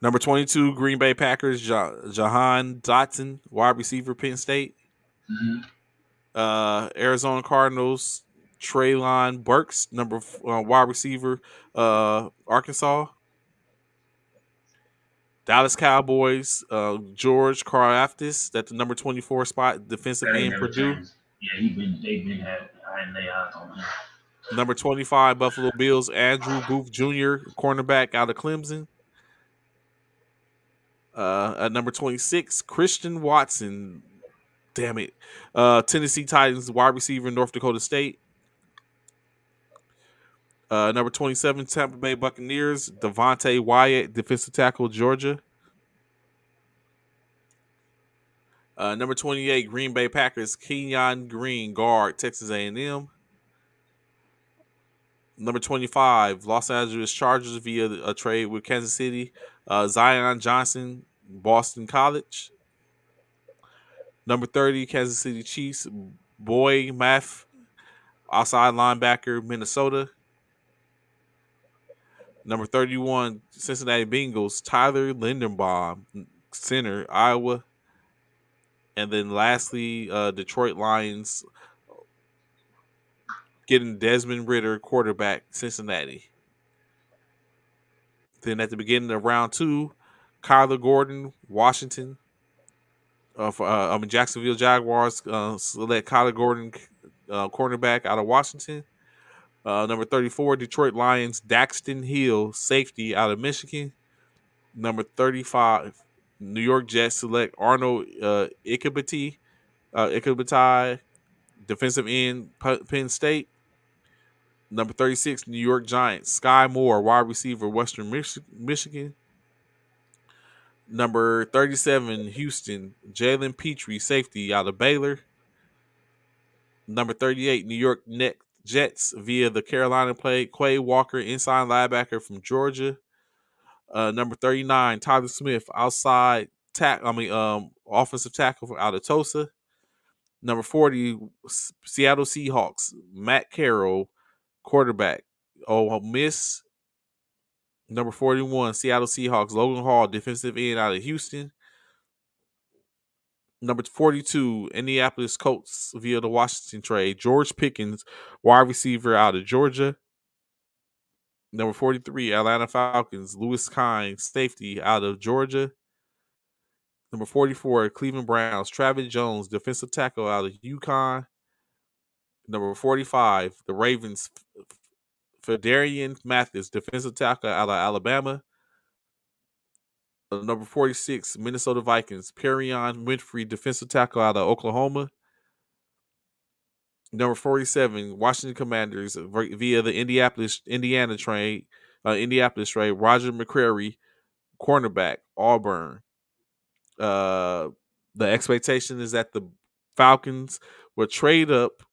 Number 22, Green Bay Packers, Jahan Dotson, wide receiver, Penn State. Mm-hmm. Arizona Cardinals, Traylon Burks, number wide receiver, Arkansas. Dallas Cowboys, George Karlaftis, that's the number 24 spot, defensive That ain't end, never Purdue. changed. Yeah, they've been having I lay eyes on him. Number 25, Buffalo Bills, Andrew Booth Jr., cornerback out of Clemson. At number 26, Christian Watson, damn it, Tennessee Titans, wide receiver, North Dakota State. Number 27, Tampa Bay Buccaneers, Devontae Wyatt, defensive tackle, Georgia. Number 28, Green Bay Packers, Kenyon Green, guard, Texas A&M. Number 25, Los Angeles Chargers via a trade with Kansas City, Zion Johnson, Boston College. Number 30, Kansas City Chiefs, Boy Math, outside linebacker, Minnesota. Number 31, Cincinnati Bengals, Tyler Linderbaum, center, Iowa. And then lastly, Detroit Lions getting Desmond Ritter, quarterback, Cincinnati. Then at the beginning of round 2, Kyler Gordon, Washington. Jacksonville Jaguars select Kyler Gordon, cornerback out of Washington. Number 34, Detroit Lions, Daxton Hill, safety out of Michigan. Number 35, New York Jets select Arnold Ikabatai, defensive end, Penn State. Number 36, New York Giants, Sky Moore, wide receiver, Western Michigan. Number 37, Houston, Jalen Petrie, safety out of Baylor. Number 38, New York Jets via the Carolina play, Quay Walker, inside linebacker from Georgia. Number 39, Tyler Smith, offensive tackle out of Tulsa. Number 40, Seattle Seahawks, Matt Carroll, quarterback, Ole Miss. Number 41, Seattle Seahawks, Logan Hall, defensive end out of Houston. Number 42, Indianapolis Colts via the Washington trade, George Pickens, wide receiver out of Georgia. Number 43, Atlanta Falcons, Lewis Kine, safety out of Georgia. Number 44, Cleveland Browns, Travis Jones, defensive tackle out of UConn. Number 45, the Ravens, Fedarian Mathis, defensive tackle out of Alabama. Number 46, Minnesota Vikings, Perion Winfrey, defensive tackle out of Oklahoma. Number 47, Washington Commanders via the Indianapolis trade, Roger McCreary, cornerback, Auburn. The expectation is that the Falcons will trade up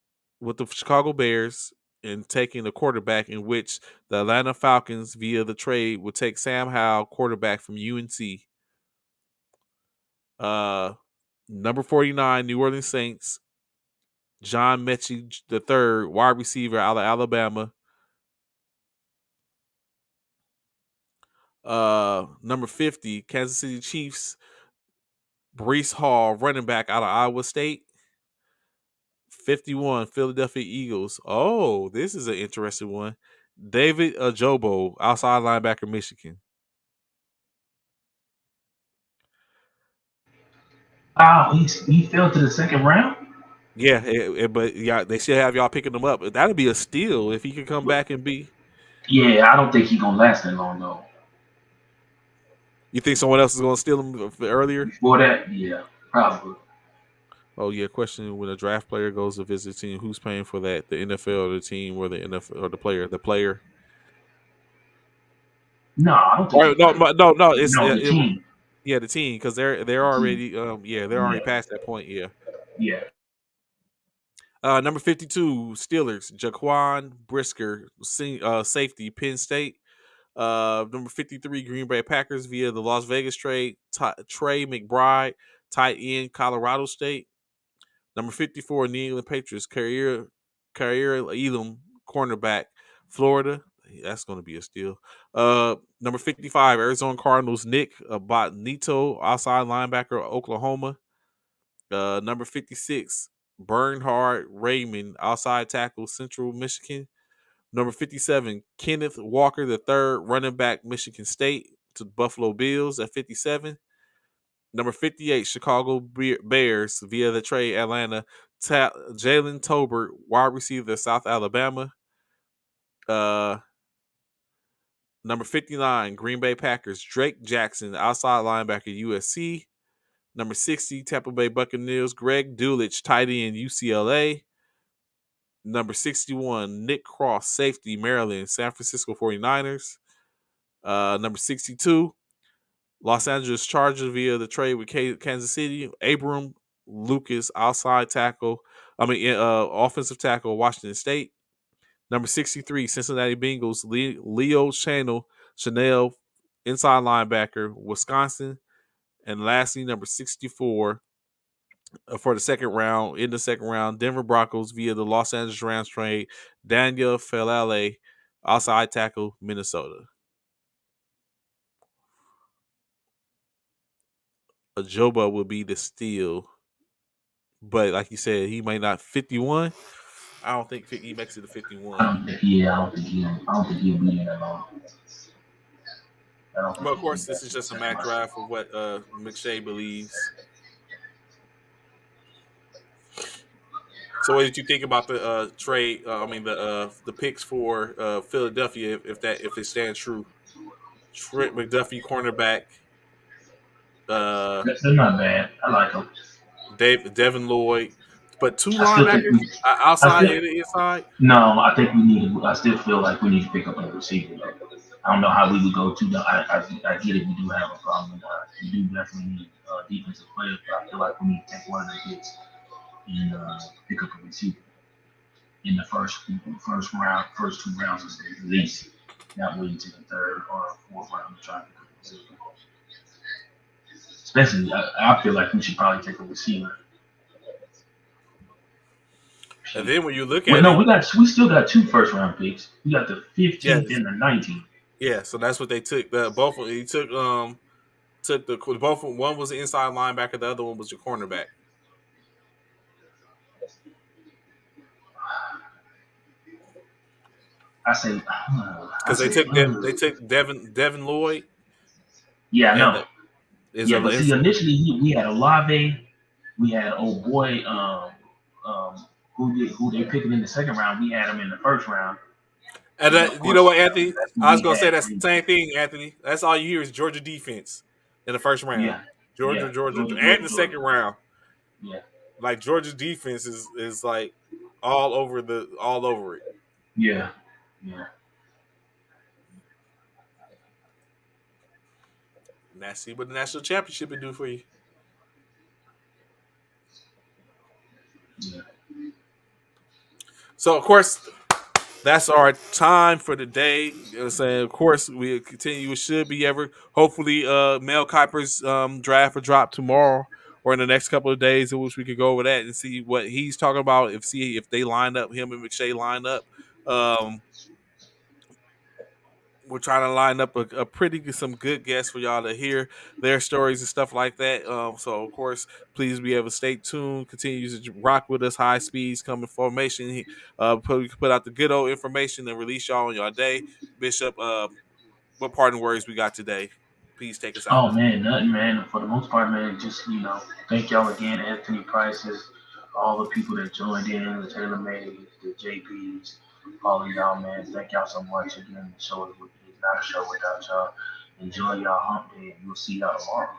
with the Chicago Bears and taking the quarterback, in which the Atlanta Falcons via the trade will take Sam Howell, quarterback from UNC. Number 49, New Orleans Saints, John Mechie III, wide receiver out of Alabama. Number 50, Kansas City Chiefs, Brees Hall, running back out of Iowa State. 51, Philadelphia Eagles. Oh, this is an interesting one. David Ajobo, outside linebacker, Michigan. Wow, he fell to the second round. Yeah, but yeah, they still have y'all picking him up. That'd be a steal if he could come back and be. Yeah, I don't think he's gonna last that long though. You think someone else is going to steal him earlier? Before that, yeah, probably. Oh yeah, question: when a draft player goes to visit a team, who's paying for that? The NFL or the team, or the NFL or the player? The player. No, I don't think the Or no, player. no. It's No, the team. yeah, the team, because they're The team. already they're already Yeah, past that point. Yeah. yeah. Number 52, Steelers, Jaquan Brisker, safety, Penn State. Number 53, Green Bay Packers via the Las Vegas trade, Trey McBride, tight end, Colorado State. Number 54, New England Patriots, Carrier Elam, cornerback, Florida. That's going to be a steal. Number 55, Arizona Cardinals, Nick Botnito, outside linebacker, Oklahoma. Number 56, Bernhard Raymond, outside tackle, Central Michigan. Number 57, Kenneth Walker the third, running back, Michigan State to Buffalo Bills at 57. Number 58, Chicago Bears via the trade Atlanta, Jalen Tolbert, wide receiver, South Alabama. Uh, Number 59, Green Bay Packers, Drake Jackson, outside linebacker, USC. Number 60, Tampa Bay Buccaneers, Greg Dulcich, tight end, UCLA. Number 61, Nick Cross, safety, Maryland, San Francisco 49ers. Number 62, Los Angeles Chargers via the trade with Kansas City, Abram Lucas, outside tackle. Offensive tackle, Washington State. Number 63, Cincinnati Bengals, Leo Chanel, inside linebacker, Wisconsin. And lastly, number 64, for the second round, in the second round, Denver Broncos via the Los Angeles Rams trade, Daniel Falale, outside tackle, Minnesota. Ajoba will be the steal, but like you said, he might not 51. I don't think he makes it to 51. I don't think he'll be in that long. I don't think But of he'll be course, this back is to the just a second mock round. draft of what McShay believes. So, what did you think about the trade? The picks for Philadelphia if it stands true. Trent McDuffie, cornerback. Uh, They're not bad. I like them. Devin Lloyd, but two I still think linebackers, we. I outside still and inside. no. I think we need. I still feel like we need to pick up a receiver. I don't know how we would go to. I get it. We do have a problem. We do definitely need defensive players, but I feel like we need to take one of the hits and pick up a receiver in the first round, first two rounds at least. Not waiting to the third or fourth round to try to pick up a receiver. Especially, I feel like we should probably take a receiver. And then when you look Wait, at no, it, we still got two first round picks. We got the 15th yes, and the 19th. yeah. So that's what they took. Both he took the both. One was the inside linebacker, the other one was your cornerback. I say, Because they took Devin Lloyd yeah, I and know. is Yeah, a but see, initially we had Olave, we had old boy, who they picking in the second round. We had him in the first round, and and of you know course what, Anthony? that's who I was we gonna say had. that same thing, Anthony. That's all you hear is Georgia defense in the first round. Yeah, yeah, Georgia, Georgia, and Georgia, the Georgia. second round. Yeah, Like Georgia's defense is like all over it. yeah, yeah, And that's see what the national championship would do for you. yeah. So of course, that's our time for the day. You know what I'm saying? Of course, we continue. It should be ever. Hopefully, Mel Kiper's draft will drop tomorrow or in the next couple of days, in which we could go over that and see what he's talking about. See if they line up, him and McShay line up. Um, we're trying to line up a some good guests for y'all to hear their stories and stuff like that. So of course, please be able to stay tuned. Continue to rock with us. High speeds coming formation. Put out the good old information and release y'all on your day. Bishop, what parting words we got today? Please take us out. Oh man, nothing, man. For the most part, man, just thank y'all again, Anthony Prices, all the people that joined in, the Taylor Made, the JPs, all of y'all, man. Thank y'all so much again. The show is not a show without y'all. Enjoy y'all hump day, and we'll see y'all tomorrow.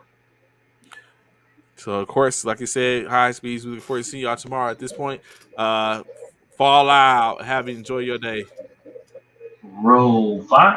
So of course, like I said, high speeds. We look forward to seeing y'all tomorrow. At this point, uh, fall out. Have enjoy your day. Roll 5.